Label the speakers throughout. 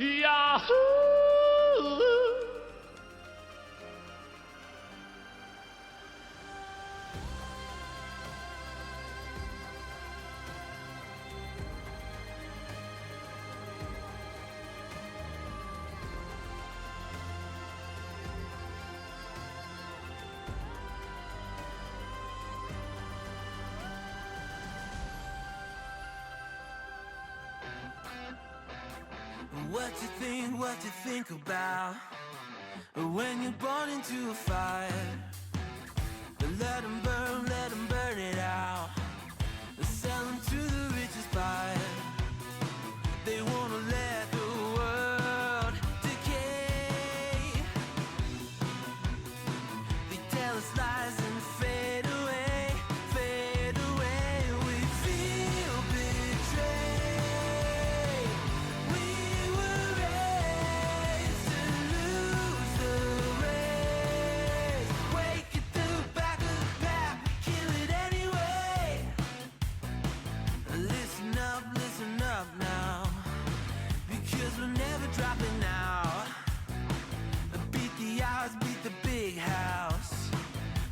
Speaker 1: Yahoo!
Speaker 2: What you think about when you're born into a fire? Let them burn it out. Sell them to the richest buyer. They wanna let the world decay. They tell us lies and fade away, fade away. We feel betrayed. We were raised to lose the race. Wake at the back of the pack, kill it anyway. Listen up now, because we're never dropping out. Beat the odds, beat the big house.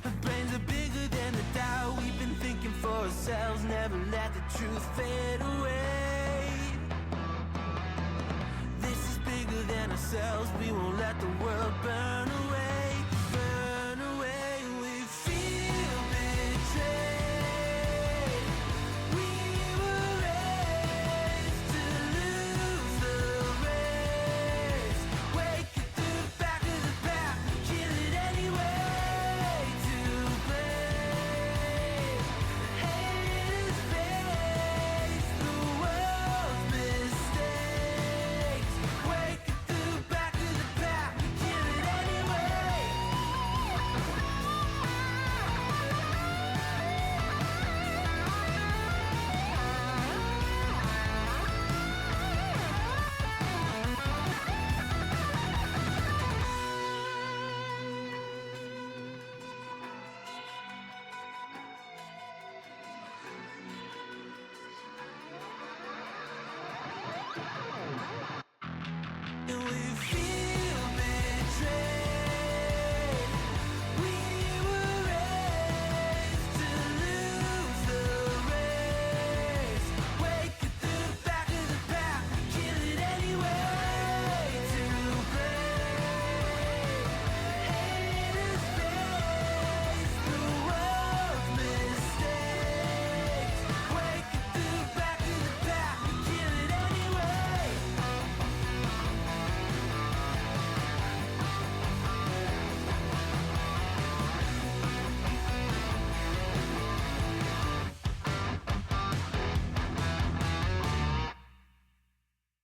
Speaker 2: Our brains are bigger than the doubt. We've been thinking for ourselves, never let the truth fade away. This is bigger than ourselves, we won't let the world burn away, burn away. We feel betrayed. We were raised to lose the race. Wake at the back of the pack, kill it anyway. To blame, haters face the world's mistakes. Wake at the back of the pack, kill it anyway. And we feel betrayed. We were raised to lose the race. Wake at the back of the pack, kill it anyway. To blame, haters face the world's mistakes. Wake at the back of the pack, kill it anyway.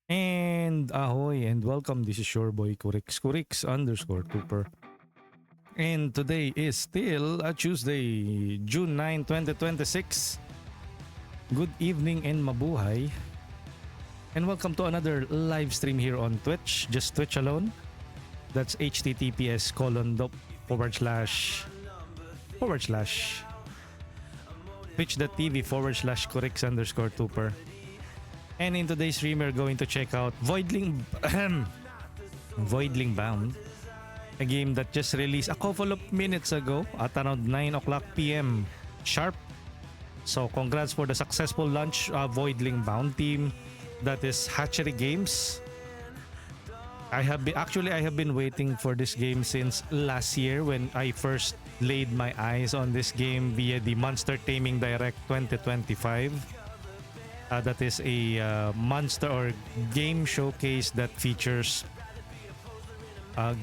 Speaker 3: And ahoy and welcome. This is your boy Kurix_Cooper. And today is still a Tuesday, June 9, 2026. Good evening and mabuhay. And welcome to another live stream here on Twitch. Just Twitch alone. That's https://twitch.tv/Kurix_Cooper. And in today's stream, we're going to check out Voidling Bound, a game that just released a couple of minutes ago at around 9 o'clock p.m. sharp. So congrats for the successful launch of Voidling Bound team. That is Hatchery Games. I have been waiting for this game since last year when I first laid my eyes on this game via the Monster Taming Direct 2025. That is a monster or game showcase that features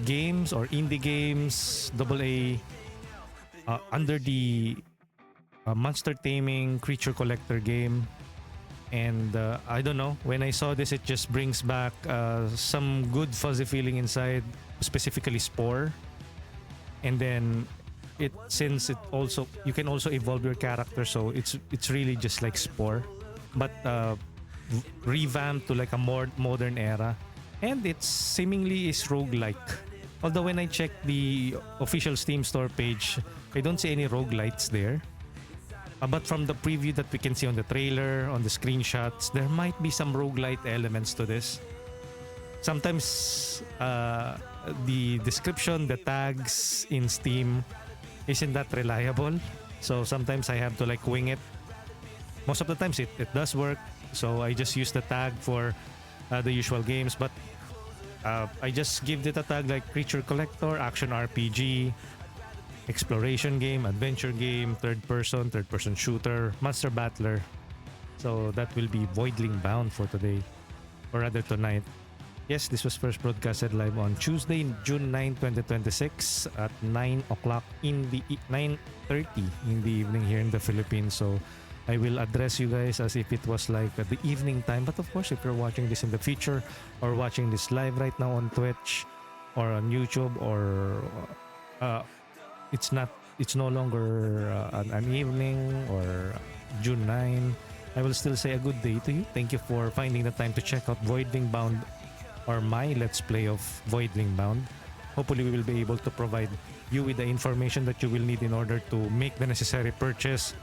Speaker 3: games or indie games, AA, under the monster taming creature collector game. And I don't know, when I saw this, it just brings back some good fuzzy feeling inside, specifically Spore. And then since you can also evolve your character, so it's really just like Spore, but revamped to like a more modern era. And it seemingly is roguelike. Although when I check the official Steam store page, I don't see any roguelites there. But from the preview that we can see on the trailer, on the screenshots, there might be some roguelite elements to this. sometimes the description, the tags in Steam isn't that reliable. So sometimes I have to like wing it. Most of the times it does work. So I just use the tag for the usual games. But I just give it a tag like Creature Collector, Action RPG, Exploration Game, Adventure Game, third person shooter, Monster Battler. So that will be Voidling Bound for today. Or rather tonight. Yes, this was first broadcasted live on Tuesday, June 9, 2026 at 9 o'clock in the 9:30 in the evening here in the Philippines. So I will address you guys as if it was like the evening time. But of course, if you're watching this in the future or watching this live right now on Twitch or on YouTube or it's no longer an evening or June 9, I will still say a good day to you. Thank you for finding the time to check out Voidling Bound or my Let's Play of Voidling Bound. Hopefully we will be able to provide you with the information that you will need in order to make the necessary purchase.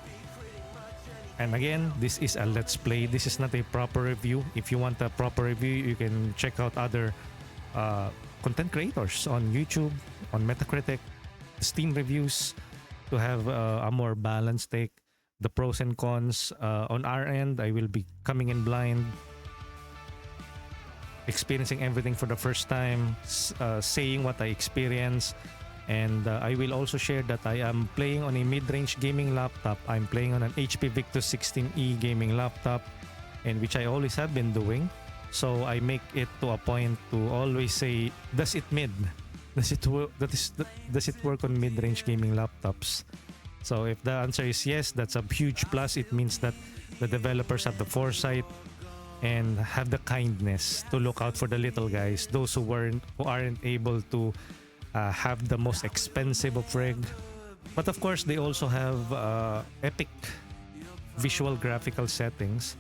Speaker 3: And again, this is a Let's Play. This is not a proper review. If you want a proper review, you can check out other content creators on YouTube, on Metacritic, Steam reviews to have a more balanced take, the pros and cons. On our end, I will be coming in blind, experiencing everything for the first time, saying what I experience, and I will also share that I am playing on a mid-range gaming laptop. I'm playing on an HP Victus 16E gaming laptop, and which I always have been doing. So I make it to a point to always say, does it mid? Does it work on mid-range gaming laptops? So if the answer is yes, that's a huge plus. It means that the developers have the foresight and have the kindness to look out for the little guys, those who aren't able to have the most expensive of rig. But of course, they also have epic visual graphical settings.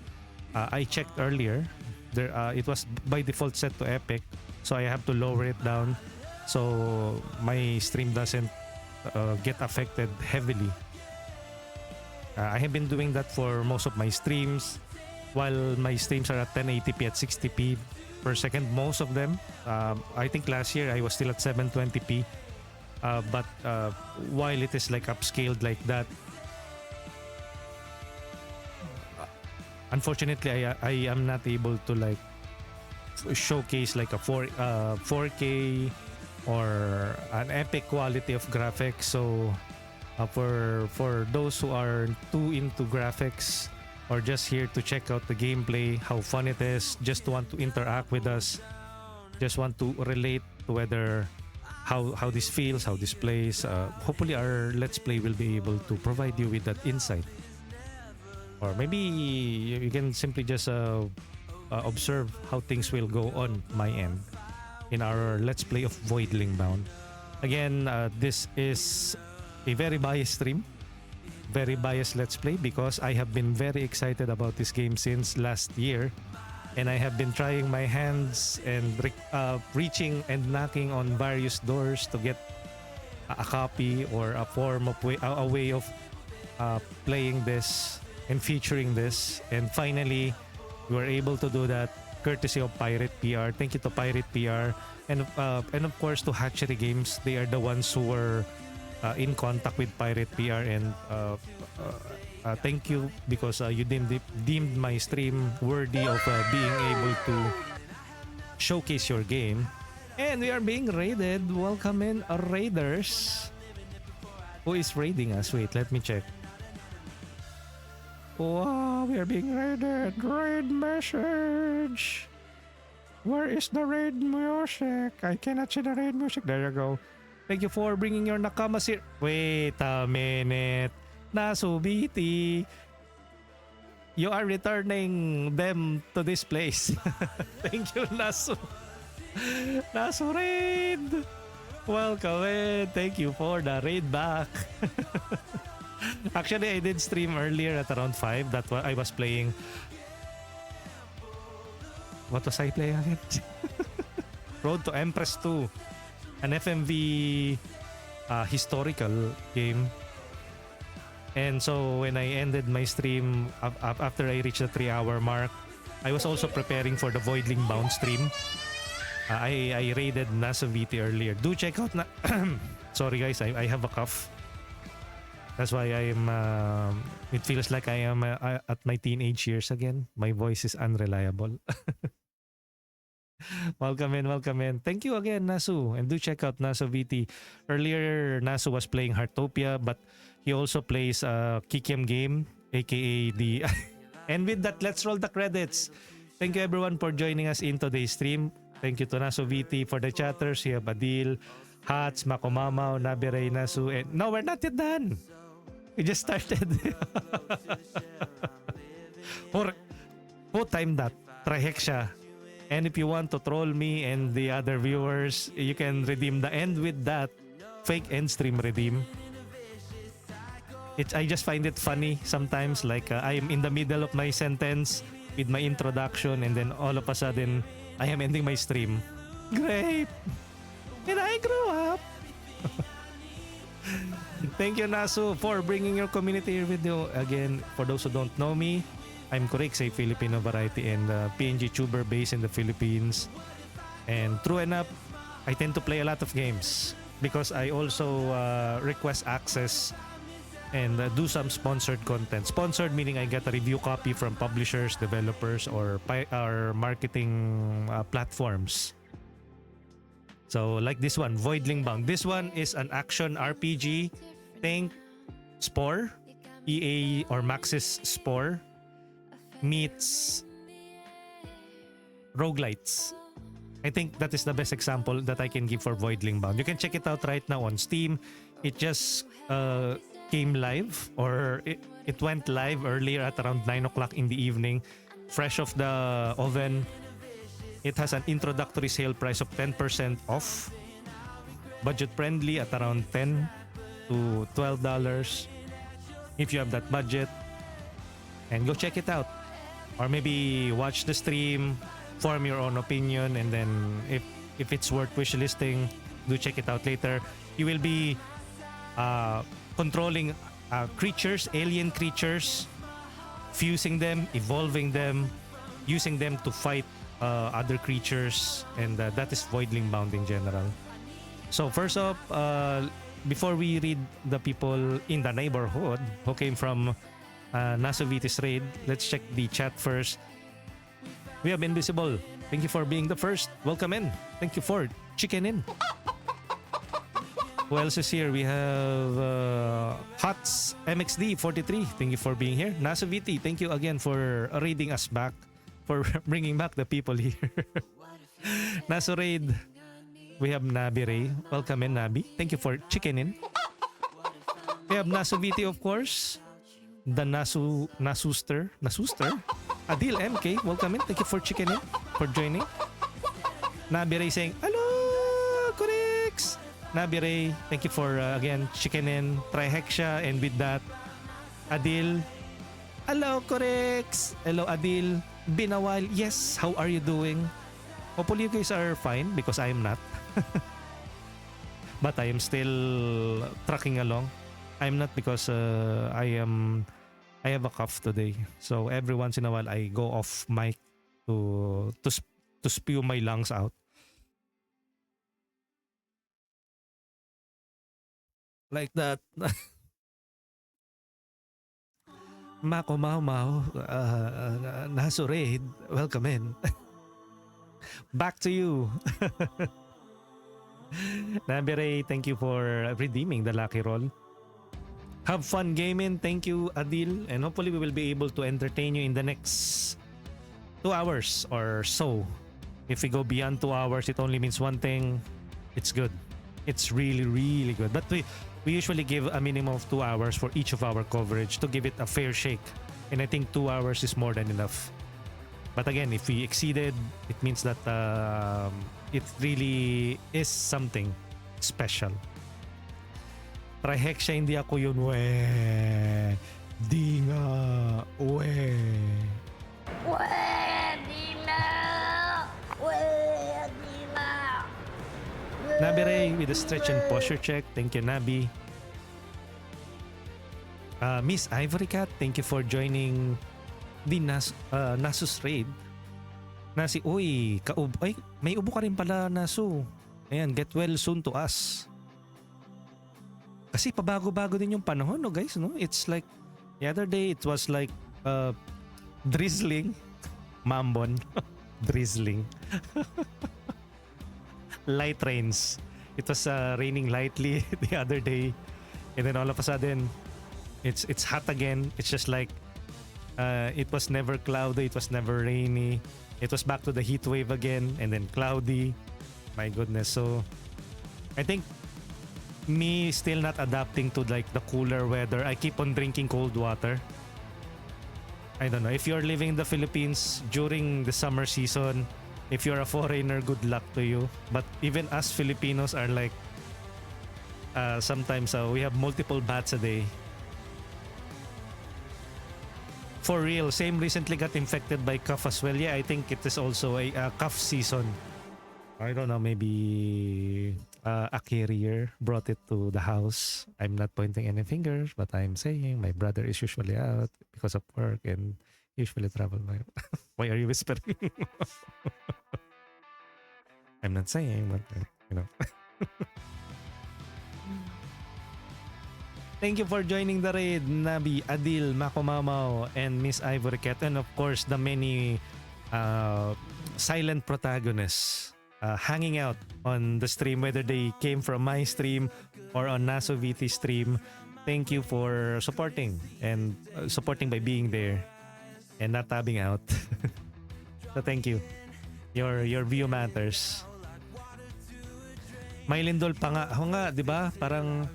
Speaker 3: I checked earlier, it was by default set to epic, so I have to lower it down so my stream doesn't get affected heavily. I have been doing that for most of my streams. While my streams are at 1080p at 60p per second, most of them. I think last year I was still at 720p. But while it is like upscaled like that, unfortunately I am not able to like showcase like a 4K or an epic quality of graphics. So for those who are too into graphics, or just here to check out the gameplay, how fun it is, just want to interact with us, just want to relate to whether how this feels, how this plays. Hopefully our Let's Play will be able to provide you with that insight. Or maybe you can simply just observe how things will go on my end in our Let's Play of Voidling Bound. Again, this is a very biased stream. Very biased Let's Play because I have been very excited about this game since last year, and I have been trying my hands and reaching and knocking on various doors to get a copy or a way of playing this and featuring this, and finally we were able to do that courtesy of Pirate PR. Thank you to Pirate PR and of course to Hatchery Games. They are the ones who were in contact with Pirate PR, and thank you because you deemed my stream worthy of being able to showcase your game. And we are being raided. Welcome in, raiders. Who is raiding us? Wait, let me check. Wow, we are being raided. Raid message. Where is the raid music? I cannot see the raid music. There you go. Thank you for bringing your nakamas here. Wait a minute. Nasubiti. You are returning them to this place. Thank you, Nasu. Nasu raid. Welcome in. Thank you for the raid back. Actually, I did stream earlier at around 5. That I was playing. What was I playing again? Road to Empress 2. An FMV historical game. And so when I ended my stream after I reached the 3-hour mark, I was also preparing for the Voidling Bound stream. I raided Nasoviti earlier. Do check out sorry guys, I have a cough. That's why I'm it feels like I am at my teenage years again. My voice is unreliable. Welcome in. Thank you again, Nasu. And do check out Nasoviti. Earlier, Nasu was playing Heartopia, but he also plays a Kikiam game, aka the... And with that, let's roll the credits. Thank you everyone for joining us in today's stream. Thank you to Nasoviti for the chatters. We have Adil, Hats, Makomamaw, Nabire, Nasu. And no, we're not yet done. We just started. Who timed that? Trihexia. And if you want to troll me and the other viewers, you can redeem the end with that. Fake end stream redeem. I just find it funny sometimes, like I'm in the middle of my sentence with my introduction and then all of a sudden I am ending my stream. Great! And I grew up! Thank you, Nasu, for bringing your community here with you. Again, for those who don't know me, I'm Korek, a Filipino variety and PNG tuber based in the Philippines. And true enough, I tend to play a lot of games because I also request access and do some sponsored content. Sponsored meaning I get a review copy from publishers, developers, or marketing platforms. So like this one, Voidling Bound. This one is an action RPG. Think Spore, EA or Maxis Spore meets roguelites. I think that is the best example that I can give for Voidling Bound. You can check it out right now on Steam. It just came live, or it went live earlier at around 9 o'clock in the evening, fresh off the oven. It has an introductory sale price of 10% off, budget friendly at around $10 to $12 if you have that budget, and go check it out, or maybe watch the stream, form your own opinion, and then if it's worth wishlisting, do check it out later. You will be controlling creatures, alien creatures, fusing them, evolving them, using them to fight other creatures, and that is Voidling Bound in general. So first off, before we read the people in the neighborhood who came from Nasoviti's raid, let's check the chat first. We have Invisible. Thank you for being the first. Welcome in. Thank you for chicken in. Who else is here? We have Hots MXD43. Thank you for being here. Nasoviti, thank you again for raiding us back, for bringing back the people here. Naso raid. We have Nabi Ray. Welcome in, Nabi. Thank you for chicken in. We have Nasoviti, of course. The Nasuster. Adil MK, welcome in. Thank you for chicken in, for joining. Nabi Ray saying, hello, Korix. Nabi Ray, thank you for again chicken in. Trihexia, and with that, Adil. Hello, Korix. Hello, Adil. Been a while. Yes, how are you doing? Hopefully you guys are fine, because I am not. But I am still trucking along. I'm not, because I have a cough today. So every once in a while I go off mic to spew my lungs out. Like that. Mako Mau Naso raid, welcome in. Back to you. Nabire, thank you for redeeming the lucky roll. Have fun gaming. Thank you, Adil. And hopefully we will be able to entertain you in the next 2 hours or so. If we go beyond 2 hours, it only means one thing. It's good. It's really, really good. But we usually give a minimum of 2 hours for each of our coverage to give it a fair shake. And I think 2 hours is more than enough. But again, if we exceeded, it means that it really is something special. Trihexia, hindi ako yun, we. Di nga, we. Nabi Ray with a stretch and posture check. Thank you, Nabi. Miss Ivory Cat, thank you for joining the Nasus raid. Nasi, uy, ay, may ubo ka rin pala, Nasu. Ayan, get well soon to us. Kasi pabago-bago din yung panahon, no guys, no? It's like, the other day, it was like, drizzling. Mambon. Drizzling. Light rains. It was raining lightly the other day. And then all of a sudden, it's hot again. It's just like, it was never cloudy, it was never rainy. It was back to the heat wave again, and then cloudy. My goodness. So, I think me still not adapting to like the cooler weather. I keep on drinking cold water. I don't know. If you're living in the Philippines during the summer season, if you're a foreigner, good luck to you. But even us Filipinos are like, sometimes we have multiple baths a day. For real, same recently got infected by cough as well. Yeah, I think it is also a cough season. I don't know, maybe a carrier brought it to the house. I'm not pointing any fingers, but I'm saying my brother is usually out because of work and usually travel by. Why are you whispering? I'm not saying, but you know. Thank you for joining the raid, Nabi, Adil, Makomamaw, and Miss Ivory Cat, and of course the many silent protagonists hanging out on the stream, whether they came from my stream or on Nasoviti stream. Thank you for supporting and supporting by being there and not tabbing out. So thank you. Your view matters. May lindol pa nga. Ako nga, 'di ba? Parang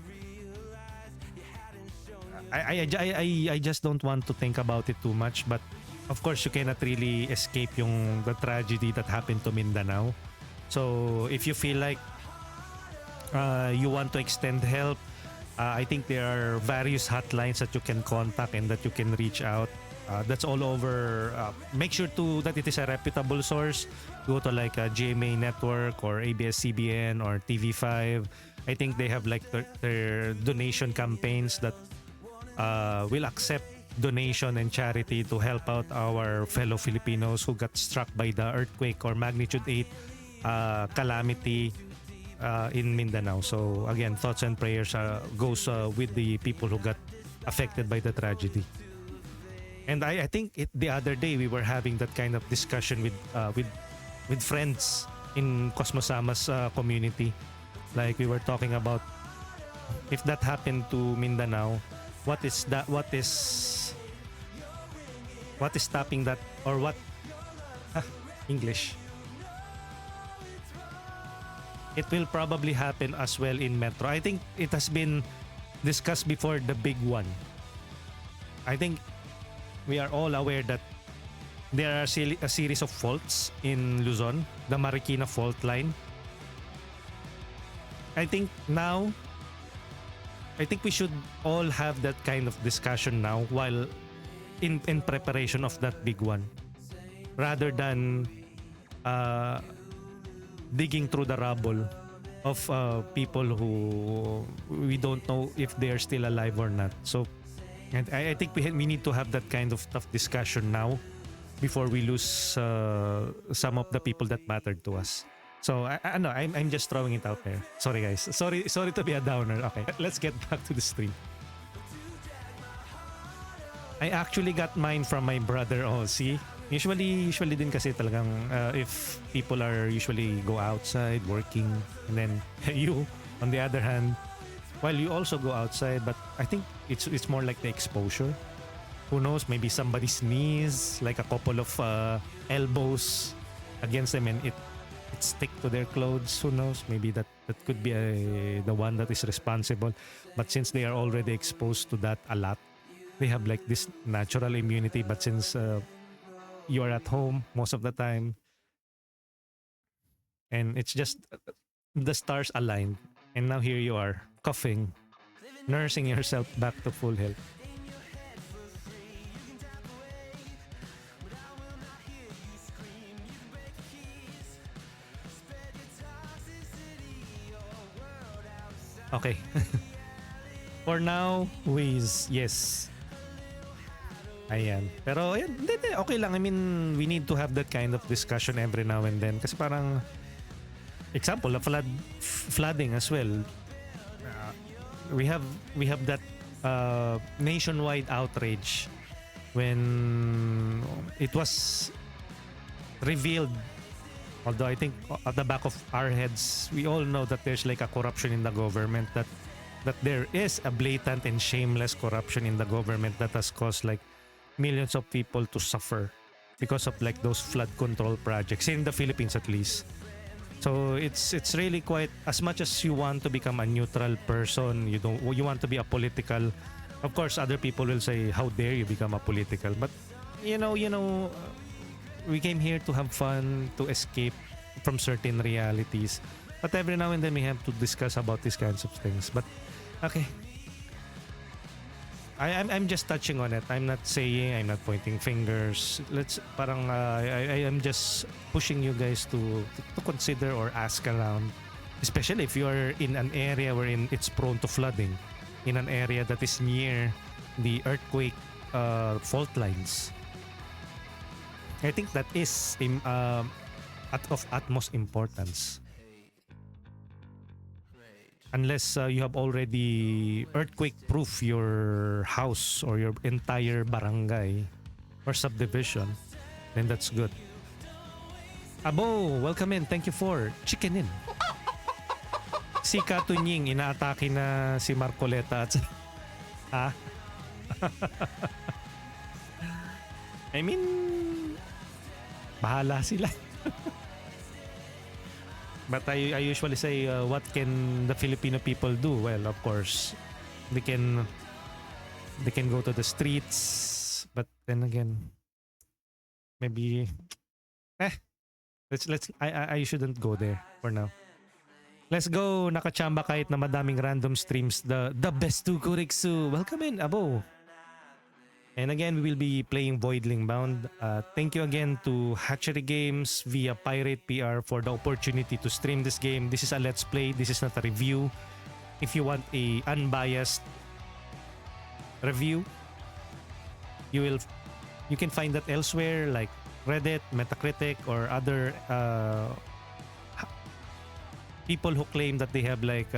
Speaker 3: I just don't want to think about it too much, but of course you cannot really escape the tragedy that happened to Mindanao. So if you feel like you want to extend help, I think there are various hotlines that you can contact and that you can reach out. That's all over. Make sure that it is a reputable source. Go to like a GMA Network or ABS-CBN or TV5. I think they have like their donation campaigns that will accept donation and charity to help out our fellow Filipinos who got struck by the earthquake or magnitude 8 calamity in Mindanao. So again, thoughts and prayers goes with the people who got affected by the tragedy. And I think the other day we were having that kind of discussion with friends in Cosmosama's community. Like we were talking about if that happened to Mindanao, what is stopping that, or what English? It will probably happen as well in Metro. I think it has been discussed before, the big one. I think we are all aware that there are a series of faults in Luzon, the Marikina fault line. I think we should all have that kind of discussion now while in preparation of that big one, rather than digging through the rubble of people who we don't know if they are still alive or not. So, and I think we need to have that kind of tough discussion now before we lose some of the people that mattered to us. So I'm just throwing it out there. Sorry guys. Sorry to be a downer. Okay, let's get back to the stream. I actually got mine from my brother. Oh, see? Usually din kasi talagang if people are usually go outside working, and then you on the other hand, well, you also go outside, but I think it's more like the exposure. Who knows, maybe somebody sneeze, like a couple of elbows against them, and it stick to their clothes. Who knows, maybe that could be the one that is responsible. But since they are already exposed to that a lot, they have like this natural immunity. But since you are at home most of the time, and it's just the stars aligned, and now here you are coughing, nursing yourself back to full health. Okay. For now, Wiz, yes. Ayan. Pero ayan, hindi, okay lang. I mean, we need to have that kind of discussion every now and then. Kasi parang, example, flooding as well. We have that nationwide outrage when it was revealed. Although I think at the back of our heads, we all know that there's like a corruption in the government, that there is a blatant and shameless corruption in the government that has caused like millions of people to suffer because of like those flood control projects in the Philippines at least. So it's really quite, as much as you want to become a neutral person, you want to be a political. Of course, other people will say, "How dare you become a political?" But you know, we came here to have fun, to escape from certain realities. But every now and then we have to discuss about these kinds of things. But okay, I'm just touching on it. I'm not saying, I'm not pointing fingers. I am just pushing you guys to consider or ask around, especially if you are in an area wherein it's prone to flooding, in an area that is near the earthquake fault lines. I think that is of utmost importance. Unless you have already earthquake-proof your house or your entire barangay or subdivision, then that's good. Abo, welcome in. Thank you for chicken in. Si Katunying, inaatake na si Marcoleta at ha? I mean, bahala sila. But I usually say, what can the Filipino people do? Well, of course, they can go to the streets. But then again, maybe, I shouldn't go there for now. Let's go. Nakachamba kahit na madaming random streams. The best to Kuriksu. Welcome in, Abo. And again, we will be playing Voidling Bound. Thank you again to Hatchery Games via Pirate PR for the opportunity to stream this game. This is a let's play. This is not a review. If you want a unbiased review, you can find that elsewhere, like Reddit, Metacritic, or other people who claim that they have like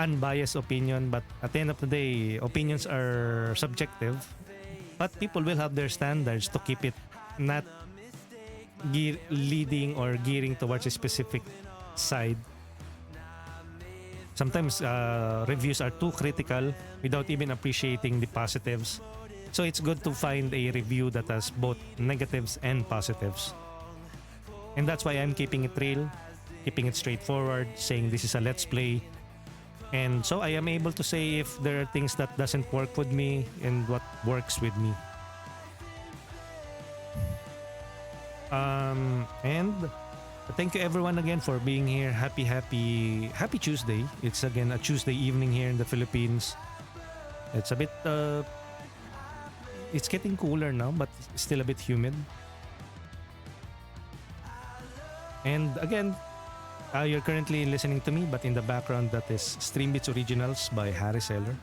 Speaker 3: unbiased opinion. But at the end of the day, opinions are subjective, but people will have their standards to keep it not leading or gearing towards a specific side. Sometimes reviews are too critical without even appreciating the positives. So it's good to find a review that has both negatives and positives. And that's why I'm keeping it real, keeping it straightforward, saying this is a let's play. And so I am able to say if there are things that doesn't work with me and what works with me. And thank you everyone again for being here. Happy Tuesday. It's again a Tuesday evening here in the Philippines. It's a bit it's getting cooler now, but still a bit humid. And again, you're currently listening to me, but in the background that is Stream Beats Originals by Harry Seller.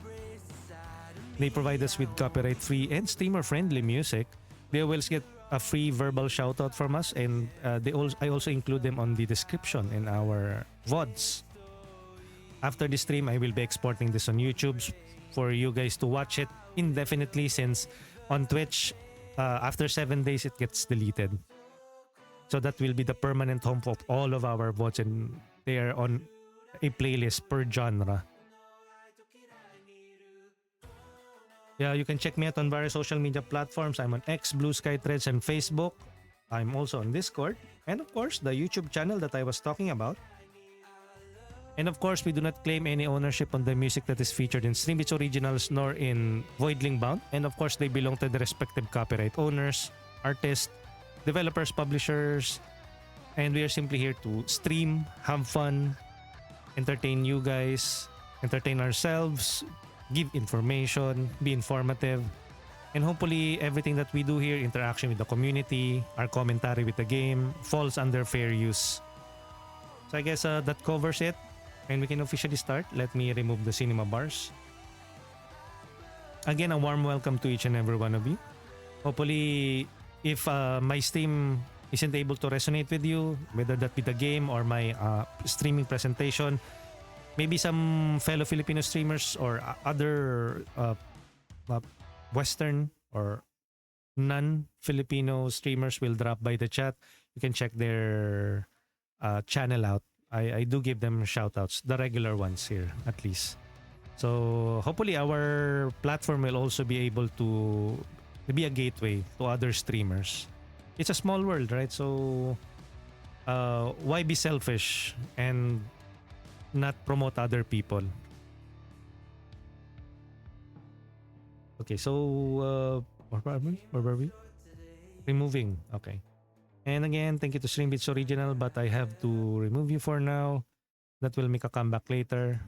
Speaker 3: They provide us with copyright-free and streamer-friendly music. They always get a free verbal shout-out from us, and I also include them on the description in our VODs. After the stream, I will be exporting this on YouTube for you guys to watch it indefinitely, since on Twitch, after 7 days, it gets deleted. So that will be the permanent home of all of our VODs, and they are on a playlist per genre. Yeah, you can check me out on various social media platforms. I'm on X, Blue Sky, Threads, and Facebook. I'm also on Discord. And of course, the YouTube channel that I was talking about. And of course, we do not claim any ownership on the music that is featured in Stream Beats Originals nor in Voidling Bound. And of course, they belong to the respective copyright owners, artists, developers, publishers, and we are simply here to stream, have fun, entertain you guys, entertain ourselves, give information, be informative, and hopefully everything that we do here, interaction with the community, our commentary with the game, falls under fair use. So I guess that covers it, and we can officially start. Let me remove the cinema bars. again, a warm welcome to each and every one of you. Hopefully, if my stream isn't able to resonate with you, whether that be the game or my streaming presentation, maybe some fellow Filipino streamers or other Western or non-Filipino streamers will drop by the chat. You can check their channel out. I do give them shout outs, the regular ones here at least. So hopefully our platform will also be able to be a gateway to other streamers. It's a small world, right? So why be selfish and not promote other people? Okay, so where were we? Removing. Okay. And again, thank you to Streambits Original, but I have to remove you for now. That will make a comeback later.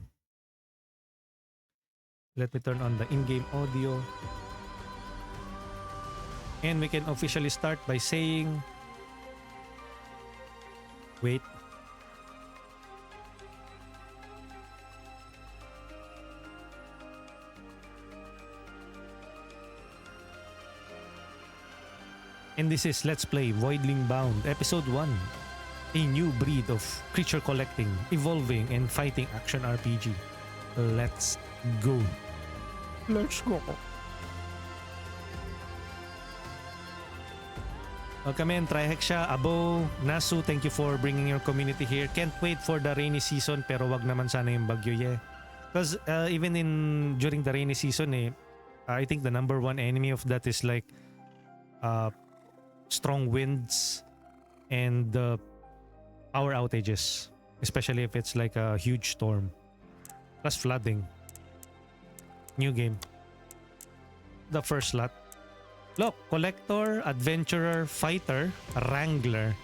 Speaker 3: Let me turn on the in-game audio. And we can officially start by saying... Wait. And this is Let's Play Voidling Bound, Episode 1. A new breed of creature collecting, evolving, and fighting action RPG. Let's go. Let's go. Welcome in, Trihexa, Abo, Nasu, thank you for bringing your community here. Can't wait for the rainy season, pero wag naman sana yung bagyo, yeah. Because even during the rainy season, I think the number one enemy of that is like strong winds and power outages, especially if it's like a huge storm. Plus flooding. New game. The first slot. Look, Collector, Adventurer, Fighter, Wrangler.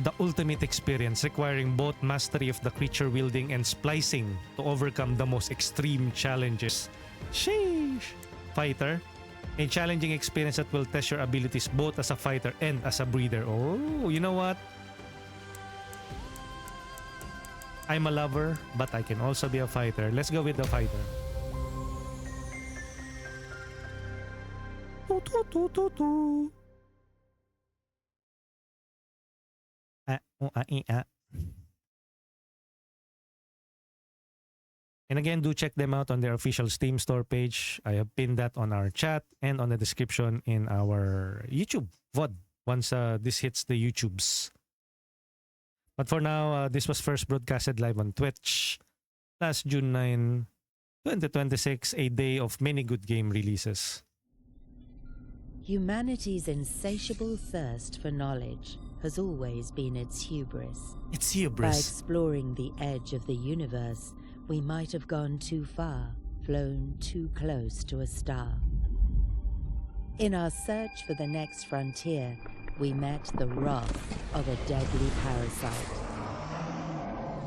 Speaker 3: The ultimate experience requiring both mastery of the creature wielding and splicing to overcome the most extreme challenges. Sheesh! Fighter. A challenging experience that will test your abilities both as a fighter and as a breeder. Oh, you know what? I'm a lover, but I can also be a fighter. Let's go with the fighter. And again, do check them out on their official Steam store page. I have pinned that on our chat and on the description in our YouTube VOD once this hits the YouTubes. But for now, this was first broadcasted live on Twitch last June 9, 2026, a day of many good game releases.
Speaker 1: Humanity's insatiable thirst for knowledge has always been its hubris.
Speaker 3: It's
Speaker 1: By
Speaker 3: hubris.
Speaker 1: exploring the edge of the universe, we might have gone too far, flown too close to a star. In our search for the next frontier, we met the wrath of a deadly parasite.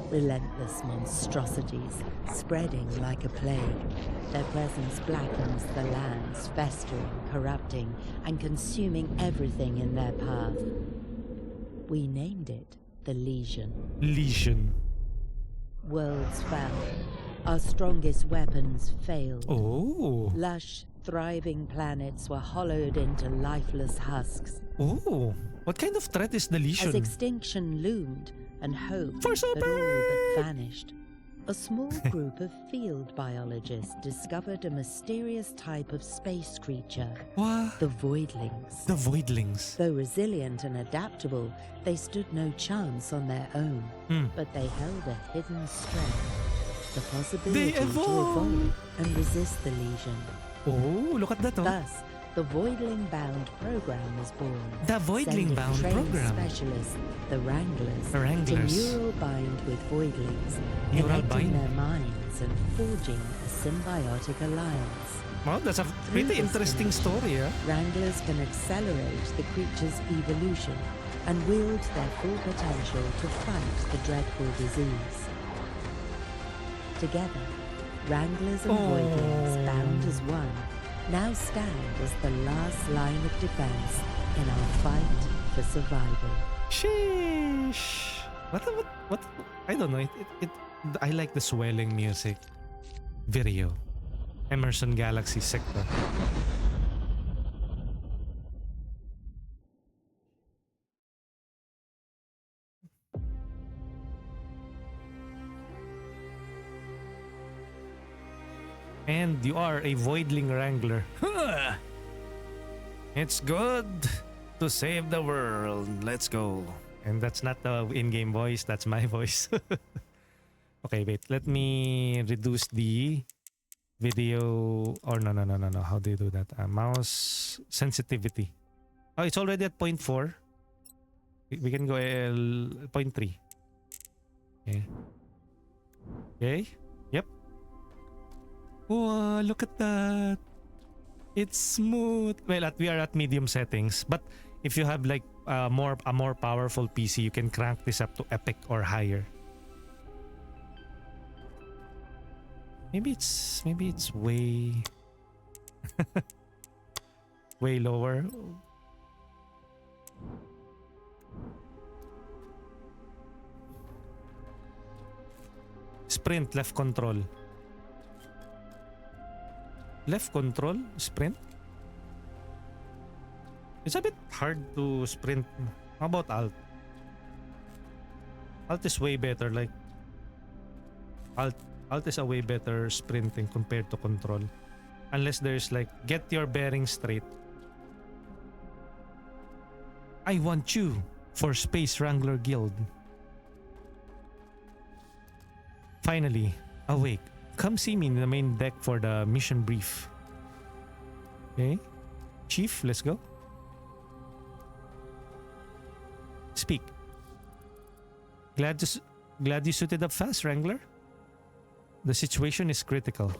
Speaker 1: Relentless monstrosities, spreading like a plague. Their presence blackens the lands, festering, corrupting, and consuming everything in their path. We named it the Lesion.
Speaker 3: Lesion.
Speaker 1: Worlds fell. Our strongest weapons failed.
Speaker 3: Oh.
Speaker 1: Lush, thriving planets were hollowed into lifeless husks.
Speaker 3: Oh. What kind of threat is the
Speaker 1: As
Speaker 3: Lesion?
Speaker 1: extinction loomed and hope
Speaker 3: For
Speaker 1: had all
Speaker 3: supper!
Speaker 1: but vanished, a small group of field biologists discovered a mysterious type of space creature,
Speaker 3: What?
Speaker 1: the Voidlings.
Speaker 3: The Voidlings.
Speaker 1: Though resilient and adaptable, they stood no chance on their own, but they held a hidden strength, the possibility to
Speaker 3: evolve.
Speaker 1: evolve and resist the Lesion.
Speaker 3: Oh, look at that. Oh.
Speaker 1: Thus, the Voidling Bound program was born.
Speaker 3: The Voidling
Speaker 1: sending
Speaker 3: Bound
Speaker 1: trained
Speaker 3: program.
Speaker 1: specialists, the Wranglers,
Speaker 3: The Wranglers.
Speaker 1: to neural bind with Voidlings,
Speaker 3: Neural
Speaker 1: connecting
Speaker 3: bind?
Speaker 1: their minds and forging a symbiotic alliance.
Speaker 3: Wow, that's a pretty
Speaker 1: this
Speaker 3: interesting
Speaker 1: connection,
Speaker 3: story, yeah?
Speaker 1: Wranglers can accelerate the creature's evolution and wield their full potential to fight the dreadful disease. Together, Wranglers and Voidlings, bound as one, now stand as the last line of defense in our fight for survival.
Speaker 3: Sheesh. What? I don't know. I like the swelling music. Video. Emerson Galaxy sector. And you are a Voidling Wrangler. It's good to save the world. Let's go. And that's not the in-game voice. That's my voice. Okay, wait. Let me reduce the video. Or no. How do you do that? Mouse sensitivity. Oh, it's already at 0.4. We can go 0.3. Okay. Okay. Yep. Oh, look at that. It's smooth. Well, we are at medium settings, but if you have like a more powerful PC, you can crank this up to epic or higher. Maybe it's way way lower. Sprint left control. Left control, sprint. It's a bit hard to sprint. How about alt? Alt is way better. Like alt is a way better sprinting compared to control. Unless there's like get your bearings straight. I want you for Space Wrangler Guild. Finally, awake. Come see me in the main deck for the mission brief. Okay. Chief, let's go. Speak. Glad you suited up fast, Wrangler. The situation is critical.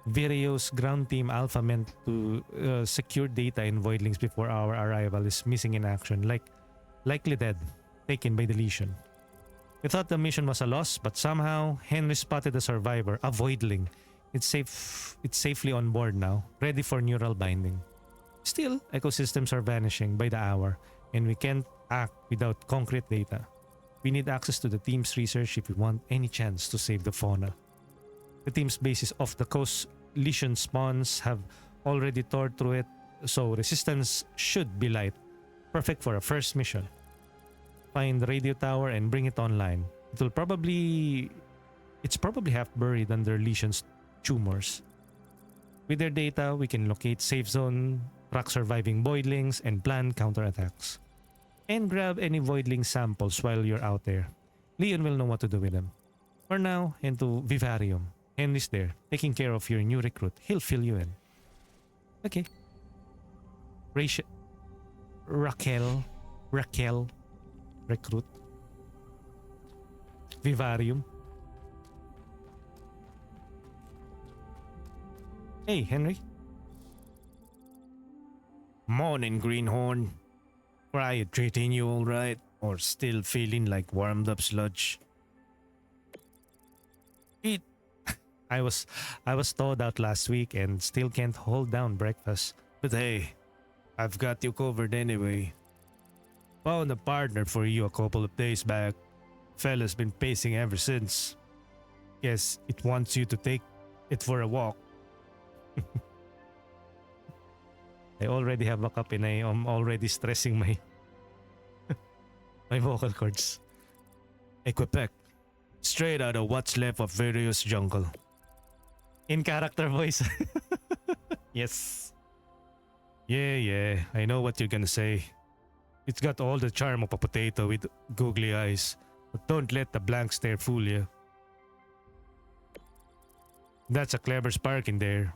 Speaker 3: Vireo's ground team Alpha meant to secure data in Voidlings before our arrival is missing in action, likely dead, taken by the Lesion. We thought the mission was a loss, but somehow Henry spotted a survivor, a Voidling. It's safely on board now, ready for neural binding. Still, ecosystems are vanishing by the hour, and we can't act without concrete data. We need access to the team's research if we want any chance to save the fauna. The team's base is off the coast. Lesion spawns have already tore through it, so resistance should be light. Perfect for a first mission. Find the radio tower and bring it online. It's probably half buried under Lesion's tumors. With their data, we can locate safe zone, track surviving Voidlings, and plan counterattacks. And grab any Voidling samples while you're out there. Leon will know what to do with them. For now, head to Vivarium. Henry's there, taking care of your new recruit. He'll fill you in. Okay. Raquel. Recruit. Vivarium. Hey, Henry. Morning, Greenhorn. Are you treating you all right? Or still feeling like warmed up sludge? I was thawed out last week and still can't hold down breakfast. But hey, I've got you covered anyway. Found a partner for you a couple of days back. Fella's been pacing ever since. Guess it wants you to take it for a walk. I already have a cup and I am already stressing my my vocal cords. Hey, Kwipek. Straight out of what's left of various jungle. In character voice. Yes. Yeah, I know what you're gonna say. It's got all the charm of a potato with googly eyes. But don't let the blank stare fool you. That's a clever spark in there.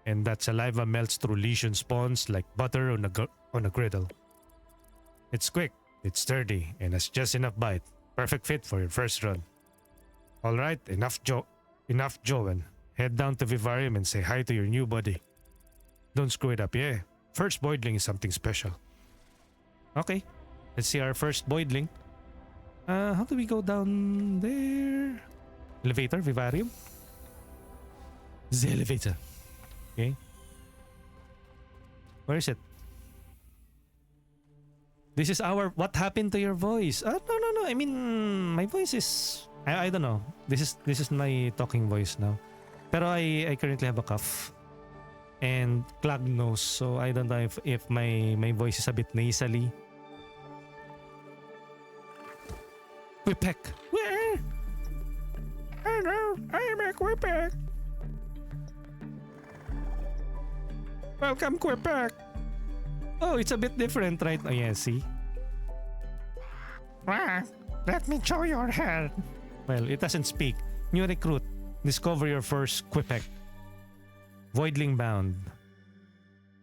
Speaker 3: And that saliva melts through Lesion spawns like butter on a griddle. It's quick, it's sturdy, and has just enough bite. Perfect fit for your first run. Alright, enough Joan. Head down to Vivarium and say hi to your new buddy. Don't screw it up, yeah? First Voidling is something special. Okay, let's see our first Voidling. How do we go down there? Elevator, Vivarium? The elevator. Okay. Where is it? This is our... What happened to your voice? No. I mean, my voice is... I don't know. This is my talking voice now. Pero I currently have a cough and clogged nose, so I don't know if my voice is a bit nasally. Kwipek! Where? Hello, I'm a Kwipek. Welcome, Kwipek. Oh, it's a bit different, right? Oh yeah, see? Let me show your hand. Well, it doesn't speak. New recruit. Discover your first Kwipek. Voidling Bound.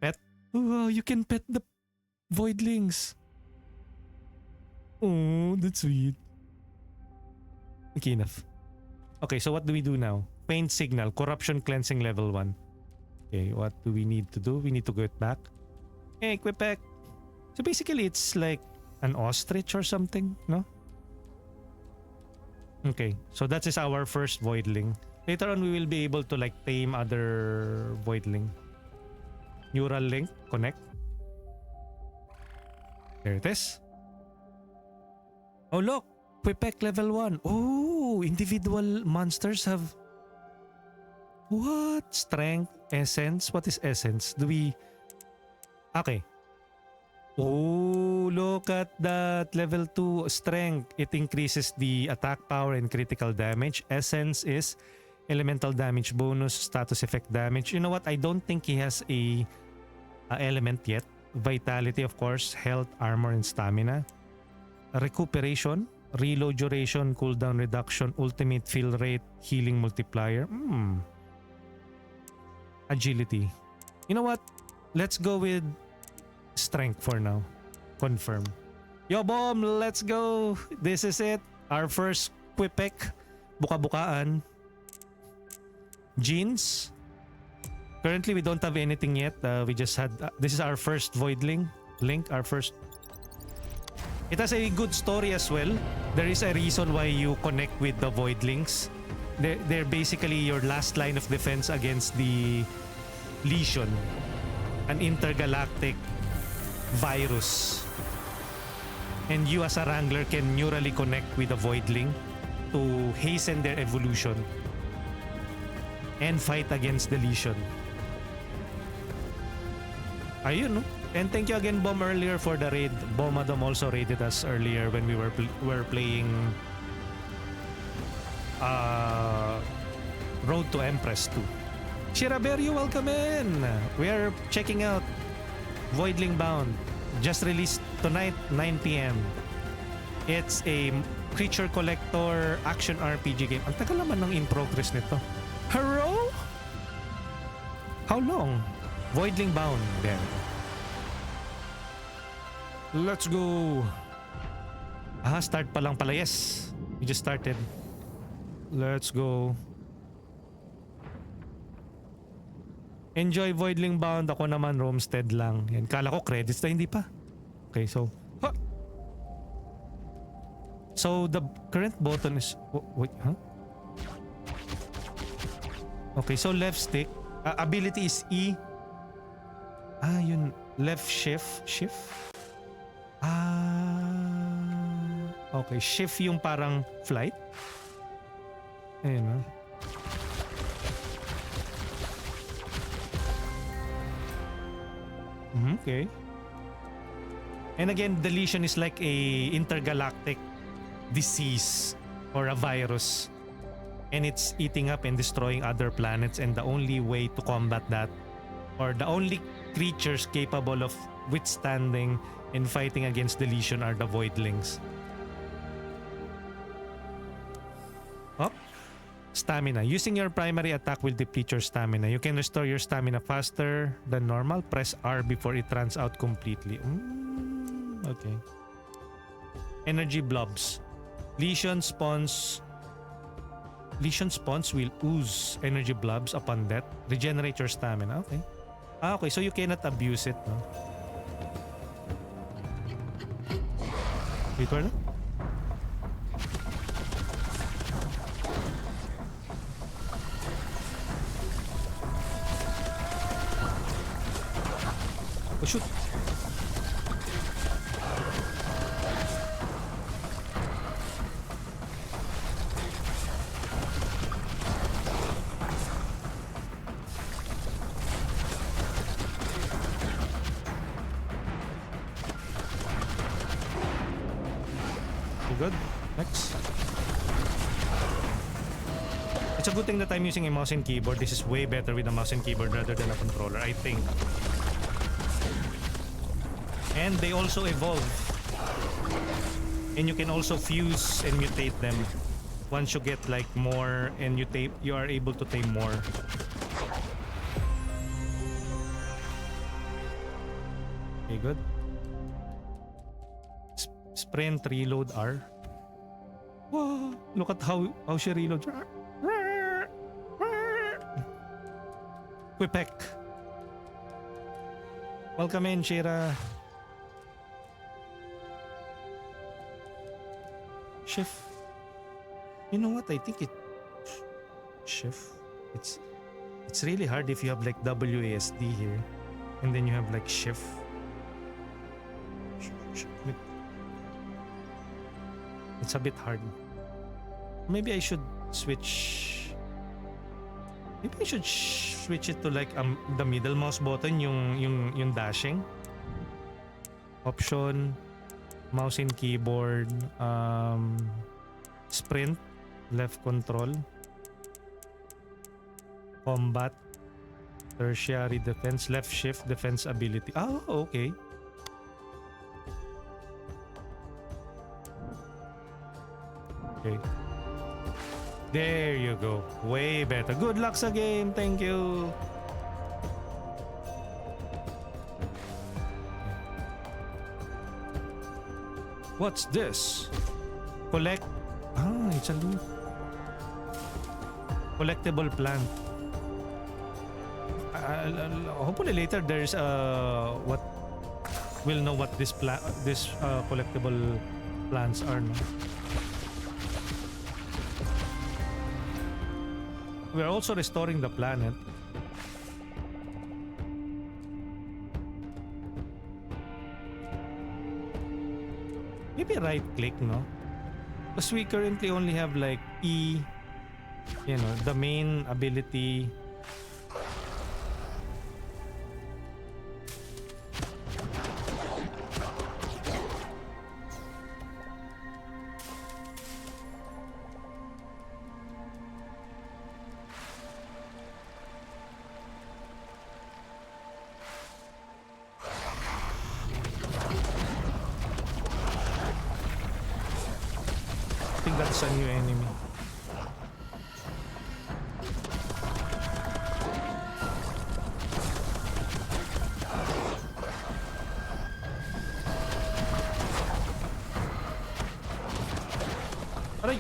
Speaker 3: Pet? Oh, you can pet the Voidlings. Oh, that's sweet. Okay, enough. Okay, so what do we do now? Paint signal. Corruption cleansing level 1. Okay, what do we need to do? We need to get back. Hey, Kwipek. So basically, it's like an ostrich or something, no? Okay, so that is our first Voidling. Later on, we will be able to like tame other Voidling. Neural link, connect. There it is. Oh look, Kwipek level 1. Oh, individual monsters have... What? Strength, essence? What is essence? Do we... Okay. Oh, look at that. Level 2 strength. It increases the attack power and critical damage. Essence is elemental damage bonus, status effect damage. You know what? I don't think he has a element yet. Vitality, of course. Health, armor, and stamina. Recuperation. Reload duration, cooldown reduction, ultimate fill rate, healing multiplier. Agility. You know what? Let's go with strength for now. Confirm. Yo, Bom! Let's go! This is it. Our first Kwipek. Buka-bukaan. Jeans. Currently, we don't have anything yet. We just had... this is our first Voidling. Link, our first... It has a good story as well. There is a reason why you connect with the Voidlings. They're basically your last line of defense against the Lesion. An intergalactic virus. And you as a Wrangler can neurally connect with a Voidling to hasten their evolution and fight against the Lesion. Ayun, no? And thank you again, Bom, earlier for the raid. Bom Adam also raided us earlier when we were playing Road to Empress 2. Shiraberio, welcome in! We are checking out Voidling Bound. Just released tonight, 9 p.m. It's a creature collector action RPG game. Ang tagal naman ng in progress nito. Hello? How long? Voidling Bound. There. Let's go. Start pa lang pala. Yes. We just started. Let's go. Enjoy Voidling Bound. Ako naman Romstead lang. Yan. Kala ko credits na, hindi pa. Okay, so... Ha! So, the current button is... Wait, huh? Okay, so left stick. Ability is E. Yun. Left shift. Shift? Okay. Shift yung parang flight. Ayun, ha? Okay. And again, the Lesion is like a intergalactic disease or a virus. And it's eating up and destroying other planets, and the only way to combat that, or the only creatures capable of withstanding and fighting against the Lesion, are the Voidlings. Up. Stamina. Using your primary attack will deplete your stamina. You can restore your stamina faster than normal. Press R before it runs out completely. Okay. Energy blobs. Lesion spawns will ooze energy blobs upon death. Regenerate your stamina. Okay. Okay, so you cannot abuse it, no? Wait, where na? Oh, shoot. good. Next. It's a good thing that I'm using a mouse and keyboard. This is way better with a mouse and keyboard rather than a controller, I think. And they also evolve. And you can also fuse and mutate them. Once you get like more and you are able to tame more. Okay, good. Sprint, reload R. Whoa, look at how she reloads. Kwipek. Welcome in, Shira. Shift. You know what? I think it shift. It's really hard if you have like WASD here, and then you have like shift. It's a bit hard. Maybe I should switch. Maybe I should switch it to like the middle mouse button, yung dashing. Option, mouse and keyboard, sprint, left control, combat, tertiary defense, left shift, defense ability. Oh, okay. Okay. There you go. Way better. Good luck sa game. Thank you. What's this? Collect. Ah, it's a loot. Collectible plant. Hopefully later there's what we'll know what this collectible plants are. No? We're also restoring the planet. Maybe right click, no? Because we currently only have like E, you know, the main ability. I think that's a new enemy. Aray!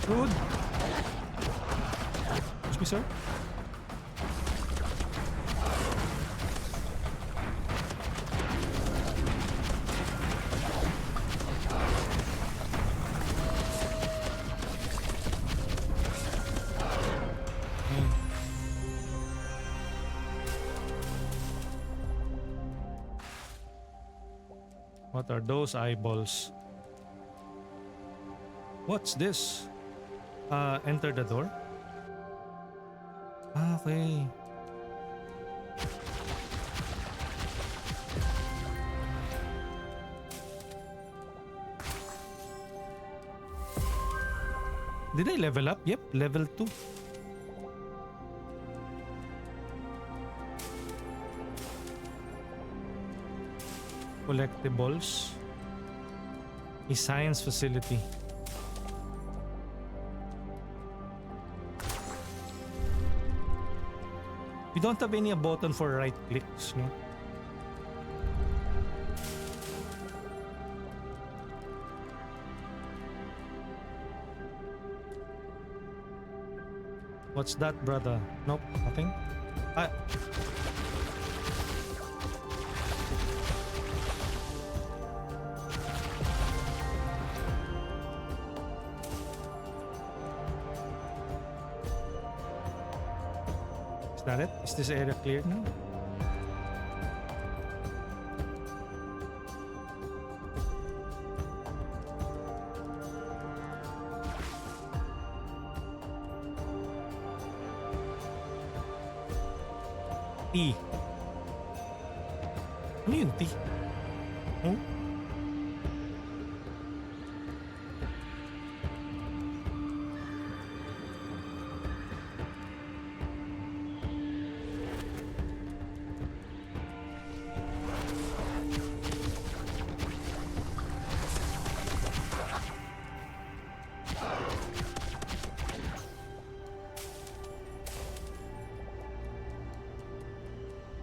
Speaker 3: Good! Excuse me, sir? What are those eyeballs? What's this? Enter the door? Ah, okay. Did I level up? Yep, level 2. Collectibles. A science facility. We don't have any button for right clicks, no? What's that, brother? Nope, nothing. Is that it? Is this area cleared now? T. Ano yun, T? Oh?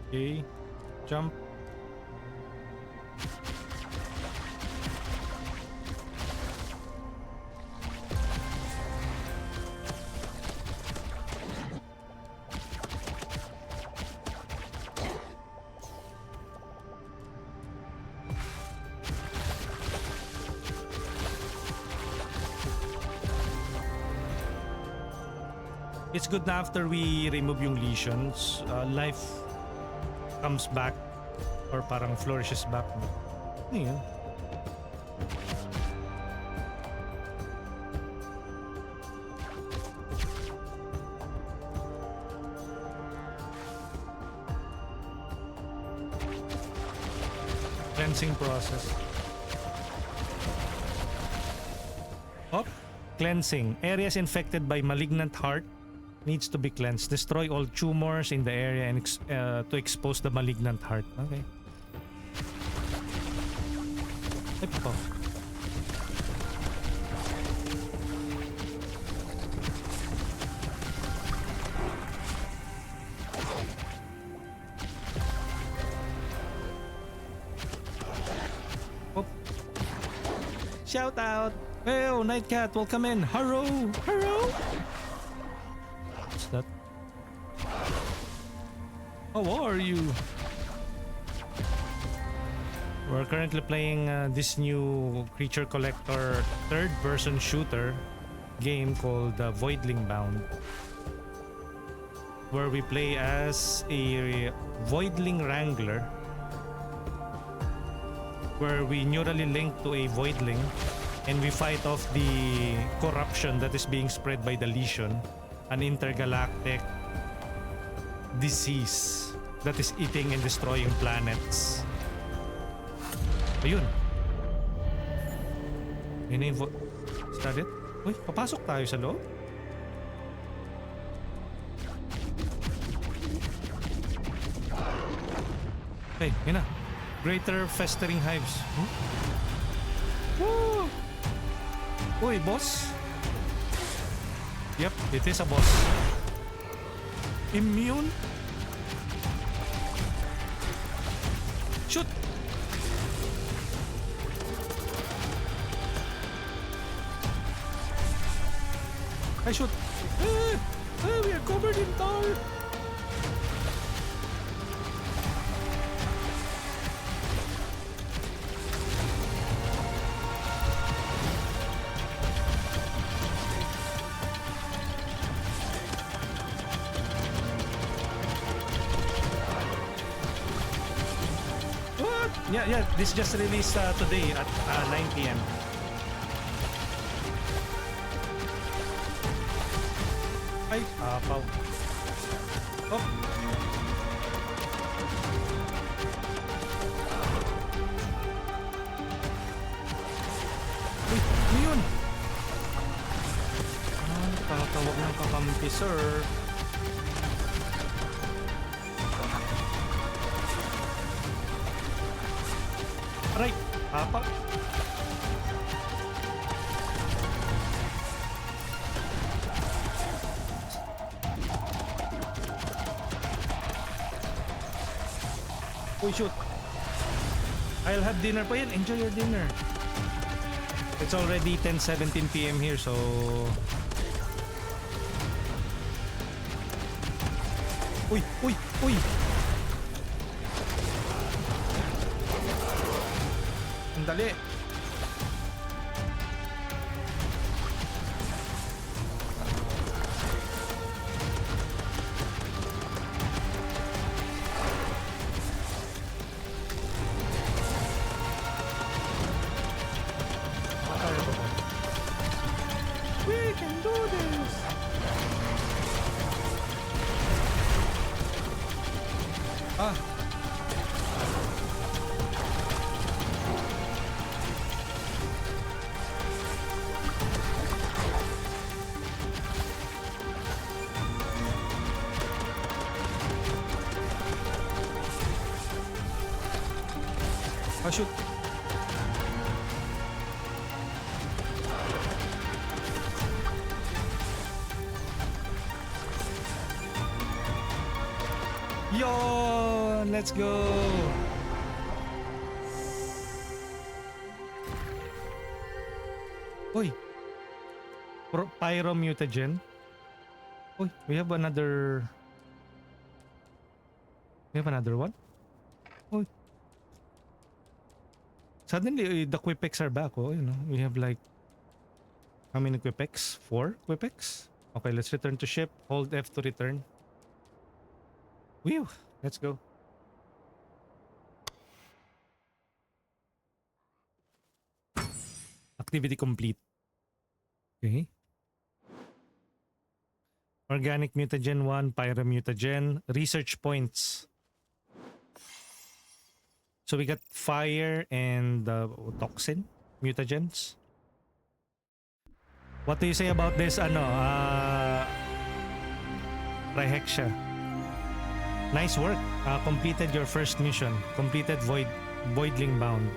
Speaker 3: Okay. Jump. It's good na after we remove yung lesions, life comes back or parang flourishes back. Ano yun? Cleansing process. Oh, cleansing. Areas infected by malignant heart needs to be cleansed. Destroy all tumors in the area and to expose the malignant heart. Okay. Ito. Oh. Shout out! Hey, oh, Nightcat, welcome in. Hello! Hello! That. How are you? We're currently playing this new creature collector third-person shooter game called Voidling Bound, where we play as a Voidling Wrangler, where we neurally link to a Voidling and we fight off the corruption that is being spread by the Lesion, an intergalactic disease that is eating and destroying planets. Ayun. Yun yung is that it? Uy, papasok tayo sa loob. Hey, yun na. Greater festering hives. Woo! Uy, boss. Yep, it is a boss. Immune? Shoot! I shoot! We are covered in tar! Yeah, this just released today at 9 p.m. Ay, apaw. Oh. Uy, ano yun? Tatawag ng kakampi, sir. Aray! Apa? Uy, shoot! I'll have dinner pa yan. Enjoy your dinner. It's already 10:17 p.m. here, so... Uy! Uy! Uy! Dali. We can do this. Ah. Oh, shoot. Yo! Bound. Let's go. Uy. Pyro mutagen. Uy, we have another one. Uy. Suddenly, the Kwipeks are back. Oh, you know, we have like how many Kwipeks? 4 Kwipeks? Okay, let's return to ship. Hold F to return. Whew, let's go. Activity complete. Okay. Organic mutagen 1, pyro mutagen, research points. So we got fire and toxin mutagens. What do you say about this Rhyhexia? Nice work. Completed your first mission. Completed Voidling Bound.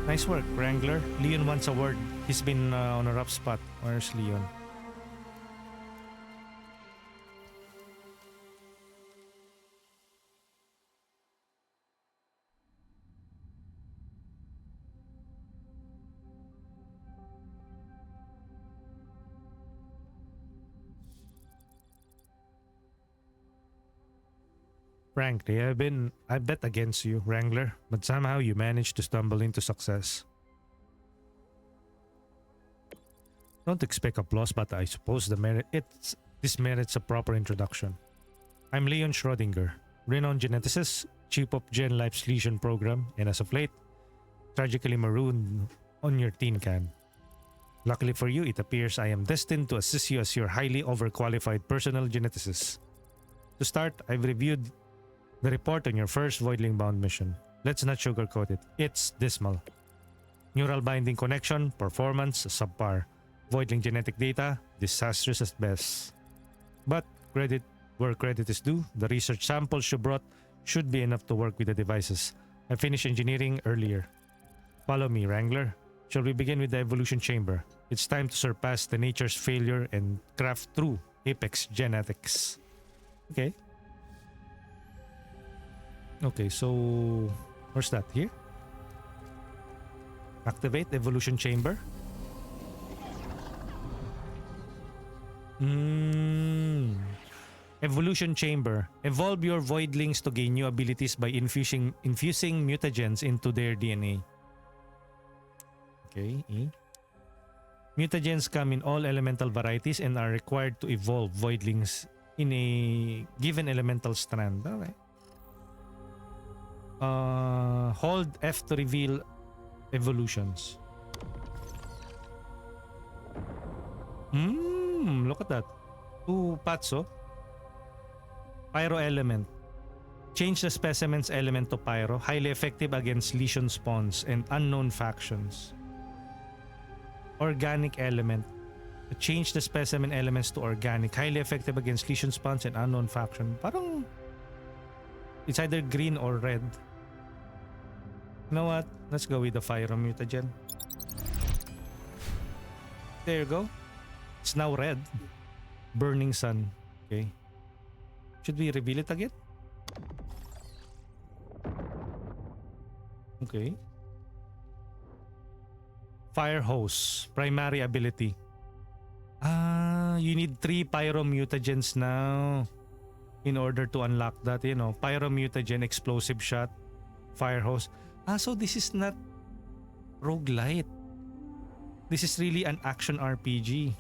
Speaker 3: Nice work, Wrangler. Leon wants a word. He's been on a rough spot. Where's Leon? Frankly, I bet against you, Wrangler, but somehow you managed to stumble into success. Don't expect applause, but I suppose this merits a proper introduction. I'm Leon Schrodinger, renowned geneticist, chief of Gen Life's Lesion program, and as of late, tragically marooned on your tin can. Luckily for you, it appears I am destined to assist you as your highly overqualified personal geneticist. To start, I've reviewed the report on your first Voidling Bound mission. Let's not sugarcoat it. It's dismal. Neural binding connection, performance, subpar. Voidling genetic data, disastrous at best. But credit where credit is due, the research samples you brought should be enough to work with the devices. I finished engineering earlier. Follow me, Wrangler. Shall we begin with the evolution chamber? It's time to surpass the nature's failure and craft true apex genetics. Okay. Okay, so where's that? Here? Activate evolution chamber. Evolution chamber. Evolve your voidlings to gain new abilities by infusing mutagens into their DNA. Okay. Mutagens come in all elemental varieties and are required to evolve voidlings in a given elemental strand. Okay. Hold F to reveal evolutions. Look at that. 2 Patso. Pyro element. Change the specimen's element to pyro. Highly effective against lesion spawns and unknown factions. Organic element. Change the specimen elements to organic. Highly effective against lesion spawns and unknown faction. Parang it's either green or red. You know what? Let's go with the fire mutagen. There you go. It's now red. Burning sun. Okay. Should we reveal it again? Okay. Fire hose. Primary ability. You need 3 pyro mutagens now in order to unlock that, you know. Pyro mutagen, explosive shot, fire hose. So this is not roguelite. This is really an action RPG.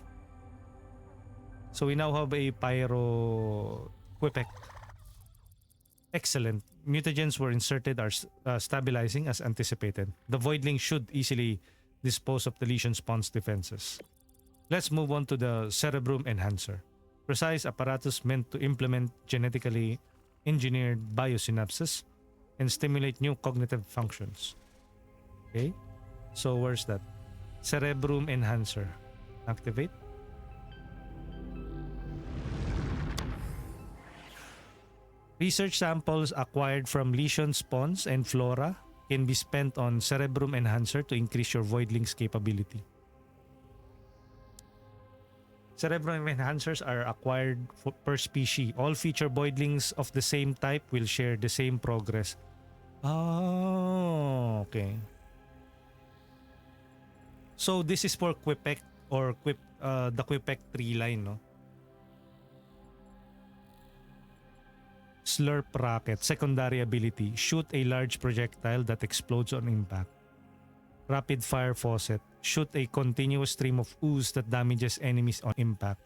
Speaker 3: So we now have a pyro Kwipek. Excellent. Mutagens were inserted are stabilizing as anticipated. The Voidling should easily dispose of the lesion spawn's defenses. Let's move on to the Cerebrum Enhancer. Precise apparatus meant to implement genetically engineered biosynapses and stimulate new cognitive functions. Okay, so where's that? Cerebrum Enhancer. Activate. Research samples acquired from lesion spawns and flora can be spent on Cerebrum Enhancer to increase your Voidling's capability. Cerebrum enhancers are acquired per species. All feature Voidlings of the same type will share the same progress. Oh, okay. So this is for Kwipek or the Kwipek tree line, no? Slurp rocket, secondary ability. Shoot a large projectile that explodes on impact. Rapid fire faucet. Shoot a continuous stream of ooze that damages enemies on impact.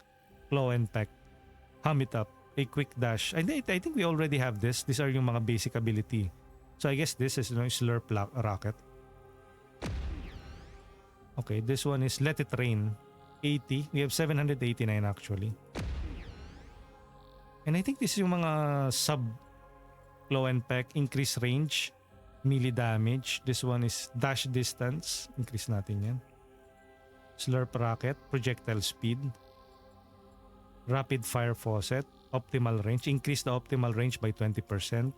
Speaker 3: Claw and peck. Hum it up. A quick dash. I think we already have this. These are yung mga basic ability. So I guess this is slurp rocket. Okay, this one is let it rain. 80. We have 789 actually. And I think this is yung mga sub claw and peck. Increase range. Melee damage. This one is dash distance. Increase natin yan. Slurp rocket. Projectile speed. Rapid fire faucet. Optimal range. Increase the optimal range by 20%.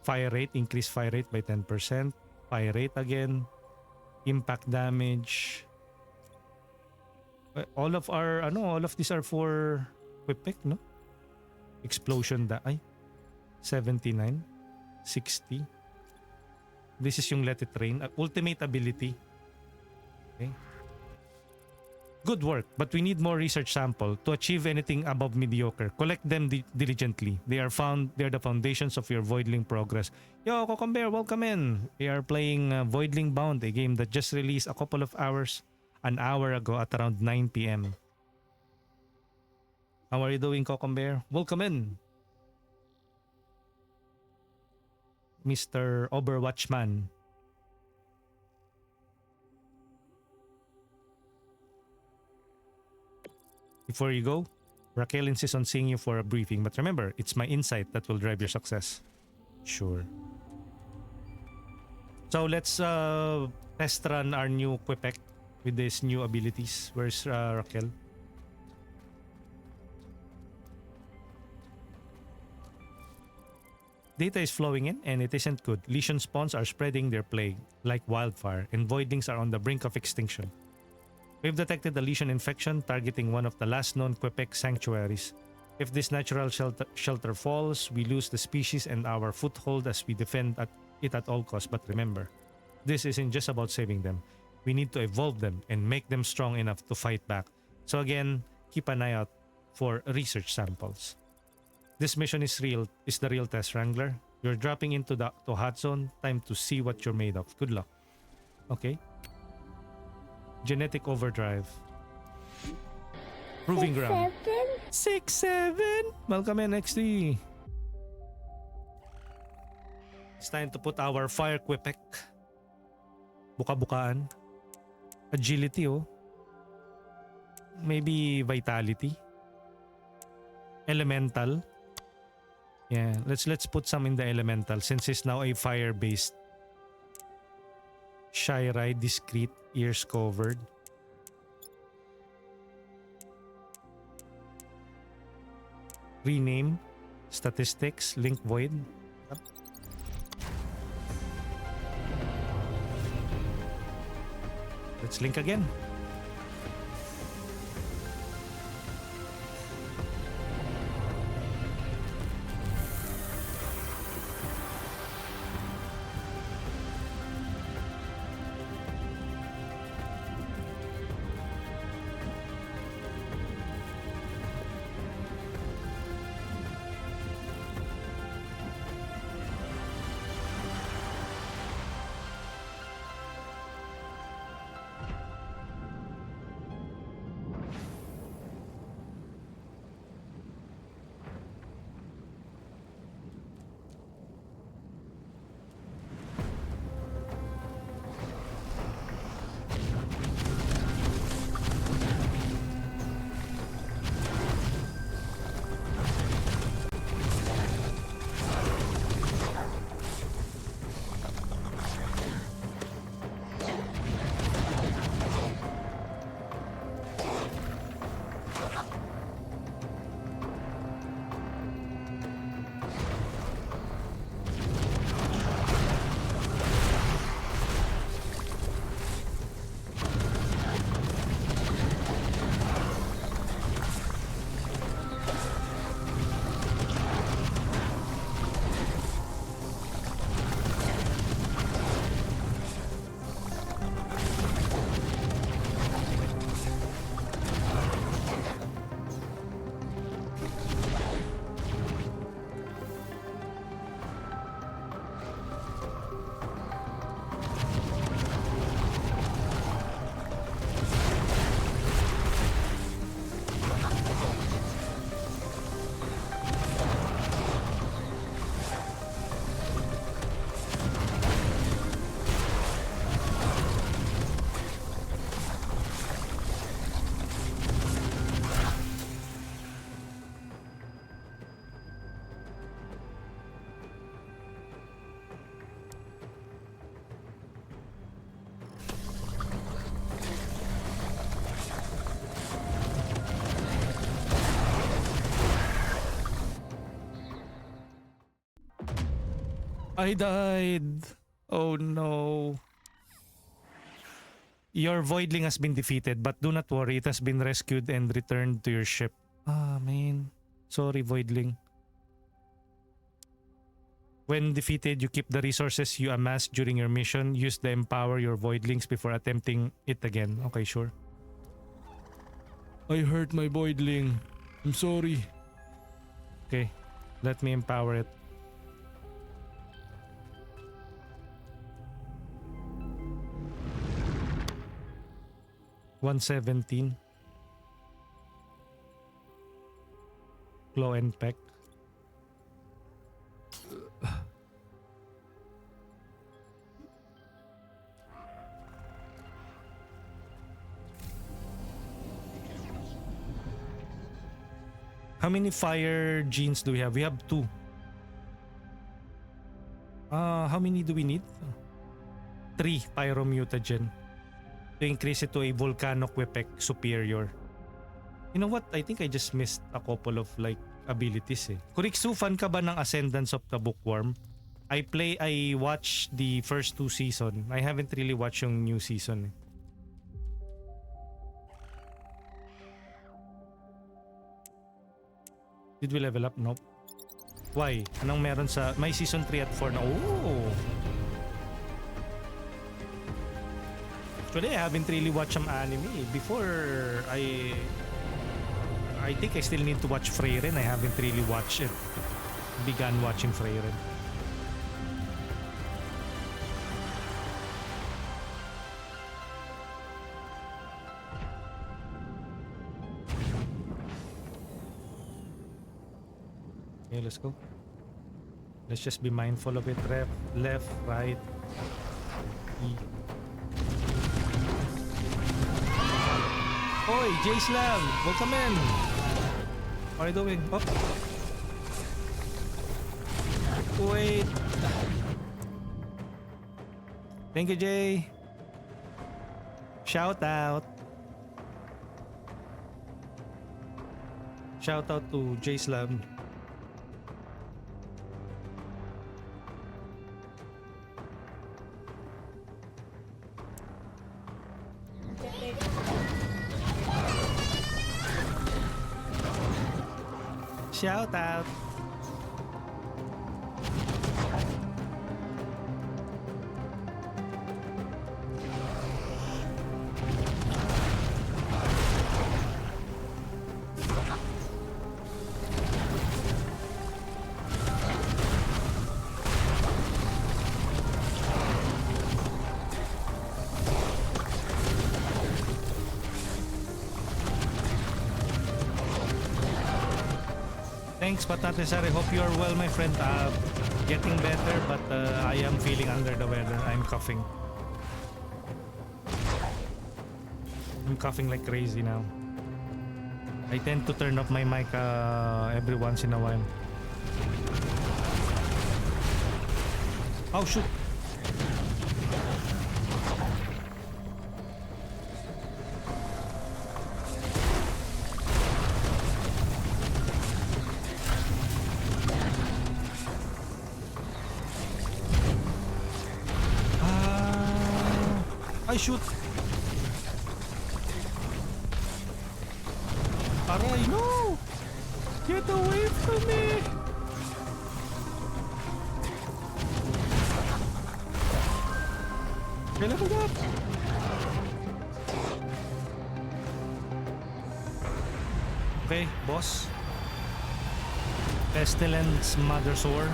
Speaker 3: Fire rate. Increase fire rate by 10%. Fire rate again. Impact damage. All of these are for Kwipek, no? Explosion ay 79, 60. This is yung let it rain. Ultimate ability. Okay. Good work, but we need more research sample to achieve anything above mediocre. Collect them diligently. They are the foundations of your Voidling progress. Yo, Cocombear, welcome in. We are playing Voidling Bound, a game that just released an hour ago at around 9 p.m. How are you doing, Cocombear? Welcome in. Mr. Overwatchman. Before you go, Raquel insists on seeing you for a briefing, but remember, it's my insight that will drive your success. Sure. So let's test run our new Kwipek with these new abilities. Where's Raquel? Data is flowing in and it isn't good. Lesion spawns are spreading their plague like wildfire and Voidlings are on the brink of extinction. We've detected a Lesion infection targeting one of the last known Kwipek sanctuaries. If this natural shelter falls, we lose the species and our foothold as we defend it at all costs. But remember, this isn't just about saving them. We need to evolve them and make them strong enough to fight back. So again, keep an eye out for research samples. This mission is the real test, Wrangler. You're dropping into the hot zone. Time to see what you're made of. Good luck. Okay. Genetic overdrive. Proving ground. 6-7. Welcome in, XD. It's time to put our fire Kwipek. Buka-bukaan. Agility, oh. Maybe vitality. Elemental. Yeah, let's put some in the elemental since it's now a fire-based. Shy ride, discreet, ears covered. Rename, statistics, link void. Let's link again. I died. Oh no. Your Voidling has been defeated, but do not worry, it has been rescued and returned to your ship. Ah, man. Sorry, Voidling. When defeated, you keep the resources you amassed during your mission. Use them empower your Voidlings before attempting it again. Okay, sure. I hurt my Voidling. I'm sorry. Okay, let me empower it. $117. Claw and peck. How many fire genes do we have? We have 2. How many do we need? 3 pyromutagen to increase it to a volcano Kwipek superior. You know what? I think I just missed a couple of like abilities eh. Kuriksu, fan ka ba ng Ascendance of the Bookworm? I watched the first 2 season. I haven't really watched yung new season eh. Did we level up? Nope. Why? Anong meron sa... May season 3 at 4 na. Oh! Actually, I haven't really watched some anime. Before, I think I still need to watch Freyren. I haven't really watched it. Began watching Freyren. Okay, let's go. Let's just be mindful of it. Left, right, E. Oi, J-Slam! Welcome in! How are you doing? Oh. Wait! Thank you, Jay! Shout out! Shout out to J-Slam. Shout out. Thanks, but not necessary. Hope you are well, my friend. Getting better, but I am feeling under the weather. I'm coughing. I'm coughing like crazy now. I tend to turn off my mic every once in a while. Oh, shoot. I shoot. Aray, no! Get away from me! Okay, level up! Okay, boss. Pestilence Mother Sword.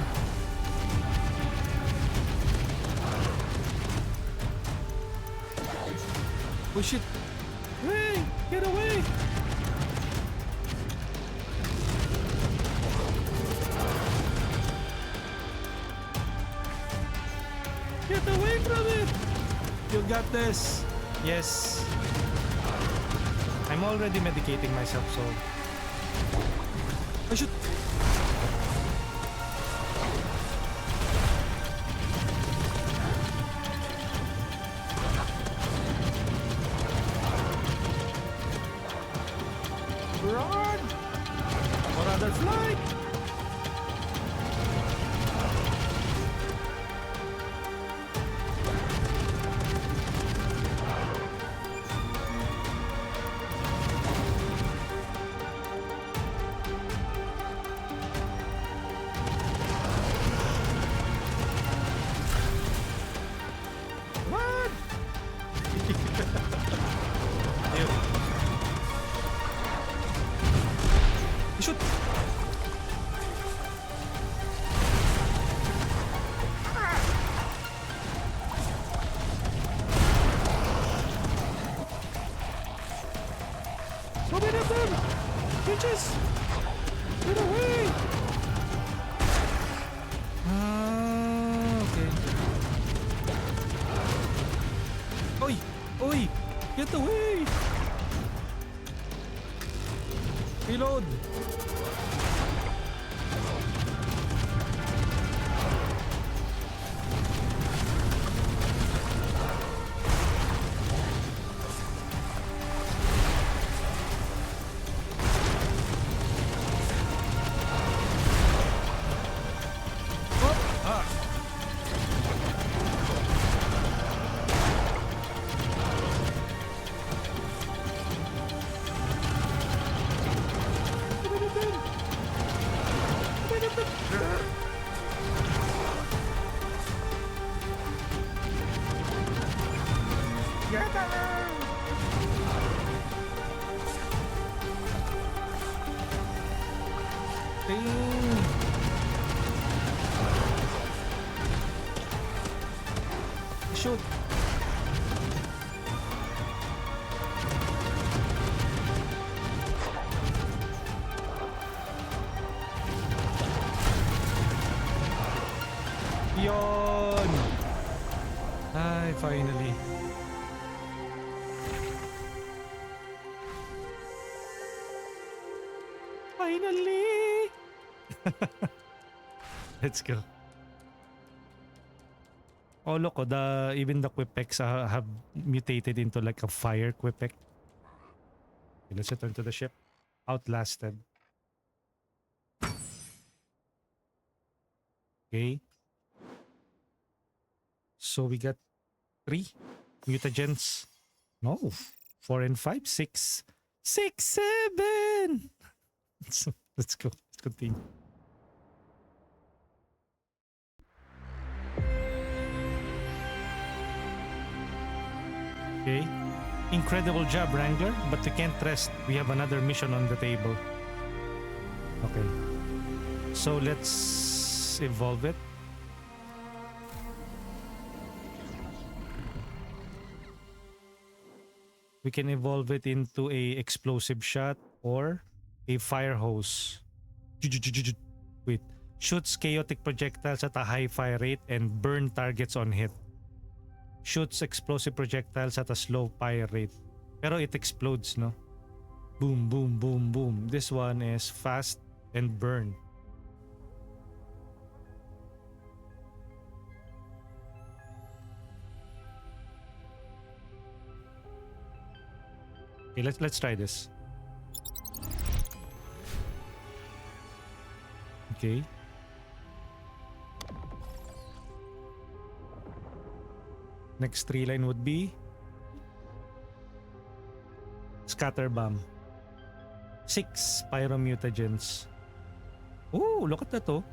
Speaker 3: Oh shit! Hey! Get away! Get away from it! You got this! Yes! I'm already medicating myself, so... Oh shit! Shoot! So many of them! Bitches! Get away! Okay. Oi! Oi! Get away! Reload! Shoot! Yon! Ay, finally. Finally! Let's go. Oh look, even the Kwipeks have mutated into like a fire Kwipek. Okay, let's return to the ship. Outlasted. Okay. So we got 3 mutagens. No, 4 and 5, 6, 6, 7. Let's go. Let's continue. Okay. Incredible job, Wrangler, but we can't rest. We have another mission on the table. Okay. So let's evolve it. We can evolve it into a explosive shot or a fire hose. Wait. Shoots chaotic projectiles at a high fire rate and burn targets on hit. Shoots explosive projectiles at a slow fire rate. Pero it explodes, no? Boom, boom, boom, boom. This one is fast and burn. Okay, let's try this. Okay. Next tree line would be Scatter Bomb. 6 pyromutagens. Oh, look at that oh.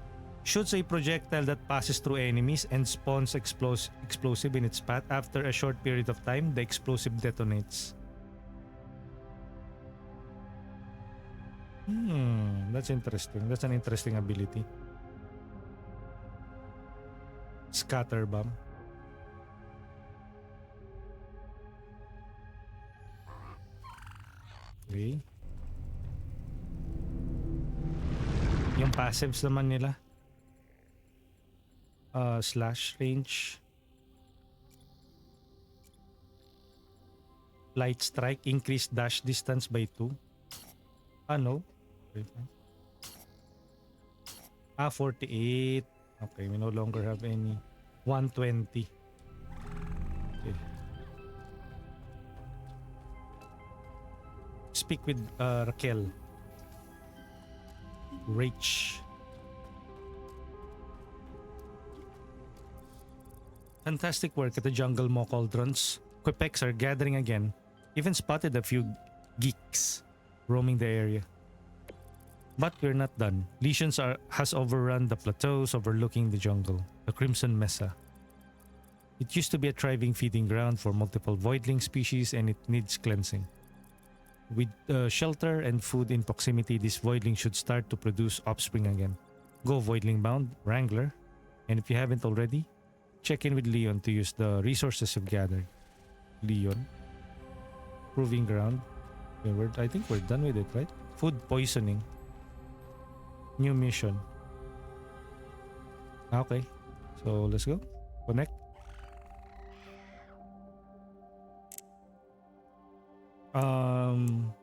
Speaker 3: Shoots a projectile that passes through enemies and spawns explosive in its path. After a short period of time, the explosive detonates. That's interesting. That's an interesting ability. Scatter Bomb. Okay. Yung passives naman nila. Slash range. Light strike. Increase dash distance by 2. No. 48. Okay, we no longer have any. 120. Okay. Speak with Raquel. Rach. Fantastic work at the jungle mock cauldrons. Kwipeks are gathering again. Even spotted a few geeks roaming the area. But we're not done. Lesion has overrun the plateaus overlooking the jungle, the Crimson Mesa. It used to be a thriving feeding ground for multiple Voidling species and it needs cleansing. With shelter and food in proximity, this Voidling should start to produce offspring again. Go Voidling Bound, Wrangler, and if you haven't already, check in with Leon to use the resources you've gathered. Leon. Proving ground. Okay, I think we're done with it, right? Food poisoning. New mission. Okay, so let's go. Connect.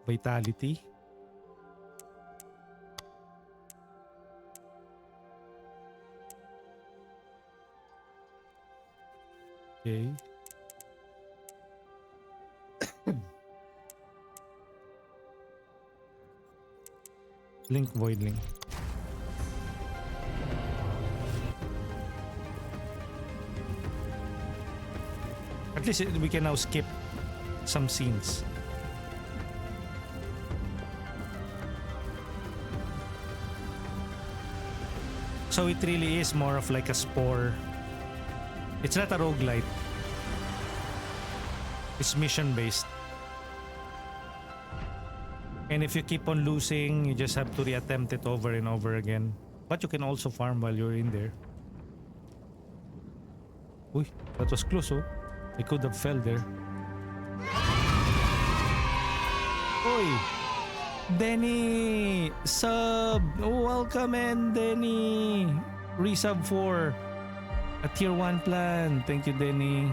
Speaker 3: Vitality. Okay. Link Voidling. At least we can now skip some scenes. So it really is more of like a Spore. It's not a roguelite. It's mission based. And if you keep on losing, you just have to reattempt it over and over again. But you can also farm while you're in there. Uy, that was close, oh. I could have fell there. Oy! Denny! Sub! Welcome in, Denny! Resub 4. A tier 1 plan. Thank you, Denny.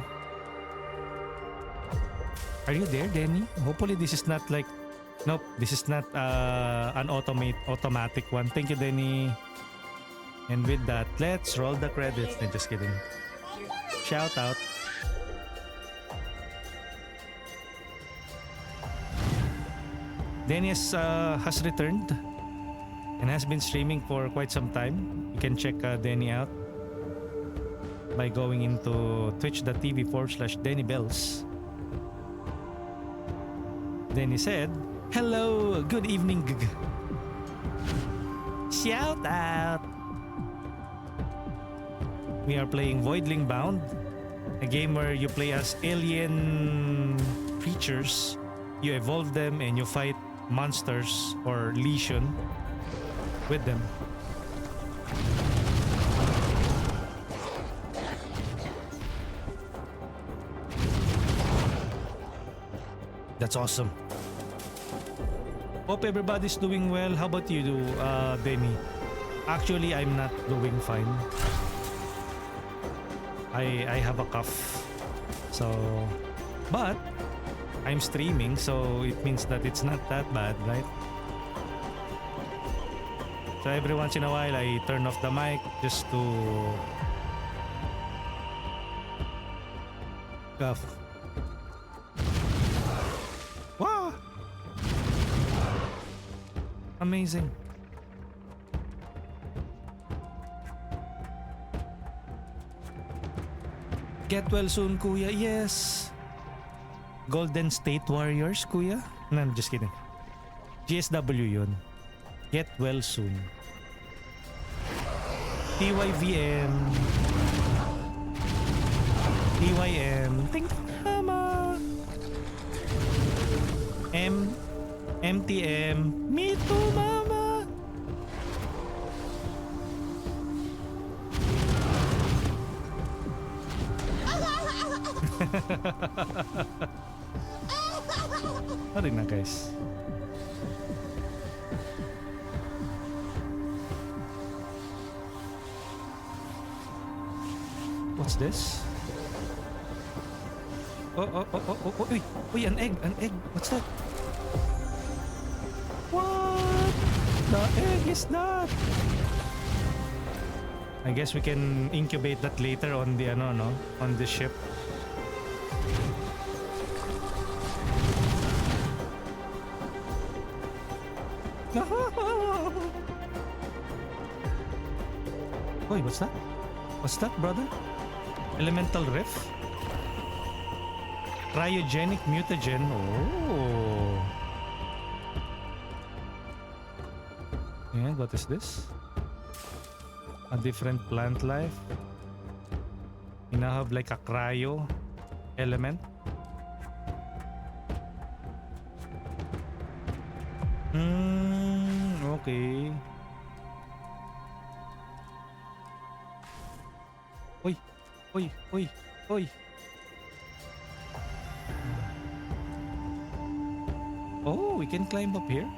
Speaker 3: Are you there, Denny? Hopefully this is not like... Nope, this is not an automatic one. Thank you, Denny. And with that, let's roll the credits. No, just kidding. Shout out. Denny has returned and has been streaming for quite some time. You can check Denny out by going into twitch.tv/DennyBells. Denny said, "Hello, good evening." Shout out. We are playing Voidling Bound, a game where you play as alien creatures. You evolve them and you fight monsters or Lesion with them. That's awesome. Hope everybody's doing well. How about you, Denny? Actually, I'm not doing fine. I have a cough. So, but I'm streaming, so it means that it's not that bad, right? So every once in a while, I turn off the mic just to cough. Wow! Amazing. Get well soon, Kuya. Yes. Golden State Warriors, Kuya? No, I'm just kidding. GSW yun. Get well soon. TYVM. TYM. Think Mama. MTM. Me too, Mama. Sorry na, guys. What's this? Oh, uy, an egg. What's that? What the egg is that? I guess we can incubate that later on the on the ship. Wait, what's that? What's that, brother? Elemental Rift? Cryogenic mutagen. Oh. And what is this? A different plant life. You now have like a cryo element. Okay. Uy, uy, uy, uy. Oh, we can climb up here.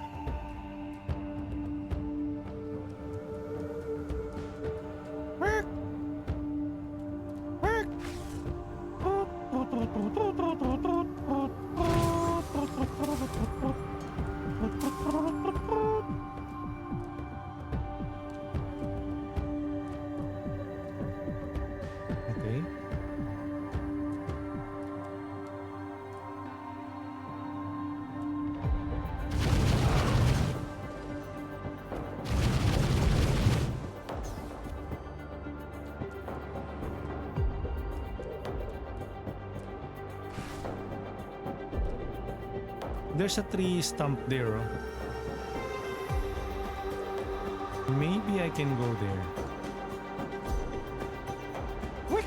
Speaker 3: Quack. Quack. Okay. There's a tree stump there. Oh. Maybe I can go there. Quick!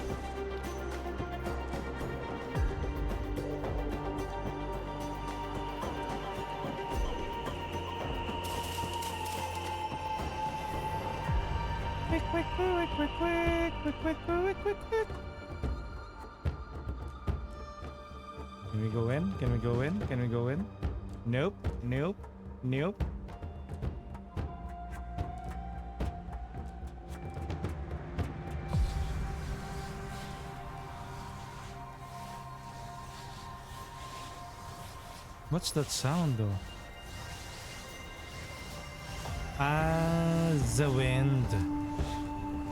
Speaker 3: Quick, quick, quick, quick, quick, quick, quick, quick, quick, quick. Can we go in? Can we go in? Can we go in? Nope, nope, nope. What's that sound though? Ah, the wind.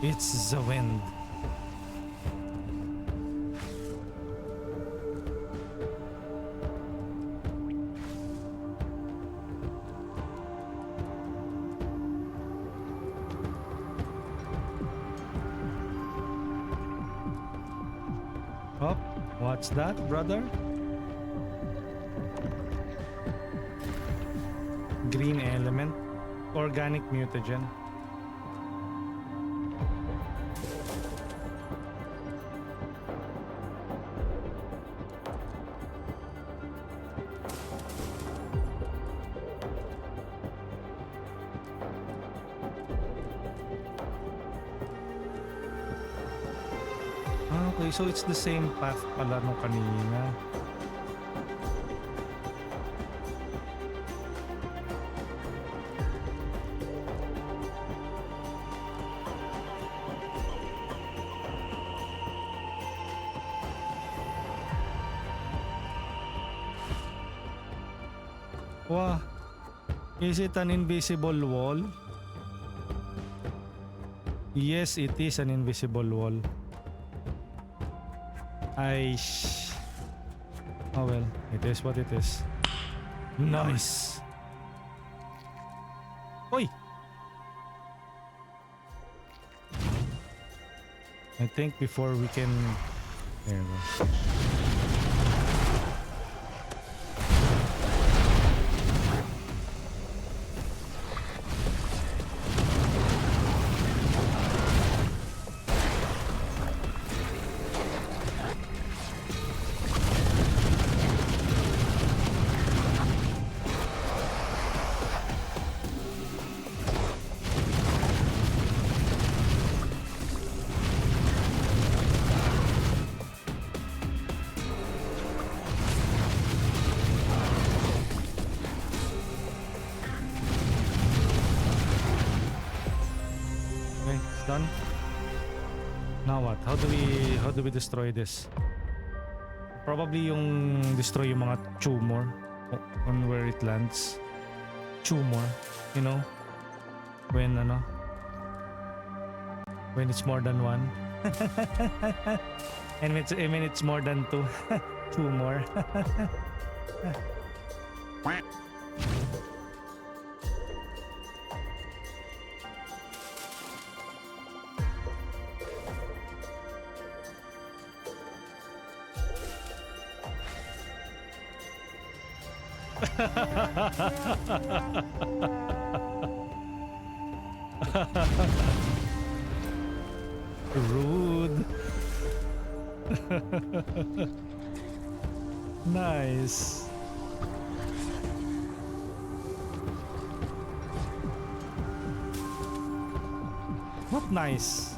Speaker 3: It's the wind. Oh, what's that, brother? Green element, organic mutagen. Okay, so it's the same path pala nung kanina. Wow. Is it an invisible wall? Yes, it is an invisible wall. Oh well, it is what it is. Nice. Oi! I think before we can... There we go. Done. Now what? How do we destroy this? Probably yung destroy yung mga tumor on where it lands. Tumor, you know? When when it's more than one. And when it's more than two. Tumor. Rude. Nice. Not nice.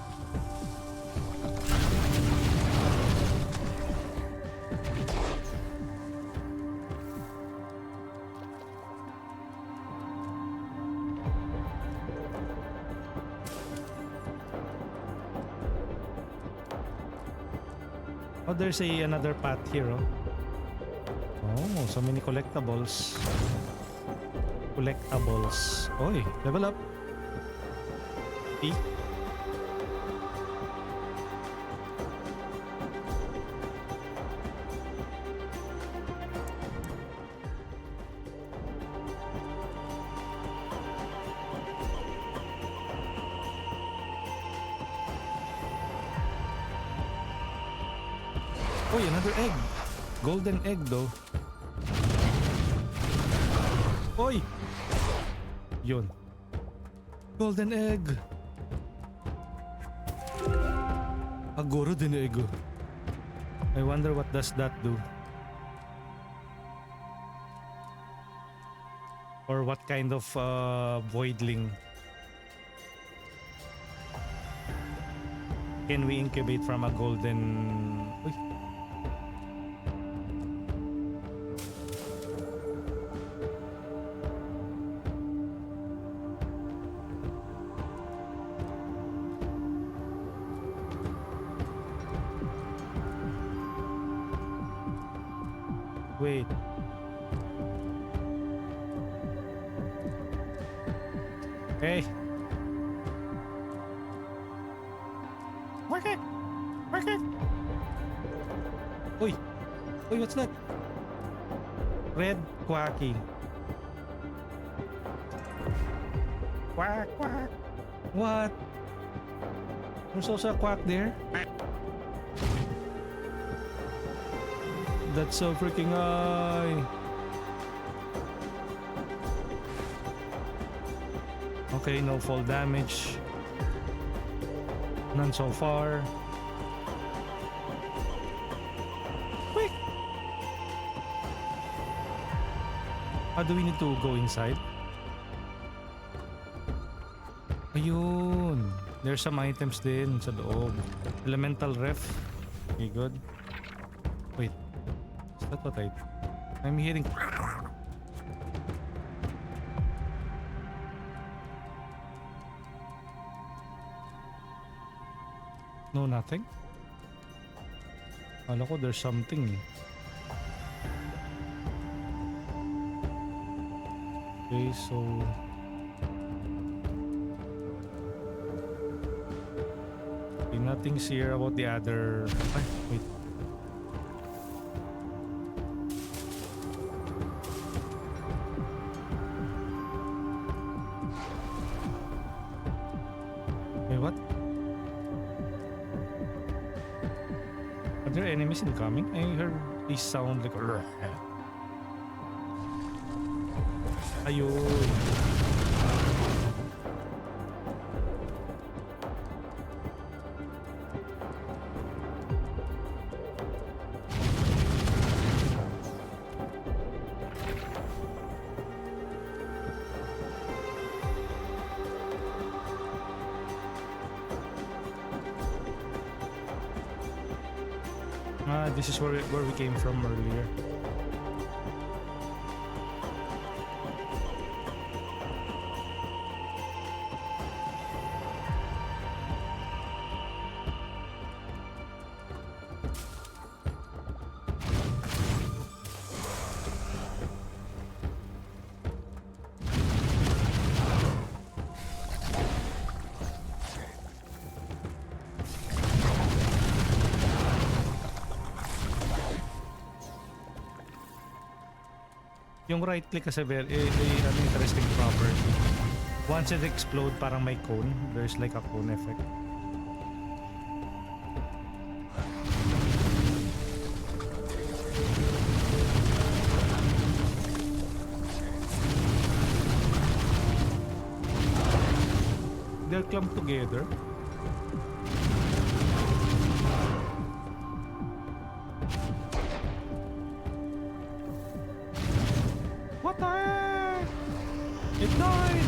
Speaker 3: Oh, there's another path here, oh. Oh, so many collectibles. Collectibles. Oy, level up. E. Oy, another egg. Golden egg though. Oy! Yun. Golden egg. Agoro din egg. I wonder what does that do. Or what kind of voidling can we incubate from a golden... Uy. Wait. Hey. Work it. Work it. Uy. Uy, what's that? Red quacky. Quack, quack. What? There's also a quack there? That's so freaking high. Okay, no fall damage. None so far. Quick! How do we need to go inside? Ayun. There's some items din sa loob. Elemental ref. Okay, good. Wait. Is that what I'm hearing? No, nothing. Kala ko there's something. Okay, so okay, nothing's here about the other. Ay, wait. Wait, what? Are there enemies incoming? I heard these sound like ayun. This is where we came from earlier. Yung right click kasi very an interesting property. Once it explode, parang may cone. There's like a cone effect. They're clumped together. What the heck? It died!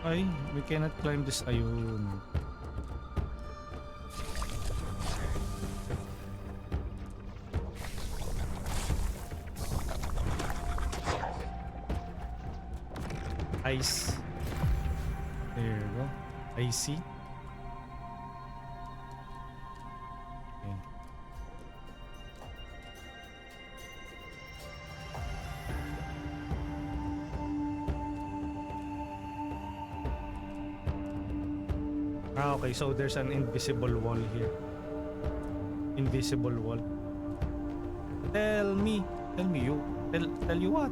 Speaker 3: Ay, we cannot climb this. Ayun. Ice. There you go. Icy. Okay. Okay, so there's an invisible wall here. Invisible wall. Tell me you. Tell you what?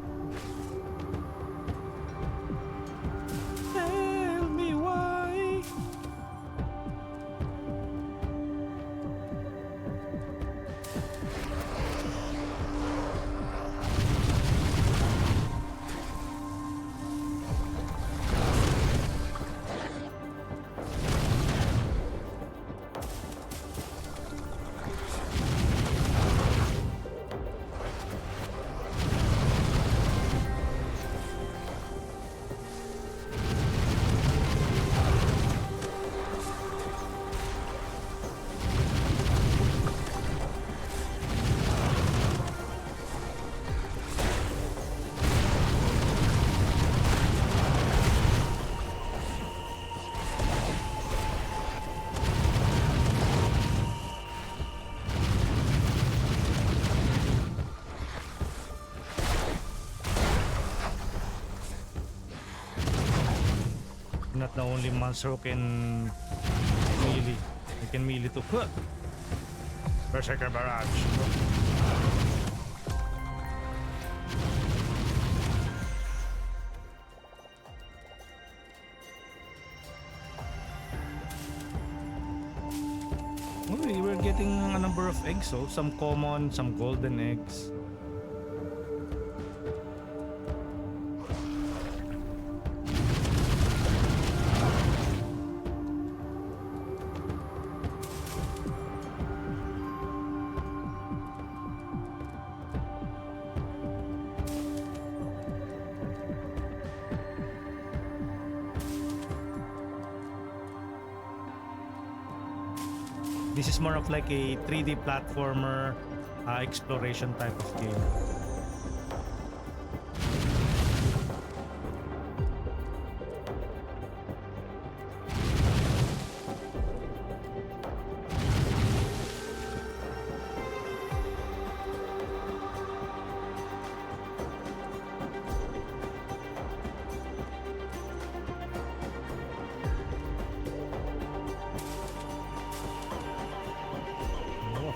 Speaker 3: Tell me why. Not the only monster who can melee. You can melee to Berserker Barrage. Okay, we're getting a number of eggs, so some common, some golden eggs. This is more of like a 3D platformer exploration type of game.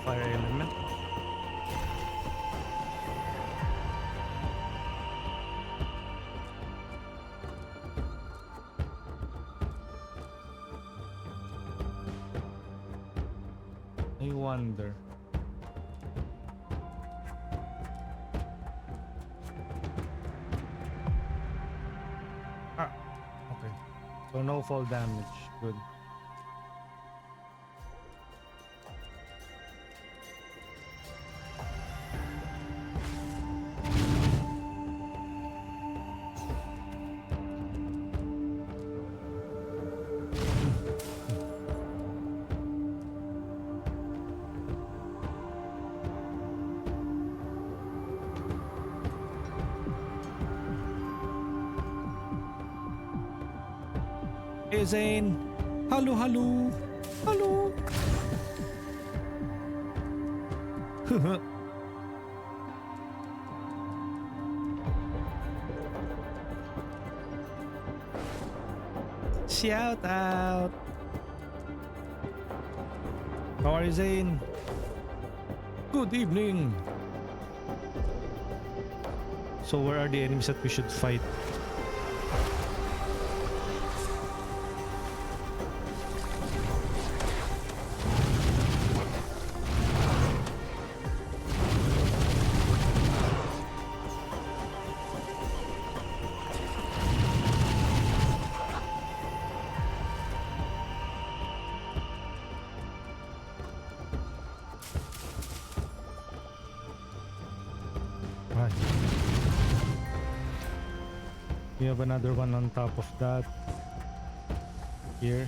Speaker 3: Fire element. I wonder. Okay. So no fall damage. Good. Hey Zane! Hello, hello! Hello! Shout out! How are you, Zane? Good evening! So where are the enemies that we should fight? We have another one on top of that. Here.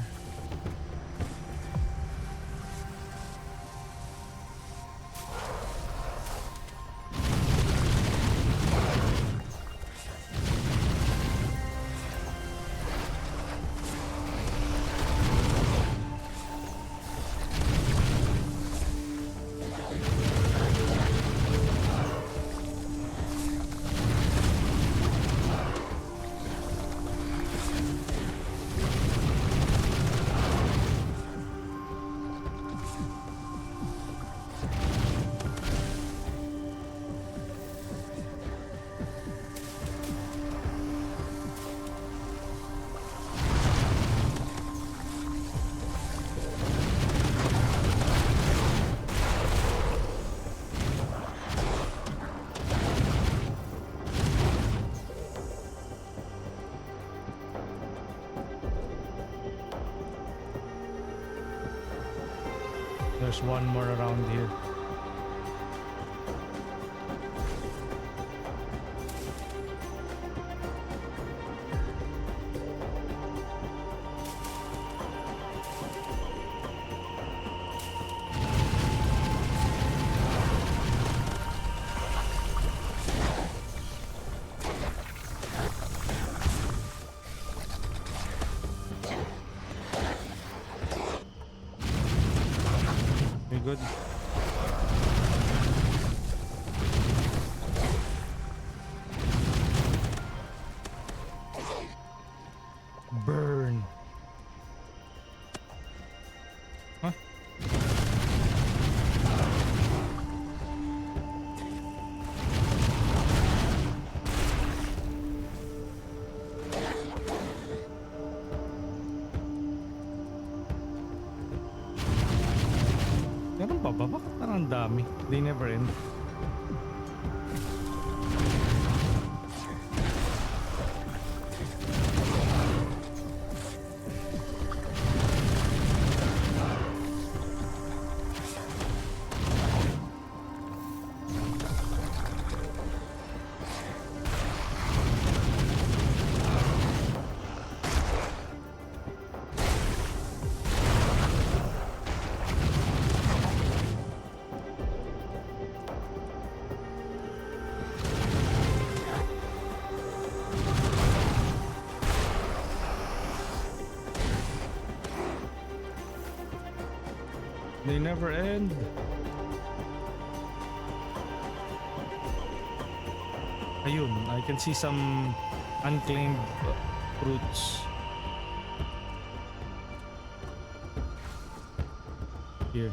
Speaker 3: There's one more around here. Good. Burn. Huh? Meron pa ba? Bakit parang ang dami? They never end. They never end. Ayun, I can see some unclaimed fruits. Here.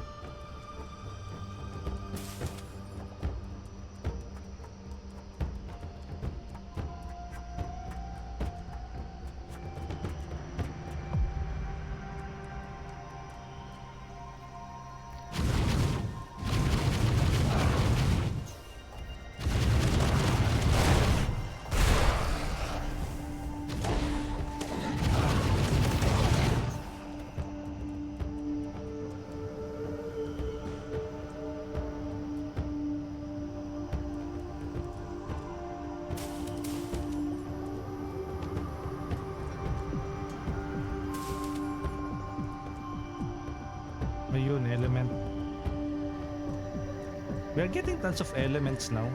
Speaker 3: Ayun, element. We are getting tons of elements now.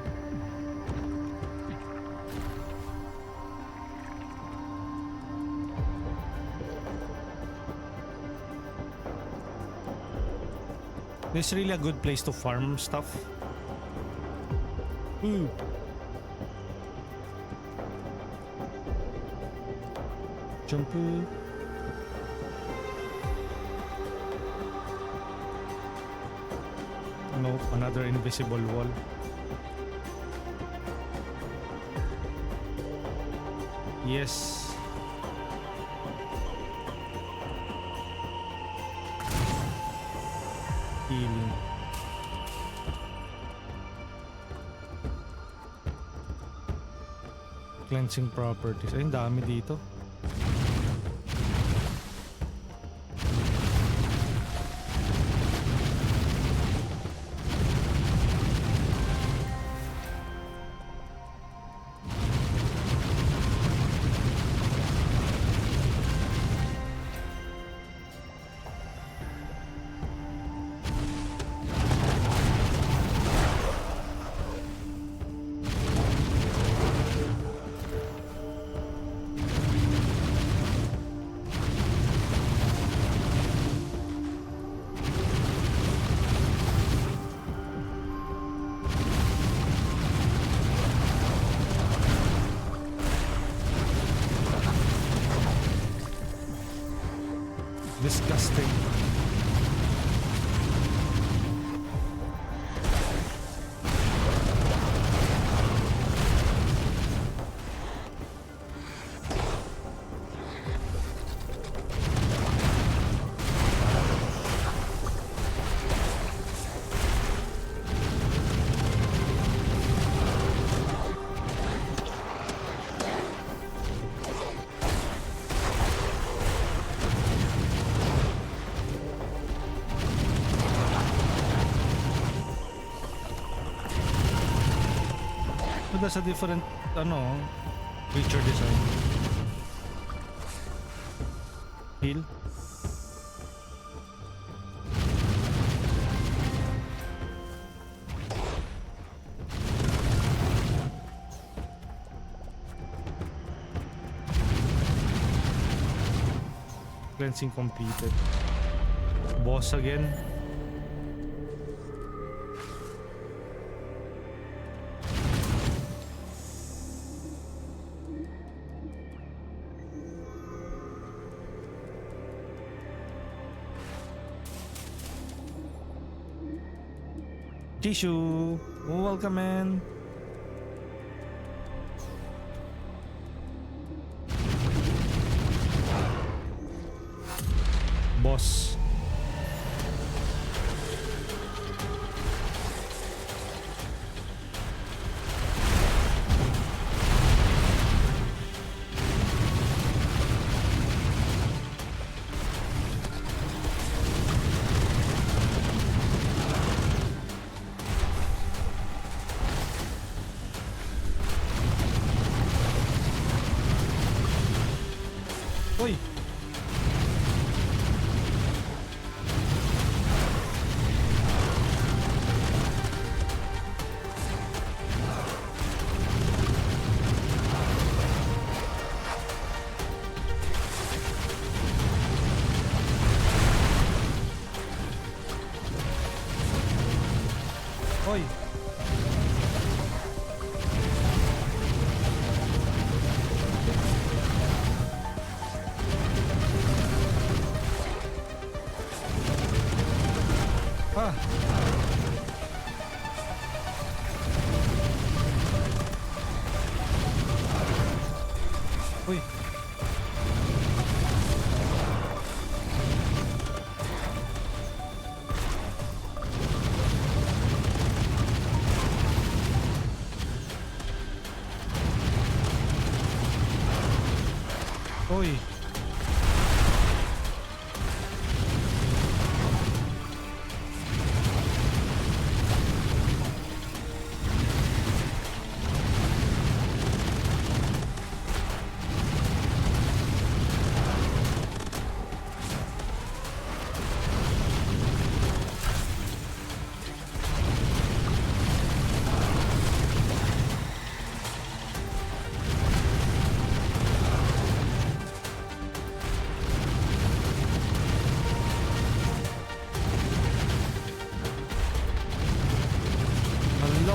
Speaker 3: This is really a good place to farm stuff. Ooh. Jumpu. Nope, another invisible wall. Yes. Healing. Cleansing properties. Ay, ang dami dito. disgusting. But that's a different creature design. Heal. Cleansing completed. Boss again. Tissue, welcome man. Boss. Uy! Uy! Ah! Uy! Uy!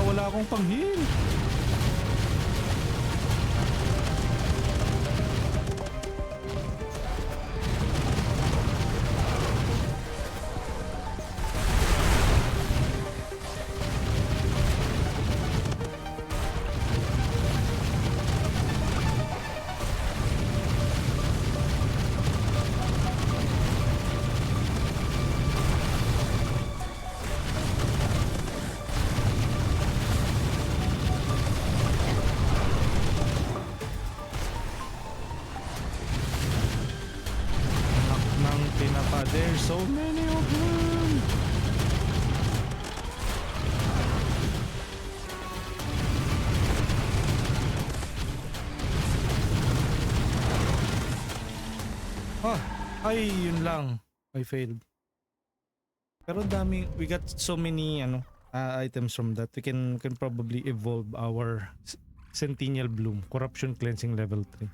Speaker 3: Wala akong pang-heal. There's so many of them. Ay, yun lang. I failed. Pero dami, we got so many items from that. We can probably evolve our Centennial Bloom, Corruption Cleansing level 3.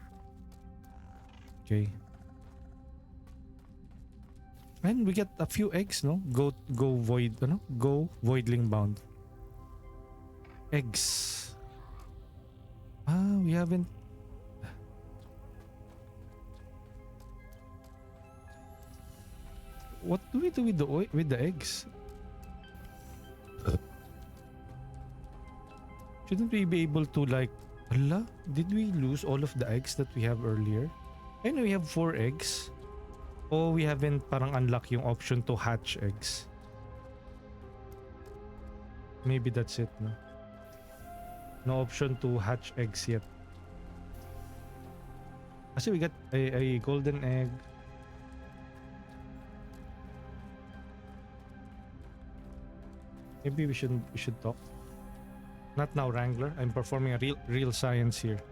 Speaker 3: Okay. And we get a few eggs, no? Go Voidling Bound. Eggs. We haven't. what do we do with the eggs? Shouldn't we be able to like... Hala? Did we lose all of the eggs that we have earlier? I know we have 4 eggs. Oh, we haven't parang unlock yung option to hatch eggs. Maybe that's it, no? No option to hatch eggs yet. Kasi we got a golden egg. Maybe we should talk. Not now, Wrangler. I'm performing a real science here.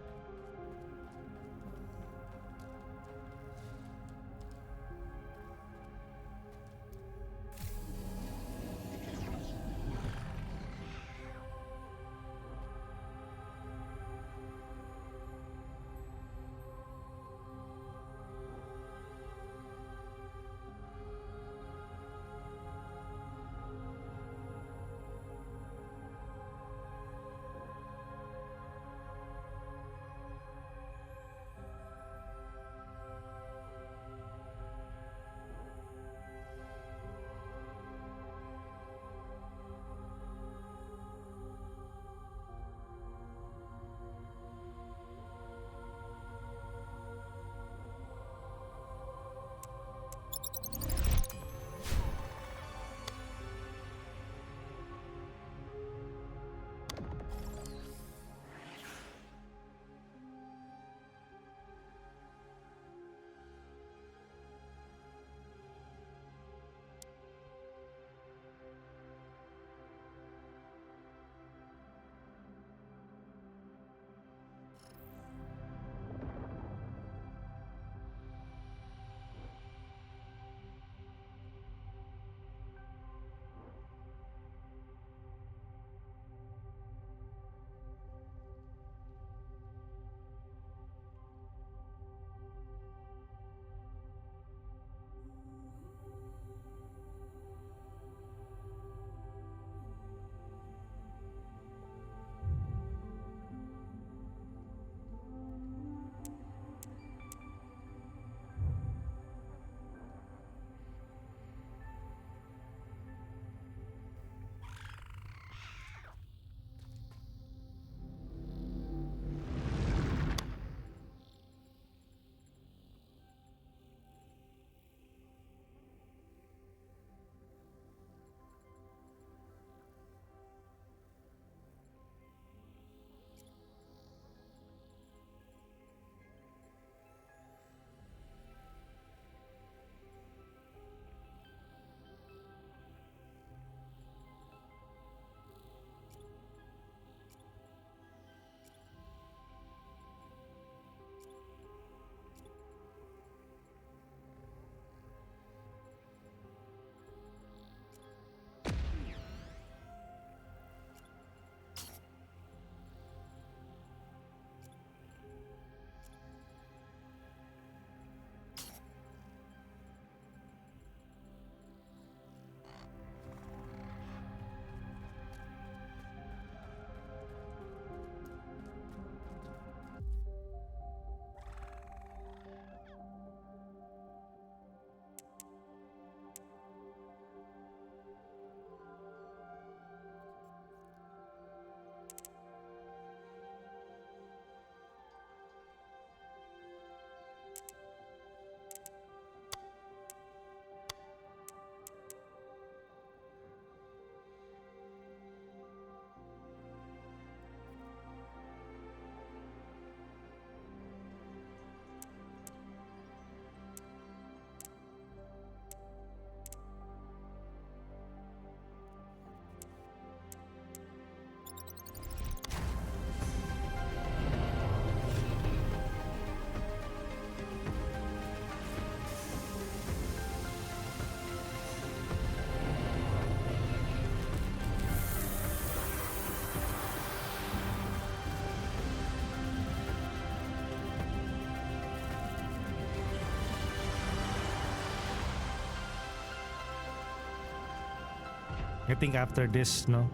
Speaker 3: I think after this, no,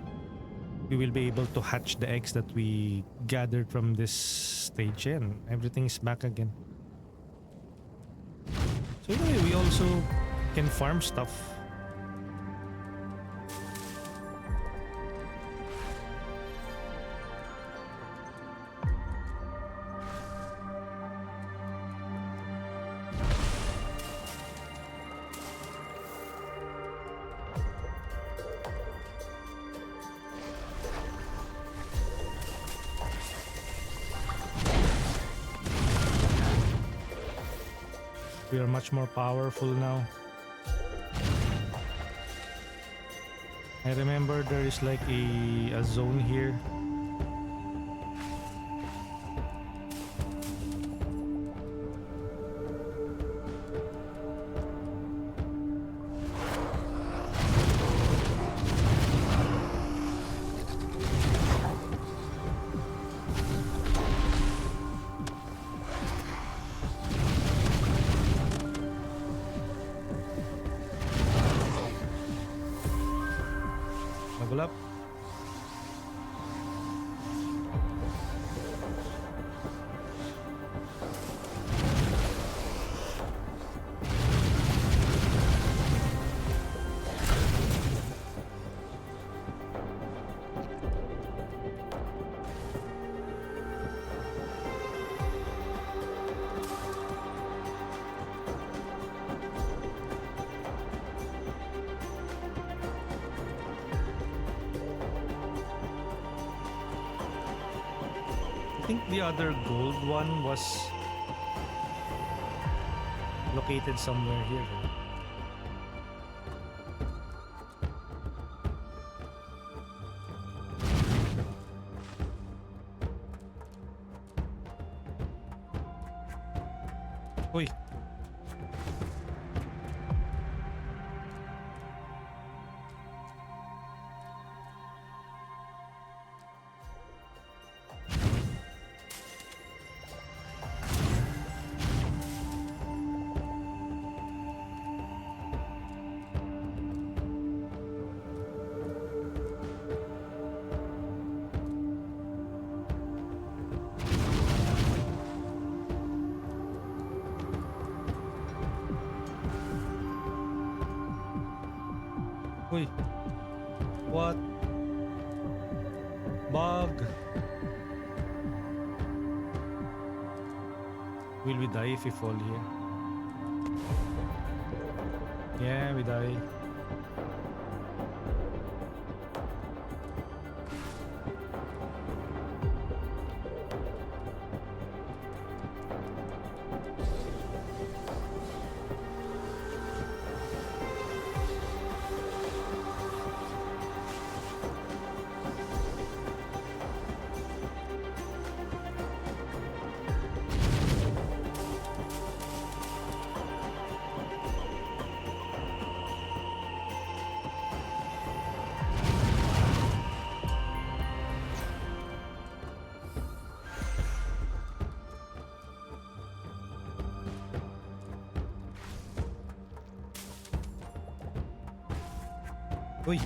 Speaker 3: we will be able to hatch the eggs that we gathered from this stage, and everything's back again. So anyway, we also can farm stuff. We are much more powerful now. I remember there is like a zone here. Level up. I think the other gold one was located somewhere here. Uy. Uy. What? Bug. Will we die if we fall here? Yeah, we die. Uy.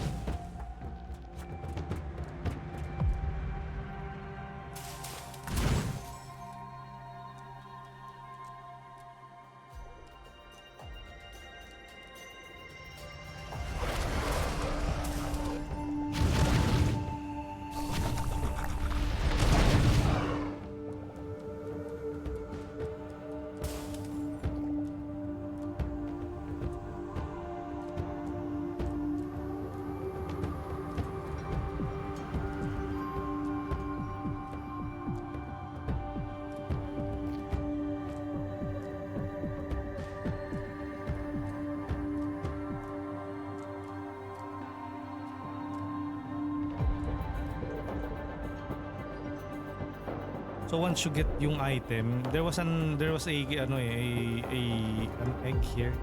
Speaker 3: So once you get yung item, there was a ano an egg here.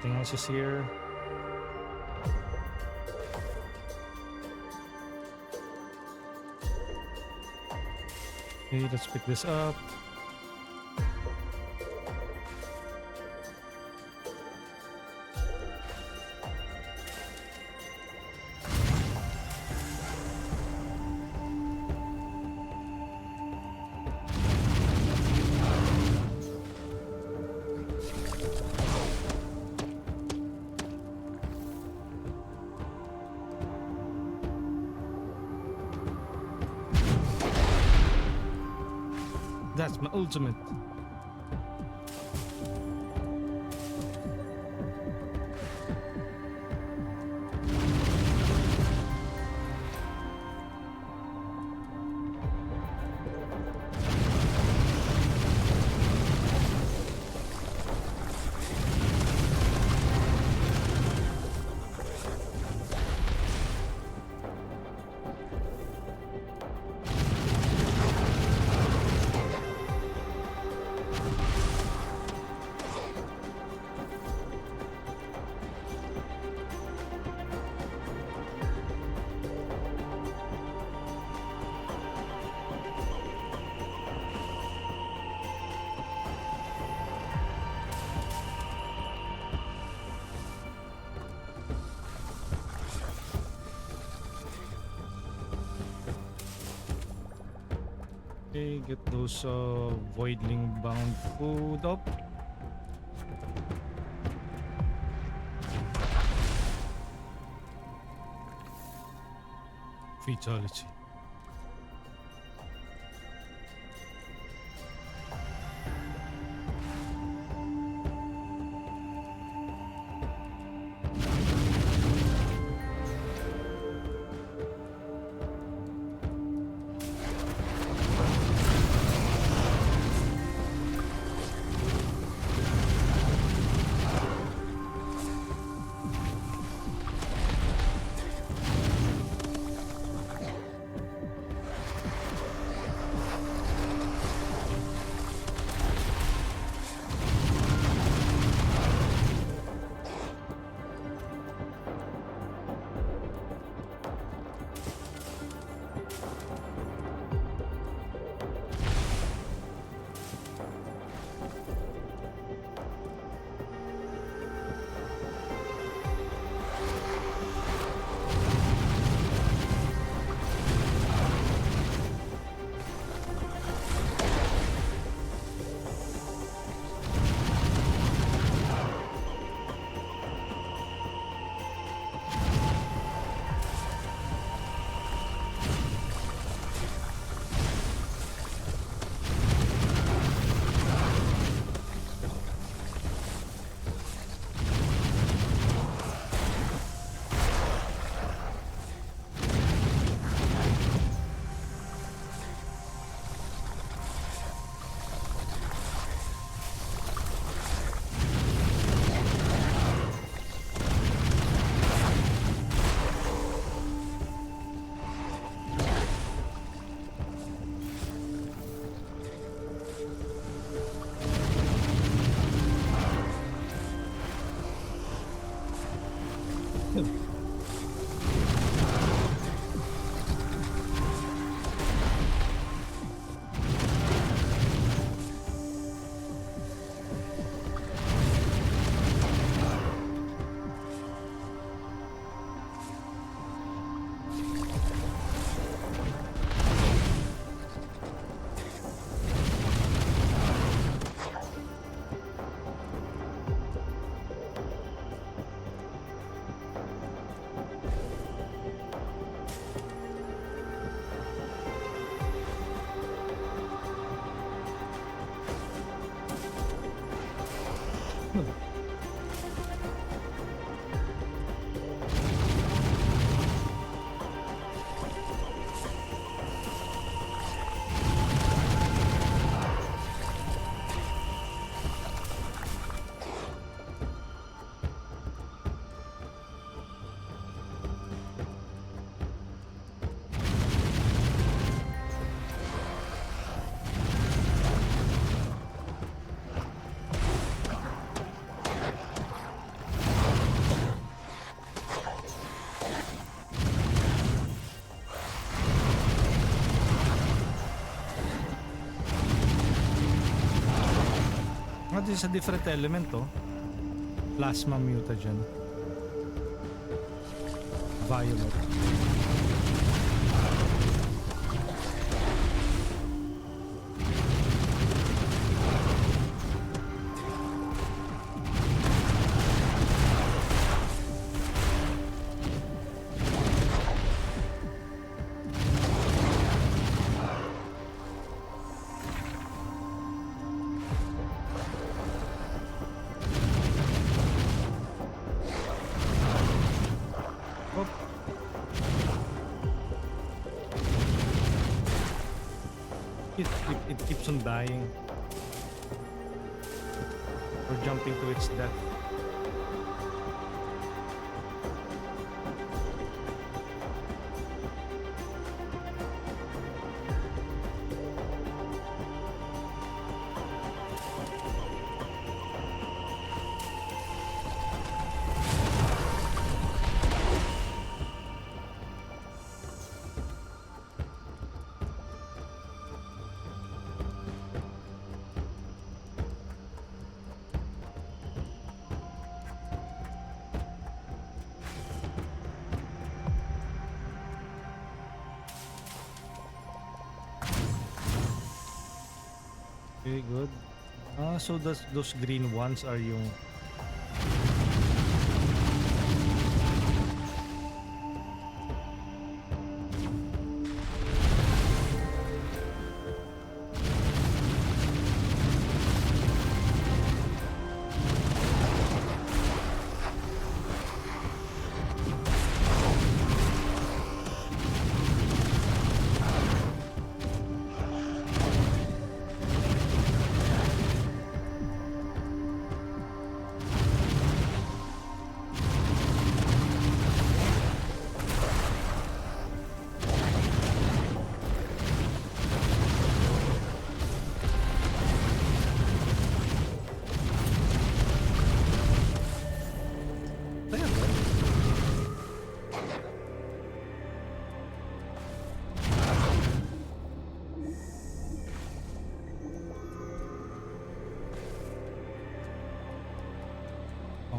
Speaker 3: Nothing else is here. Okay, let's pick this up. That's my ultimate. Okay, get those Voidling Bound food up. Fatality. this is a different element, oh. Plasma mutagen. Violet. It keeps on dying or jumping to its death. Okay, good. So those green ones are yung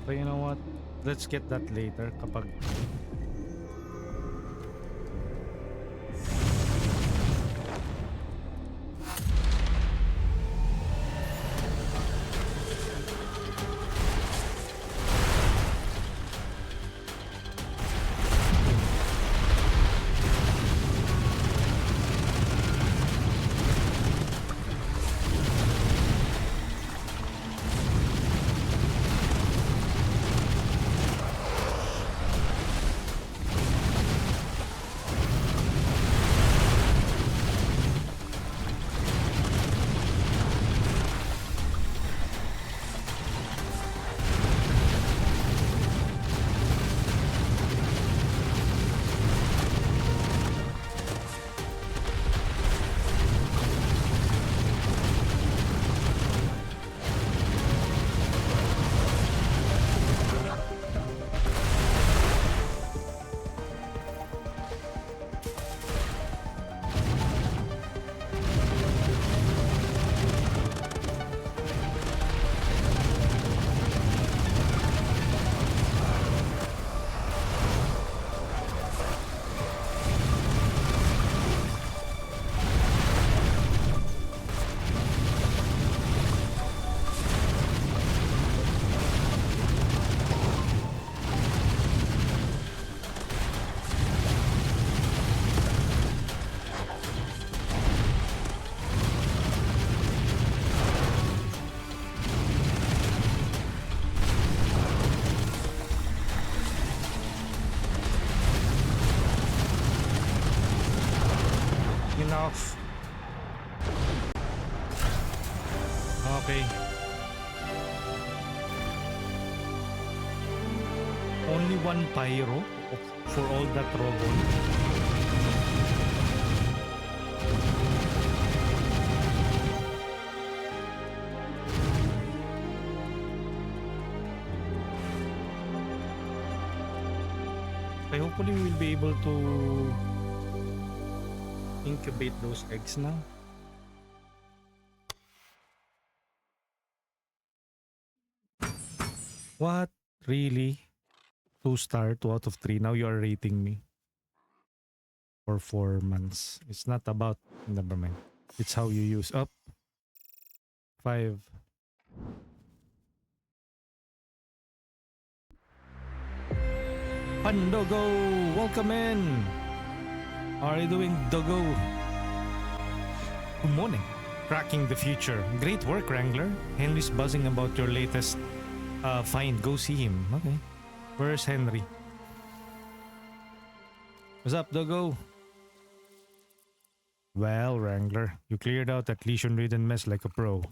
Speaker 3: okay, you know what? Let's get that later kapag enough. Okay. Only one pyro for all that trouble. Okay, hopefully we will be able to incubate those eggs now. What? Really? 2-star, 2 out of 3. Now you are rating me for 4 months. It's not about, never mind. It's how you use up. 5. Pandogo, welcome in. How are you doing, Dogo? Good morning. Tracking the future. Great work, Wrangler. Henry's buzzing about your latest find. Go see him. Okay. Where's Henry? What's up, Dogo? Well, Wrangler, you cleared out that lesion-ridden mess like a pro.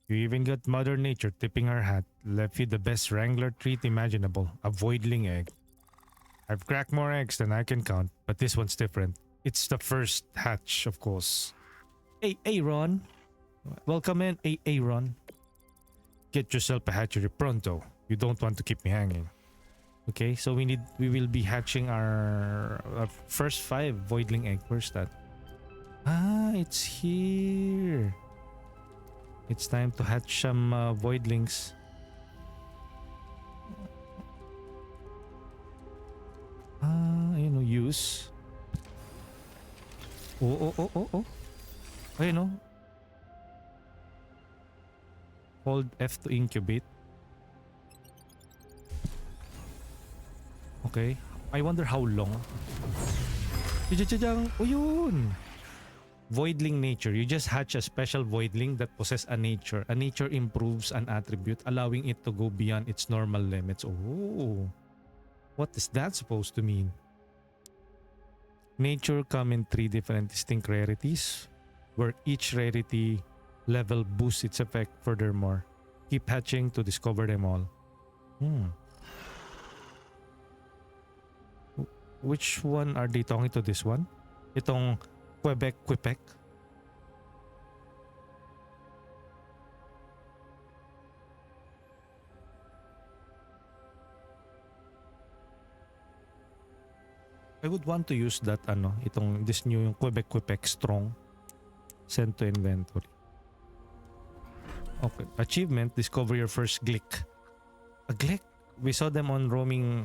Speaker 3: You even got Mother Nature tipping her hat, left you the best Wrangler treat imaginable, a Voidling egg. I've cracked more eggs than I can count, but this one's different. It's the first hatch, of course. Hey, Ron. Welcome in, Ron. Get yourself a hatchery pronto. You don't want to keep me hanging. Okay, so we will be hatching our first 5 Voidling egg. Where's that? Ah, it's here. It's time to hatch some Voidlings. Use. Oh. Ayun, hold F to incubate. Okay. I wonder how long. Oh, yun. Voidling nature. You just hatch a special Voidling that possesses a nature. A nature improves an attribute, allowing it to go beyond its normal limits. Oh. What is that supposed to mean? Nature come in 3 different distinct rarities, where each rarity level boosts its effect furthermore. Keep hatching to discover them all. Which one are they talking to? This one? Itong Kwipek? I would want to use that this new yung Kwipek strong. Send to inventory. Okay. Achievement, discover your first Gilick. A Gilick? We saw them roaming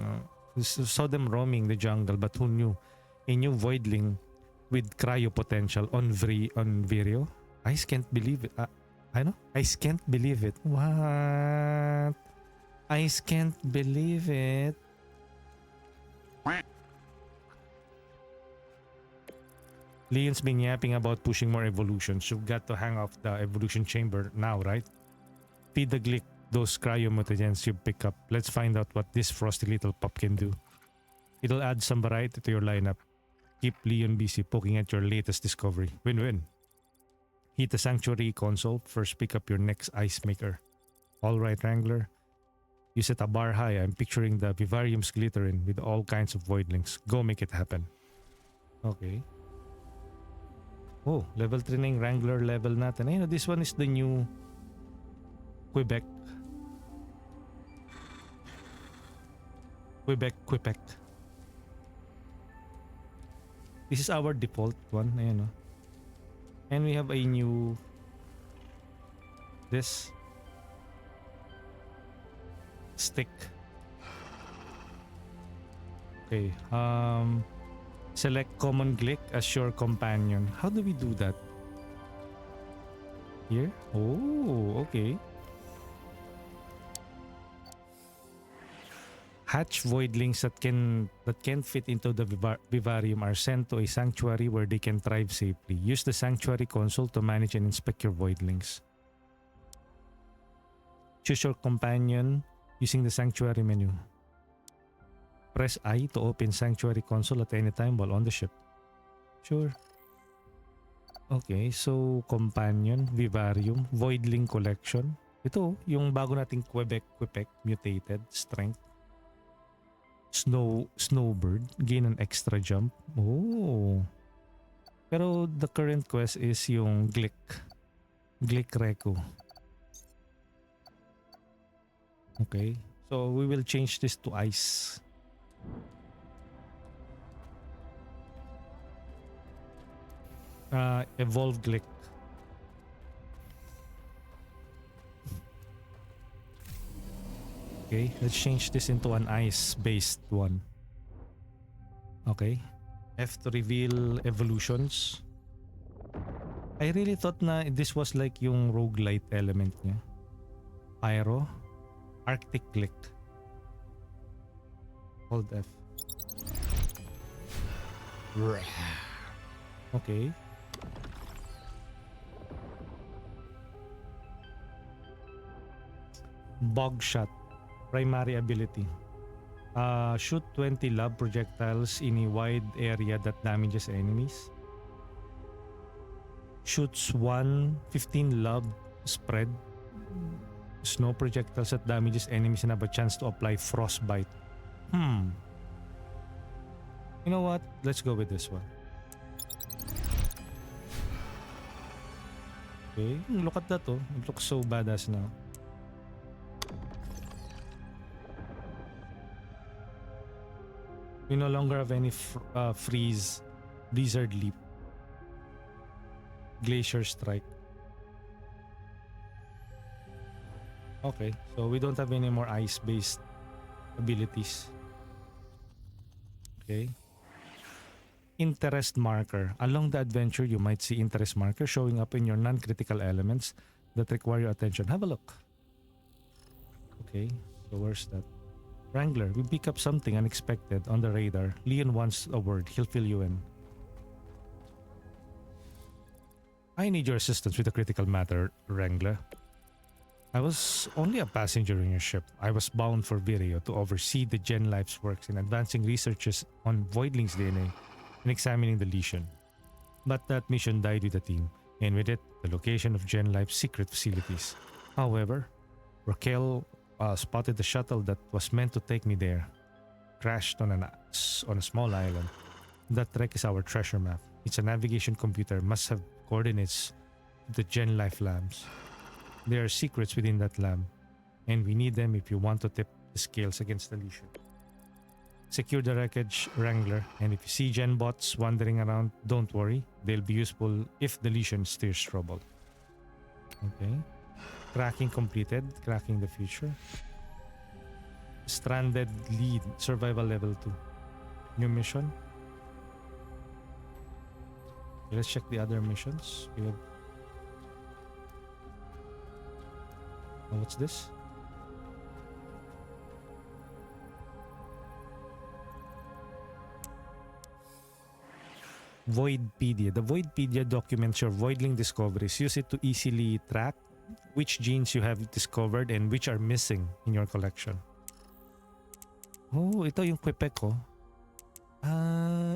Speaker 3: the jungle, but who knew? A new Voidling with cryo potential on Vireo. I can't believe it. I can't believe it. What? I can't believe it. Leon's been yapping about pushing more evolutions. You've got to hang off the evolution chamber now, right? Feed the Gilick those cryo mutagens you pick up. Let's find out what this frosty little pup can do. It'll add some variety to your lineup. Keep Leon busy poking at your latest discovery. Win-win. Hit the Sanctuary console. First pick up your next ice maker. Alright, Wrangler. You set a bar high. I'm picturing the vivariums glittering with all kinds of Voidlings. Go make it happen. Okay. Oh, level 3 na yung Wrangler level natin. Ayun, this one is the new Kwipek. This is our default one. Ayun, and we have a new this stick. Okay. Select common Gilick as your companion. How do we do that? Here? Oh, okay. Hatch Voidlings that can fit into the vivarium are sent to a sanctuary where they can thrive safely. Use the sanctuary console to manage and inspect your Voidlings. Choose your companion using the sanctuary menu. Press I to open Sanctuary console at any time while on the ship. Sure. Okay, so companion, vivarium, Voidling collection. Ito, yung bago nating Kwipek, mutated, strength. Snowbird, gain an extra jump. Oh. Pero the current quest is yung Gilick Reco. Okay, so we will change this to ice. Evolve Gilick. Okay, let's change this into an ice-based one. Okay. F to reveal evolutions. I really thought na this was like yung roguelite element niya. Pyro. Arctic Gilick. Hold F. Okay. Bog Shot. Primary ability. Shoot 20 lava projectiles in a wide area that damages enemies. Shoots 15 lava spread snow projectiles that damages enemies and have a chance to apply frostbite. You know what? Let's go with this one. Okay, look at that, oh. It looks so badass now. We no longer have any freeze, blizzard leap, glacier strike. Okay, so we don't have any more ice-based abilities. Okay. Interest marker. Along the adventure, you might see interest marker showing up in your non-critical elements that require your attention. Have a look. Okay, so where's that? Wrangler, we pick up something unexpected on the radar. Leon wants a word. He'll fill you in. I need your assistance with a critical matter, Wrangler. I was only a passenger in your ship. I was bound for Vireo to oversee the Gen Life's works in advancing researches on Voidlings DNA and examining the Lesion. But that mission died with the team, and with it, the location of Gen Life's secret facilities. However, Raquel spotted the shuttle that was meant to take me there. Crashed on a small island. That wreck is our treasure map. It's a navigation computer, must have coordinates to the Gen Life labs. There are secrets within that lab, and we need them if you want to tip the scales against the Lesion. Secure the wreckage, Wrangler, and if you see Gen bots wandering around, don't worry. They'll be useful if the Lesion steers trouble. Okay. Cracking completed. Cracking the future. Stranded lead. Survival level 2. New mission. Okay, let's check the other missions. We have... Oh, what's this? Voidpedia. The Voidpedia documents your Voidling discoveries. Use it to easily track which genes you have discovered and which are missing in your collection. Oh, ito yung Kwipek, oh.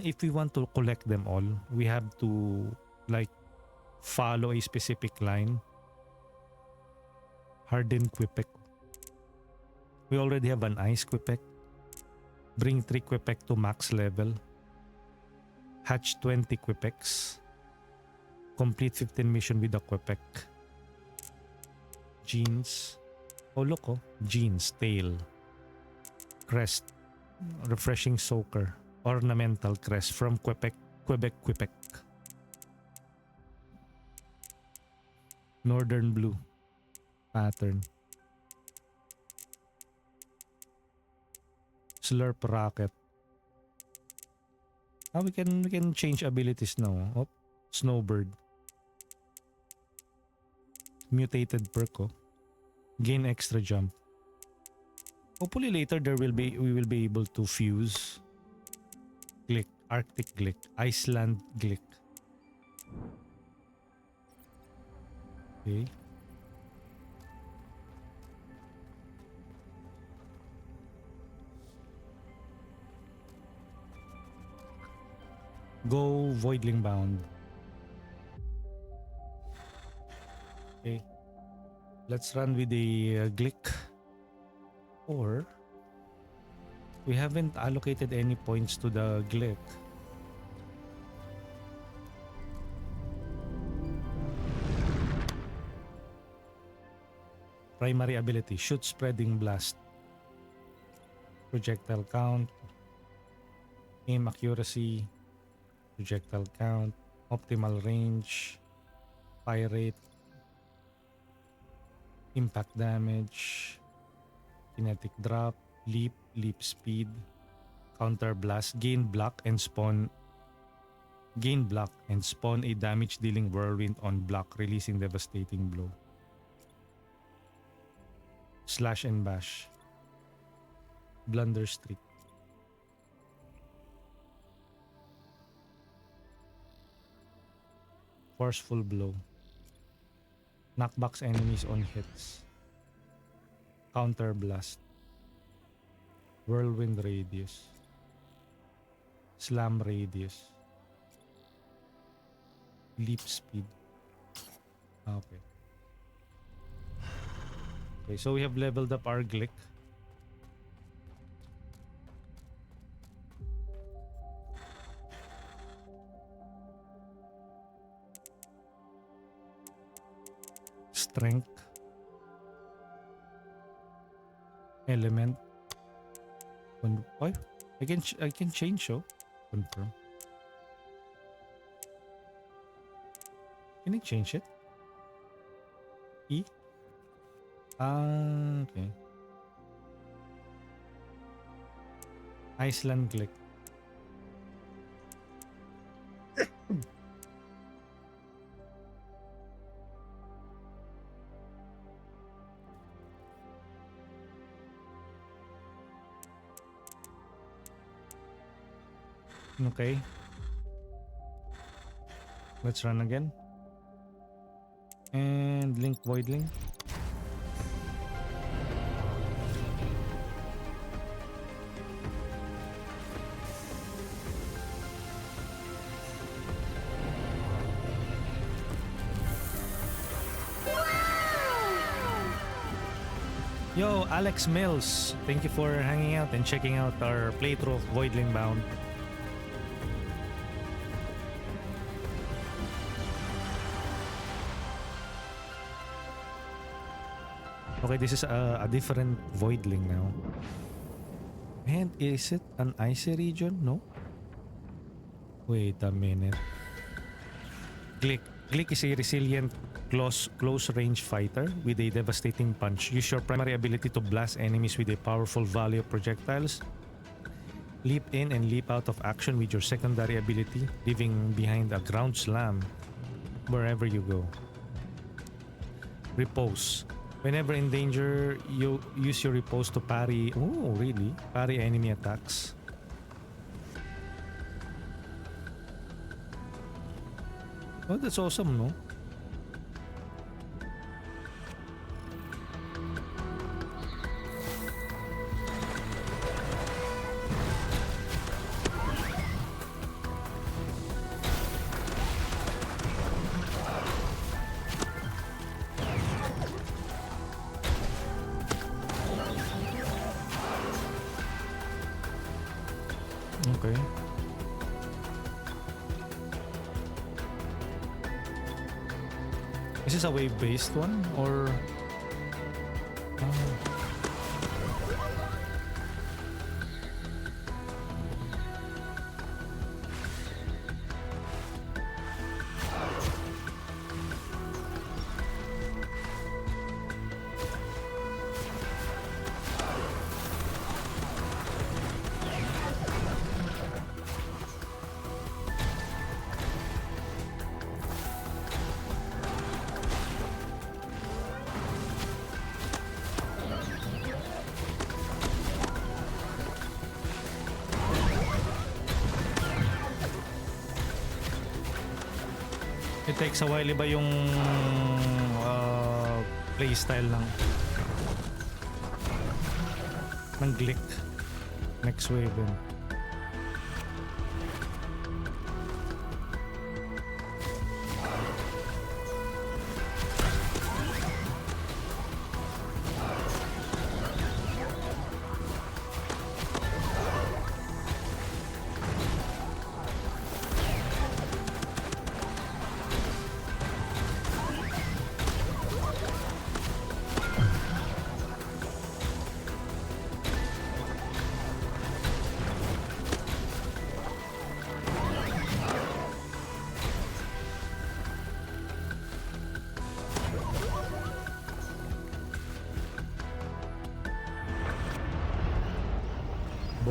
Speaker 3: If we want to collect them all, we have to like follow a specific line. Harden Kwipek. We already have an ice Kwipek. Bring 3 Kwipek to max level. Hatch 20 Kwipeks. Complete 15 mission with the Kwipek. Jeans. Oh look, oh. Jeans. Tail. Crest. Refreshing soaker. Ornamental crest from Kwipek. Kwipek. Northern blue. Pattern. Slurp rocket. We can change abilities now. Oh, Snowbird. Mutated perk, oh. Gain extra jump. Hopefully later we will be able to fuse. Gilick, Arctic Gilick, Iceland Gilick. Okay. Go Voidling Bound. Okay. Let's run with the Gilick. Or we haven't allocated any points to the Gilick. Primary ability, shoot spreading blast. Projectile count. Aim accuracy. Projectile count. Optimal range. Fire rate. Impact damage. Kinetic drop, leap, leap speed, counter blast, gain block and spawn a damage dealing whirlwind on block, releasing devastating blow. Slash and bash. Blunder streak. Forceful blow. Knockbacks enemies on hits. Counter blast. Whirlwind radius. Slam radius. Leap speed. Okay. Okay, so we have leveled up our Gilick. Strength. Element. I can change, oh. Confirm. Can I change it? E? Okay. Iceland Gilick. Okay. Let's run again. And link Voidling. Yo, Alex Mills, thank you for hanging out and checking out our playthrough of Voidling Bound. Okay, this is a different Voidling now. And is it an icy region? No? Wait a minute. Gilick is a resilient close range fighter with a devastating punch. Use your primary ability to blast enemies with a powerful volley of projectiles. Leap in and leap out of action with your secondary ability, leaving behind a ground slam wherever you go. Repose. Whenever in danger, you use your repose to parry. Oh, really? Parry enemy attacks. Oh, that's awesome, no? Okay. Is this a wave-based one or? Oh. It takes a while, iba yung playstyle ng Gilick. Next wave din.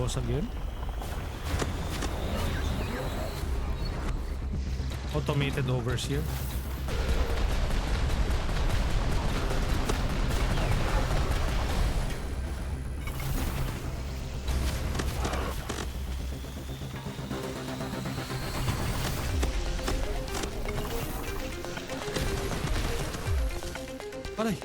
Speaker 3: boss again. Automated overseer. Aray!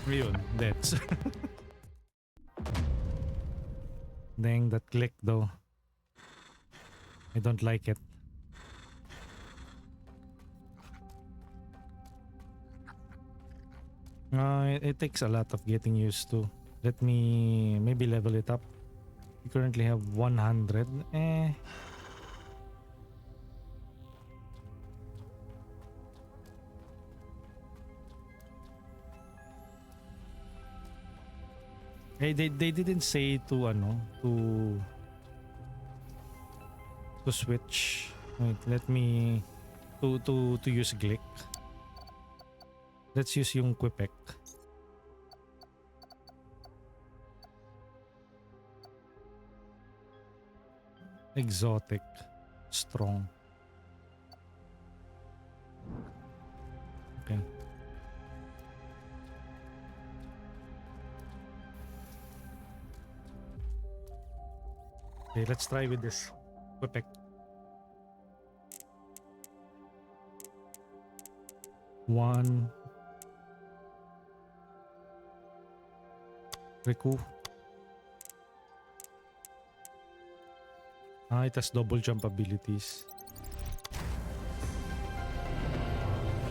Speaker 3: Yun, that's dang, that click though. I don't like it. It takes a lot of getting used to. Let me maybe level it up. We currently have 100. They didn't say to to switch. Wait, let me to use Gilick. Let's use yung Kwipek. Exotic, strong. Okay. Okay, let's try with this Kwipek. One. Riku. It has double jump abilities.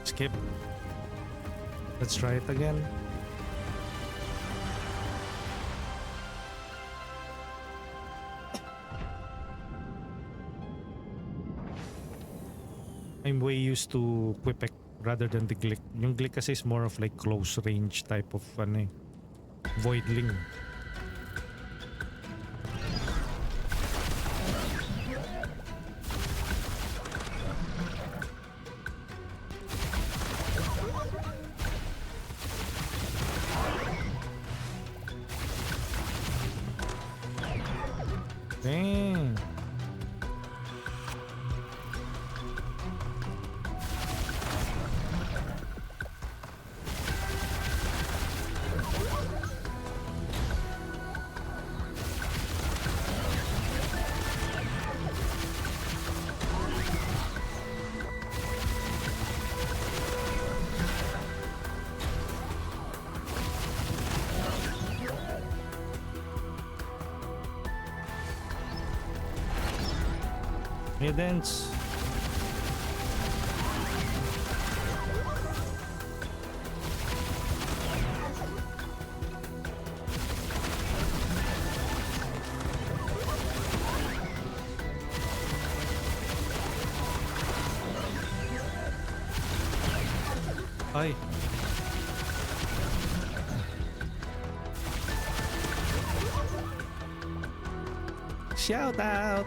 Speaker 3: Skip. Let's try it again. I'm way used to Kwipek rather than the Gilick. Yung Gilick kasi is more of like close range type of Voidling. Dang. Dance. Ay. Shout out.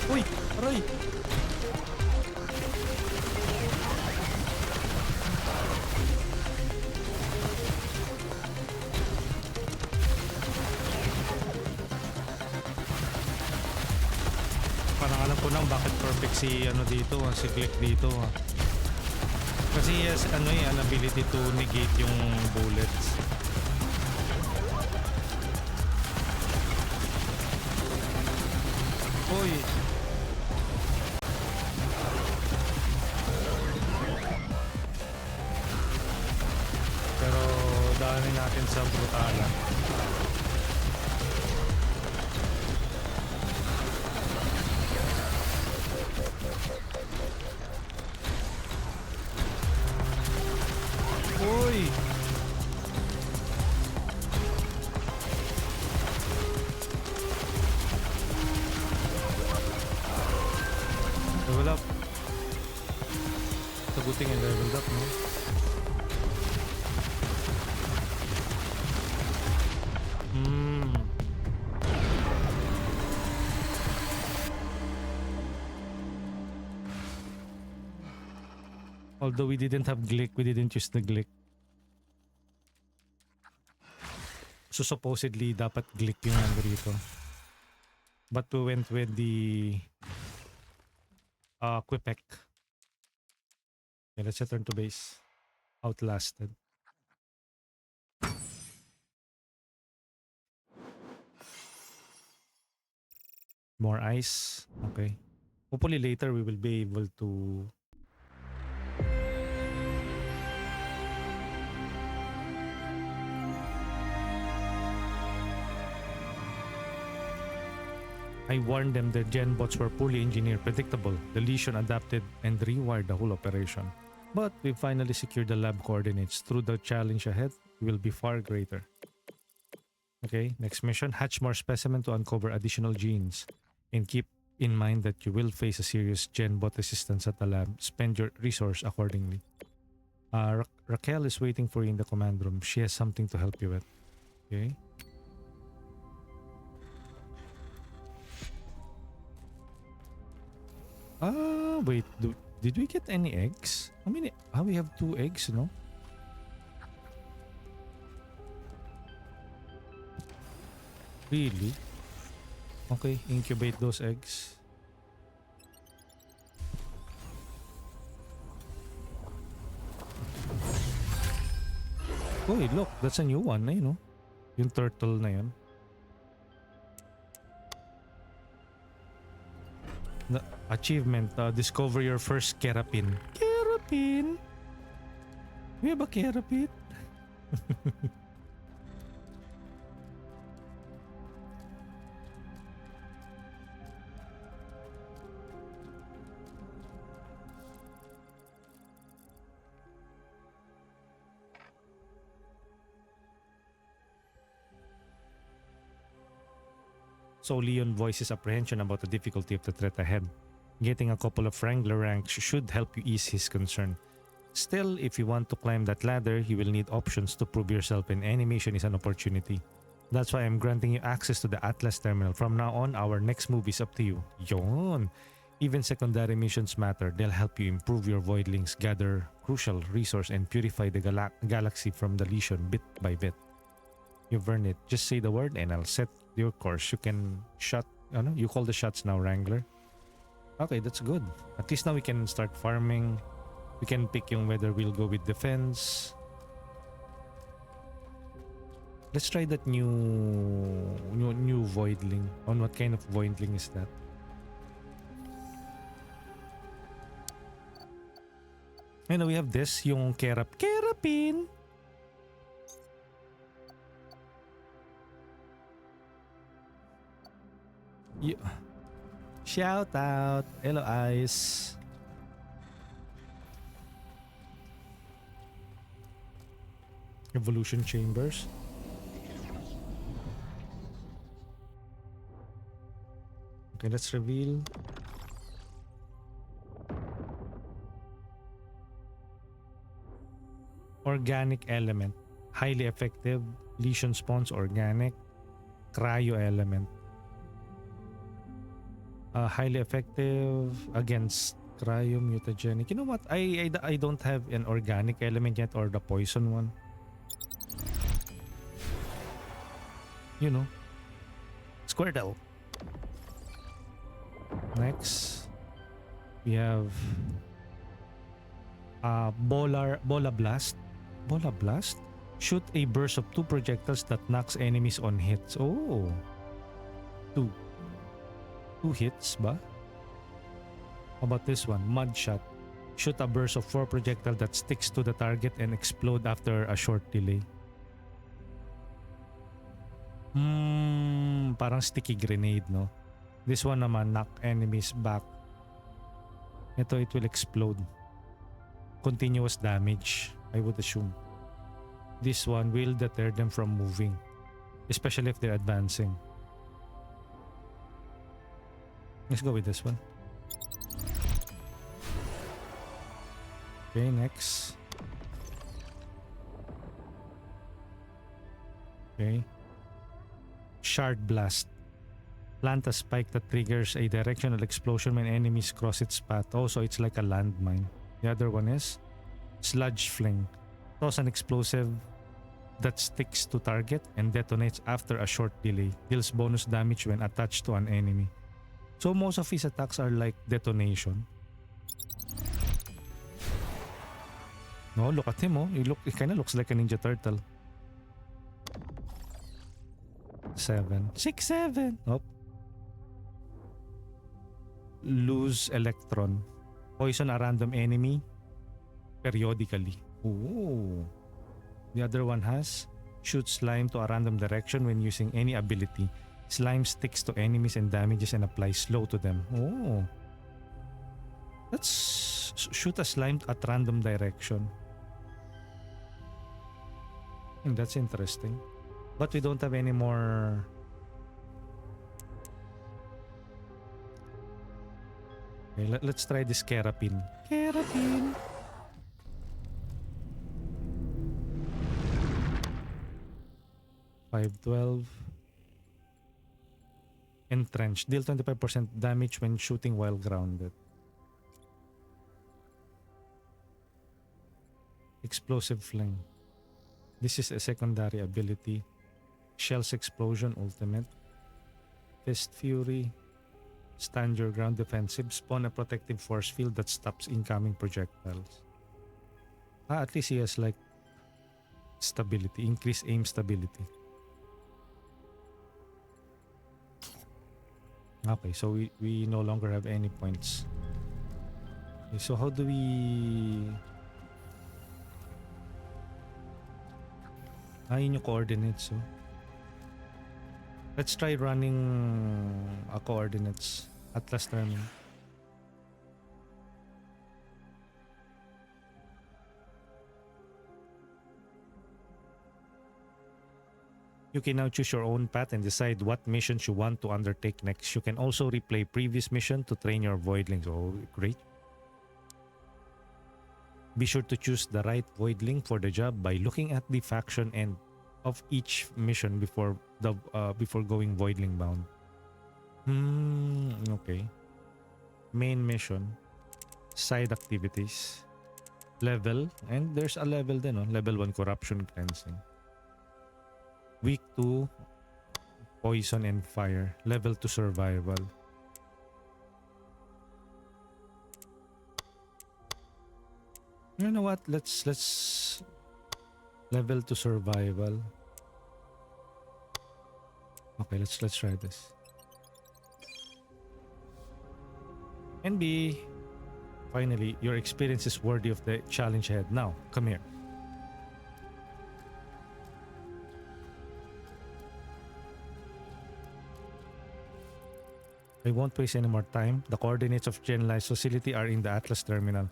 Speaker 3: Uy! Aray! Parang alam ko na bakit perfect si ano dito, si Gilick dito. Kasi yes, ano an ability to negate yung bullets. Uy! Pero daanin natin sa brutalan. Uy! Level up. Sagutin yung level up, no? Although we didn't have Gilick, we didn't use the Gilick. So supposedly dapat Gilick yung nandito. But we went with the Kwipek. Okay, let's return to base. Outlasted. More ice. Okay. Hopefully later we will be able to I warned them their gen bots were poorly engineered, predictable. The Lesion adapted and rewired the whole operation. But we finally secured the lab coordinates. Through the challenge ahead, will be far greater. Okay, next mission. Hatch more specimen to uncover additional genes. And keep in mind that you will face a serious gen bot resistance at the lab. Spend your resource accordingly. Raquel is waiting for you in the command room. She has something to help you with. Okay. Wait, did we get any eggs? How many? We have 2 eggs, no? Really? Okay, incubate those eggs. Oh, look, that's a new one, you know? Yung turtle na yun. The achievement, discover your first Kerapin. Kerapin? We have a Kerapin? So Leon voices apprehension about the difficulty of the threat ahead. Getting a couple of Wrangler ranks should help you ease his concern. Still, if you want to climb that ladder, you will need options to prove yourself, and any mission is an opportunity. That's why I'm granting you access to the Atlas Terminal. From now on, our next move is up to you. Yon! Even secondary missions matter. They'll help you improve your Voidlings, gather crucial resource, and purify the galaxy from the Lesion bit by bit. You've earned it. Just say the word and I'll set your course. You can you call the shots now, Wrangler. Okay, that's good. At least now we can start farming. We can pick yung whether we'll go with defense. Let's try that new Voidling. On what kind of Voidling is that? And we have this, yung Kerapin. Yeah. Shout out. Hello, Ice. Evolution chambers. Okay, let's reveal. Organic element. Highly effective. Lesion spawns organic. Cryo element. Highly effective against cryo-mutagenic. You know what? I don't have an organic element yet or the poison one. You know. Squirtle. Next, we have Bola Blast. Bola Blast? Shoot a burst of 2 projectiles that knocks enemies on hits. Oh. 2 hits ba? How about this one? Mud Shot. Shoot a burst of 4 projectile that sticks to the target and explode after a short delay. Parang sticky grenade, no? This one naman, knock enemies back. Ito, it will explode. Continuous damage, I would assume. This one will deter them from moving, especially if they're advancing. Let's go with this one. Okay, next. Okay. Shard Blast. Plant a spike that triggers a directional explosion when enemies cross its path. Also, it's like a landmine. The other one is Sludge Fling. Toss an explosive that sticks to target and detonates after a short delay. Deals bonus damage when attached to an enemy. So most of his attacks are like detonation. No, look at him, oh. He kind of looks like a Ninja Turtle. 7. 6, 7. Oh. Lose Electron. Poison a random enemy periodically. Ooh. The other one has shoot slime to a random direction when using any ability. Slime sticks to enemies and damages and applies slow to them. Oh. Let's shoot a slime at random direction. That's interesting. But we don't have any more. Okay, let's try this Kerapin. Kerapin! $5.12. Entrench. Deal 25% damage when shooting while grounded. Explosive Fling. This is a secondary ability. Shell's Explosion Ultimate. Fist Fury. Stand your ground defensive. Spawn a protective force field that stops incoming projectiles. At least he has like stability. Increased aim stability. Okay, so we no longer have any points. Okay, so how do we... Yun yung coordinates, oh. Let's try running coordinates. Atlas Terminal. You can now choose your own path and decide what missions you want to undertake next. You can also replay previous mission to train your Voidlings. Oh, great. Be sure to choose the right Voidling for the job by looking at the faction end of each mission before going Voidling Bound. Okay. Main mission, side activities, level, and there's a level din, no? Level 1 corruption cleansing. Week 2 poison and fire. Level 2 survival. You know what? Let's level 2 survival. Okay, let's try this. NB, finally, your experience is worthy of the challenge ahead. Now, come here. I won't waste any more time. The coordinates of generalized facility are in the Atlas Terminal.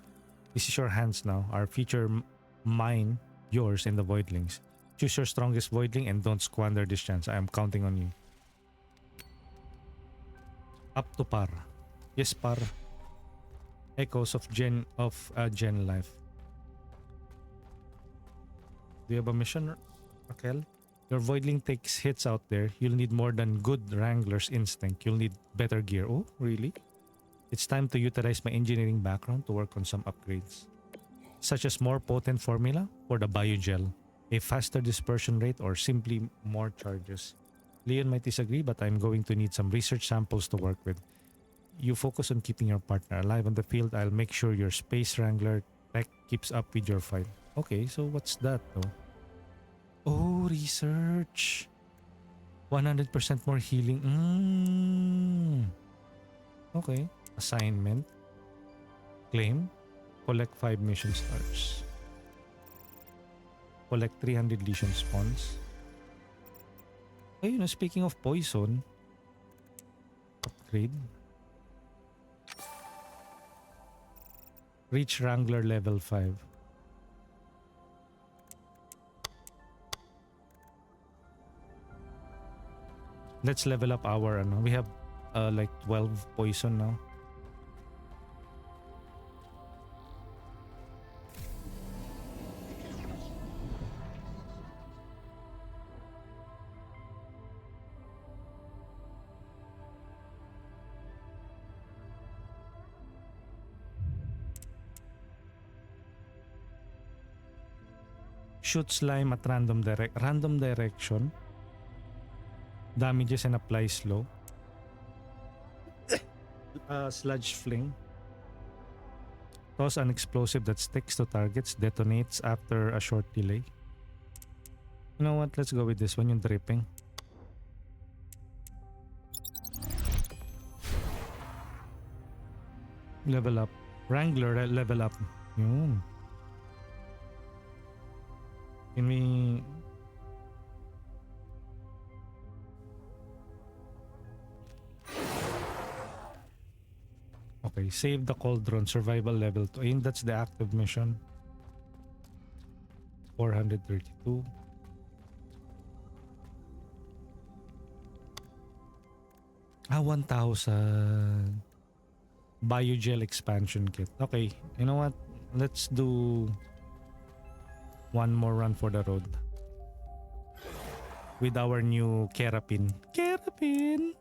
Speaker 3: This is your hands now. Our future, mine, yours, and the Voidlings. Choose your strongest Voidling and don't squander this chance. I am counting on you. Up to par. Yes, par. Echoes of Gen Life. Do you have a mission, Raquel? Your Voidling takes hits out there. You'll need more than good Wrangler's instinct. You'll need better gear. Oh, really? It's time to utilize my engineering background to work on some upgrades. Such as more potent formula for the biogel, a faster dispersion rate, or simply more charges. Leon might disagree, but I'm going to need some research samples to work with. You focus on keeping your partner alive on the field. I'll make sure your Space Wrangler tech keeps up with your fight. Okay, so what's that though? Oh, research. 100% more healing. Okay. Assignment. Claim. Collect 5 mission stars. Collect 300 Lesion spawns. Ayun, speaking of poison. Upgrade. Reach Wrangler level 5. Let's level up our ano. We have like 12 poison now. Shoot slime at random direction. Damages and applies slow. Sludge fling. Toss an explosive that sticks to targets, detonates after a short delay. You know what? Let's go with this one, yung dripping. Level up. Wrangler level up. Yun. Can we... Okay, save the cauldron, survival level 2. Ayun, that's the active mission. 432. Ah, 1,000. Biogel expansion kit. Okay, you know what? Let's do one more run for the road. With our new Kerapin. Kerapin!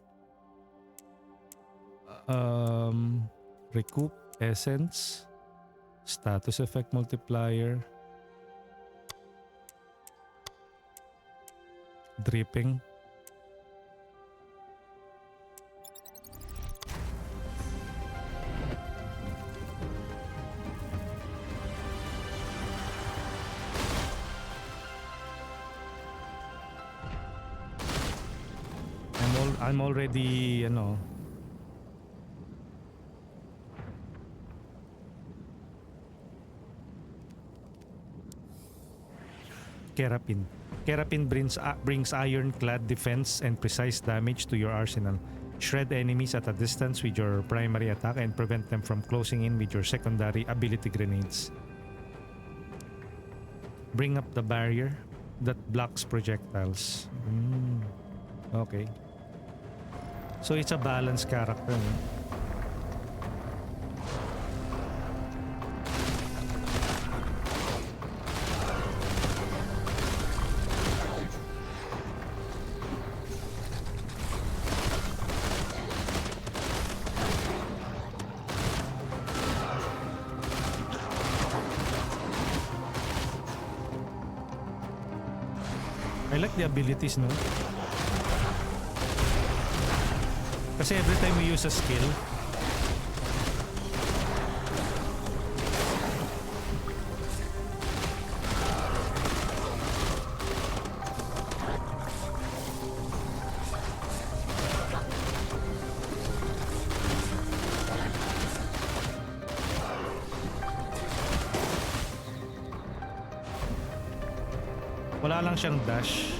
Speaker 3: Recoup essence, status effect multiplier, dripping, I'm already, you know, Kerapin. Kerapin brings ironclad defense and precise damage to your arsenal. Shred enemies at a distance with your primary attack and prevent them from closing in with your secondary ability grenades. Bring up the barrier that blocks projectiles. Okay. So it's a balanced character. I like the abilities, no? Kasi every time we use a skill, wala lang siyang dash.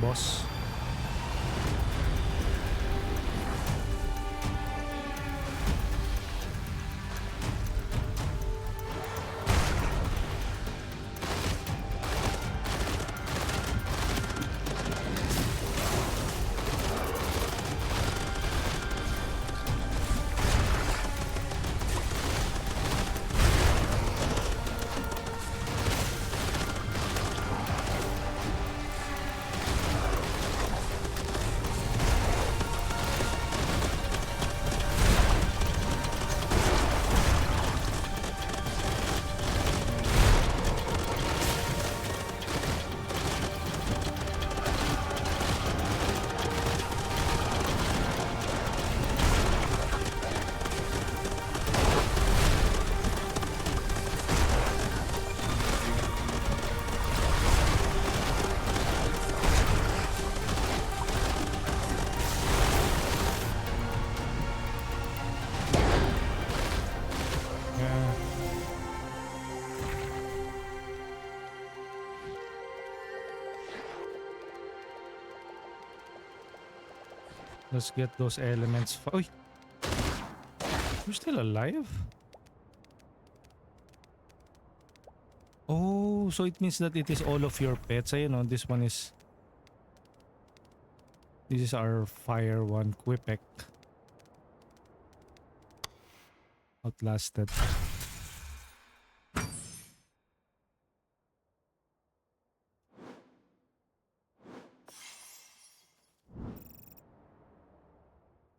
Speaker 3: boss. Let's get those elements. Uy! You're still alive? Oh, so it means that it is all of your pets. Ayun, no? This one is... This is our fire one, Kwipek. Outlasted.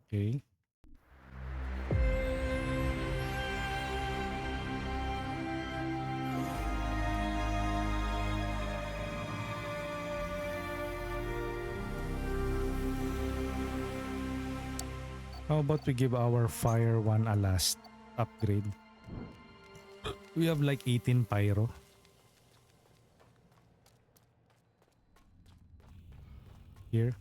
Speaker 3: Okay. How about we give our fire one a last upgrade? We have like 18 pyro. Here.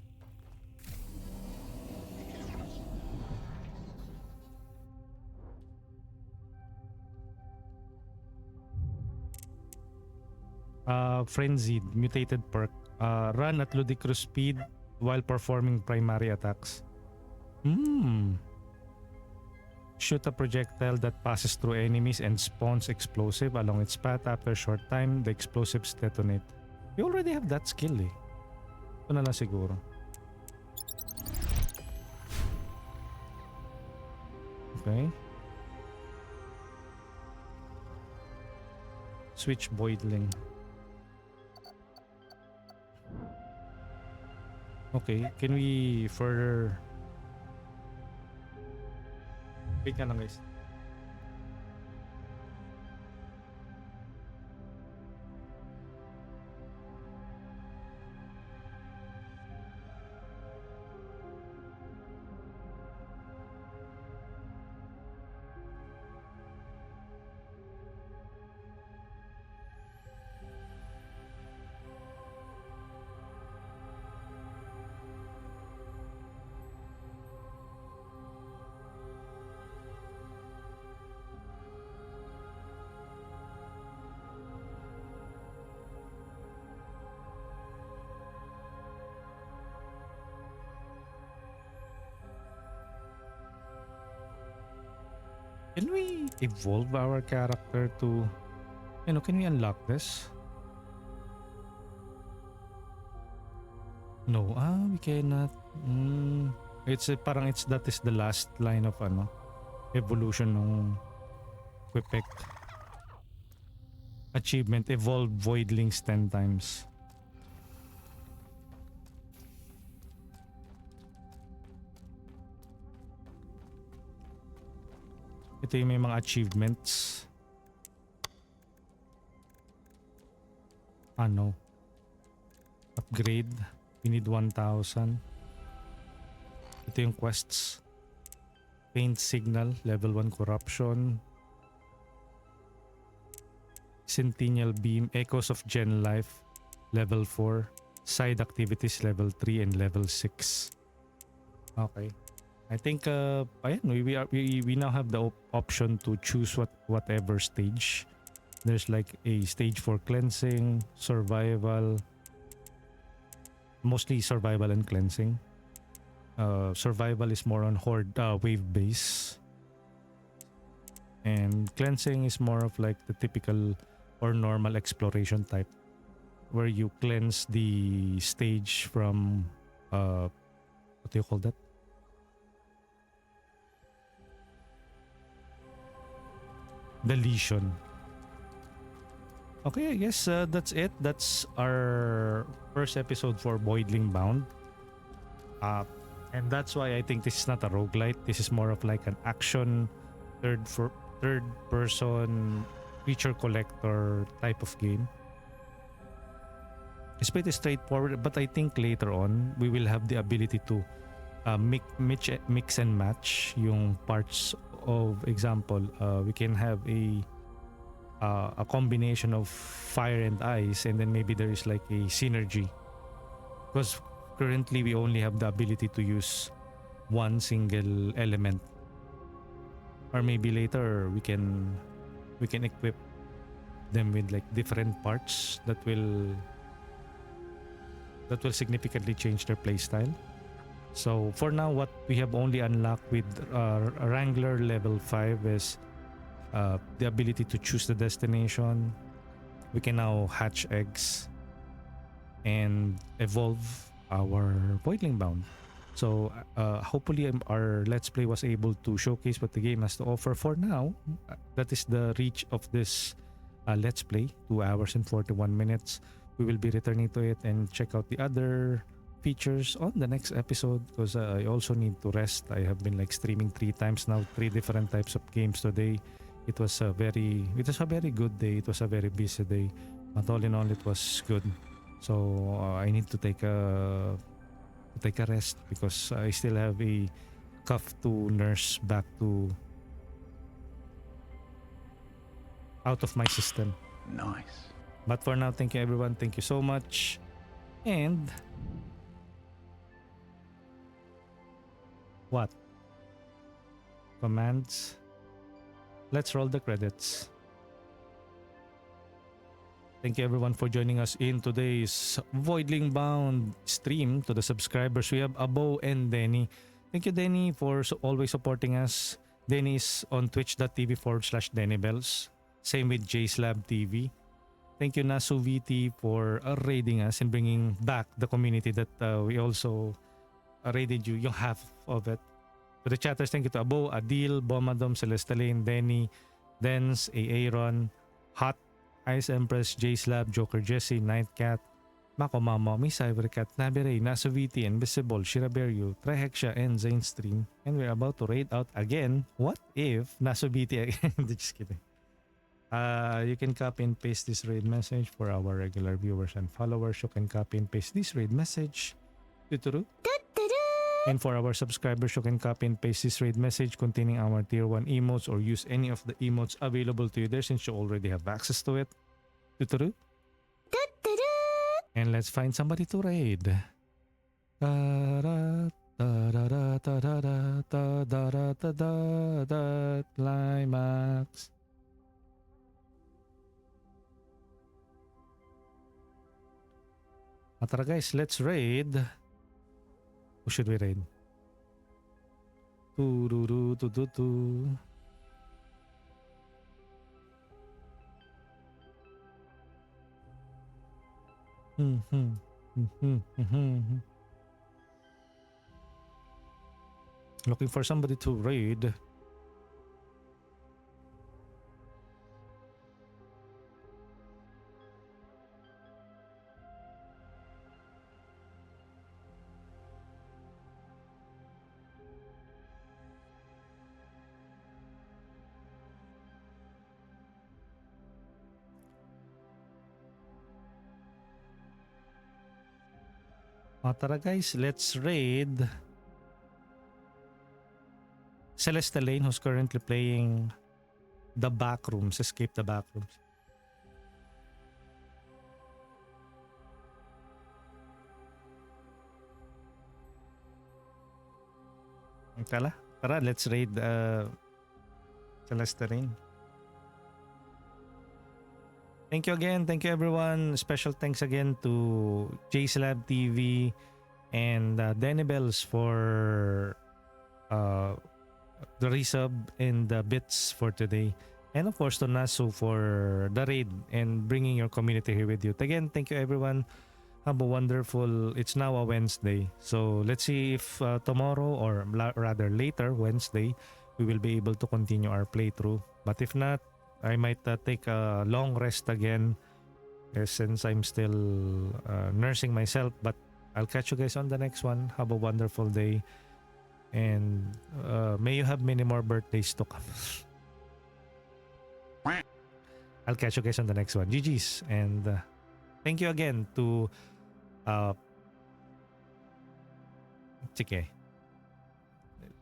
Speaker 3: Frenzied, mutated perk. Run at ludicrous speed while performing primary attacks. Shoot a projectile that passes through enemies and spawns explosive along its path. After a short time, the explosives detonate. We already have that skill eh. Ito na lang siguro. Okay. Switch Voidling. Okay, can we further... Wait nga lang guys. Can we evolve our character to, you know, can we unlock this? No, we cannot. It's parang that is the last line of evolution ng Kwipek. Achievement, evolve Voidlings 10 times. Ito yung may mga achievements. No. Upgrade. We need 1,000. Ito yung quests. Paint Signal, level 1 Corruption. Centennial Beam, Echoes of Gen Life, level 4. Side Activities, level 3 and level 6. Okay. I think we now have the option to choose whatever stage. There's like a stage for cleansing, survival, mostly survival and cleansing. Survival is more on horde wave base, and cleansing is more of like the typical or normal exploration type, where you cleanse the stage from what do you call that? The Lesion. Okay, I guess that's it. That's our first episode for Voidling Bound. And that's why I think this is not a roguelite. This is more of like an action third person creature collector type of game. It's pretty straightforward, but I think later on we will have the ability to mix and match yung parts of example. We can have a combination of fire and ice, and then maybe there is like a synergy, because currently we only have the ability to use one single element, or maybe later we can equip them with like different parts that will significantly change their playstyle. So for now, what we have only unlocked with Wrangler level 5 is the ability to choose the destination. We can now hatch eggs and evolve our Voidling Bound. So hopefully our Let's Play was able to showcase what the game has to offer. For now, that is the reach of this Let's Play, 2 hours and 41 minutes. We will be returning to it and check out the other features on the next episode, because I also need to rest. I have been like streaming 3 times now, 3 different types of games today. It was a very good day. It was a very busy day, but all in all, it was good. So I need to take a rest, because I still have a cough to nurse back to out of my system.
Speaker 4: Nice.
Speaker 3: But for now, thank you everyone. Thank you so much. And what? Commands. Let's roll the credits. Thank you everyone for joining us in today's Voidling Bound stream. To the subscribers, we have Abo and Denny. Thank you, Denny, for always supporting us. Denny is on twitch.tv/DennyBells. Same with JSlab TV. Thank you, Nasu VT, for raiding us and bringing back the community that we also raided you, yung half of it. To the chatters, thank you to Abo, Adil, Bomadom, Celestaline, Denny, Dens, Aaron, Hot, Ice Empress, JSlab, Joker Jesse, Nightcat, Mako Mamo, Miss Ivorycat, Nabere, Nasu VT, Invisible, Shiraberyu, Trihexia, and Zane Stream. And we're about to raid out again. What if Nasu VT again? Just kidding. You can copy and paste this raid message for our regular viewers and followers. You can copy and paste this raid message. Tuturu. And for our subscribers, you can copy and paste this raid message containing our tier 1 emotes, or use any of the emotes available to you there, since you already have access to it. Tuturu. And let's find somebody to raid. Climax. Tara guys, let's raid. Who should we raid? Looking for somebody to raid. Tara guys, let's raid Celeste Lane, who's currently playing the Backrooms, Escape the Backrooms. Tara, let's raid Celeste Lane. Thank you again. Thank you everyone. Special thanks again to JSlab TV and Danny Bells for the resub and the bits for today. And of course to Nasu for the raid and bringing your community here with you. Again, thank you everyone. Have a wonderful, it's now a Wednesday. So let's see if tomorrow or rather later Wednesday, we will be able to continue our playthrough. But if not, I might take a long rest again since I'm still nursing myself. But I'll catch you guys on the next one. Have a wonderful day. And may you have many more birthdays to come. I'll catch you guys on the next one. GG's. And thank you again to Chike.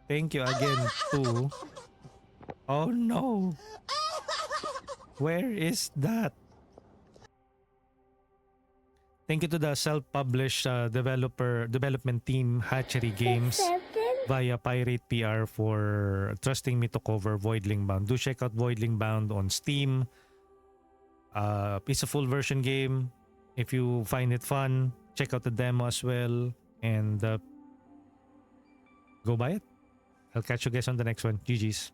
Speaker 3: Thank you again to... Oh no! Where is that? Thank you to the self-published development team Hatchery Games via Pirate PR for trusting me to cover Voidling Bound. Do check out Voidling Bound on Steam. It's a full version game. If you find it fun, check out the demo as well and go buy it. I'll catch you guys on the next one. GG's.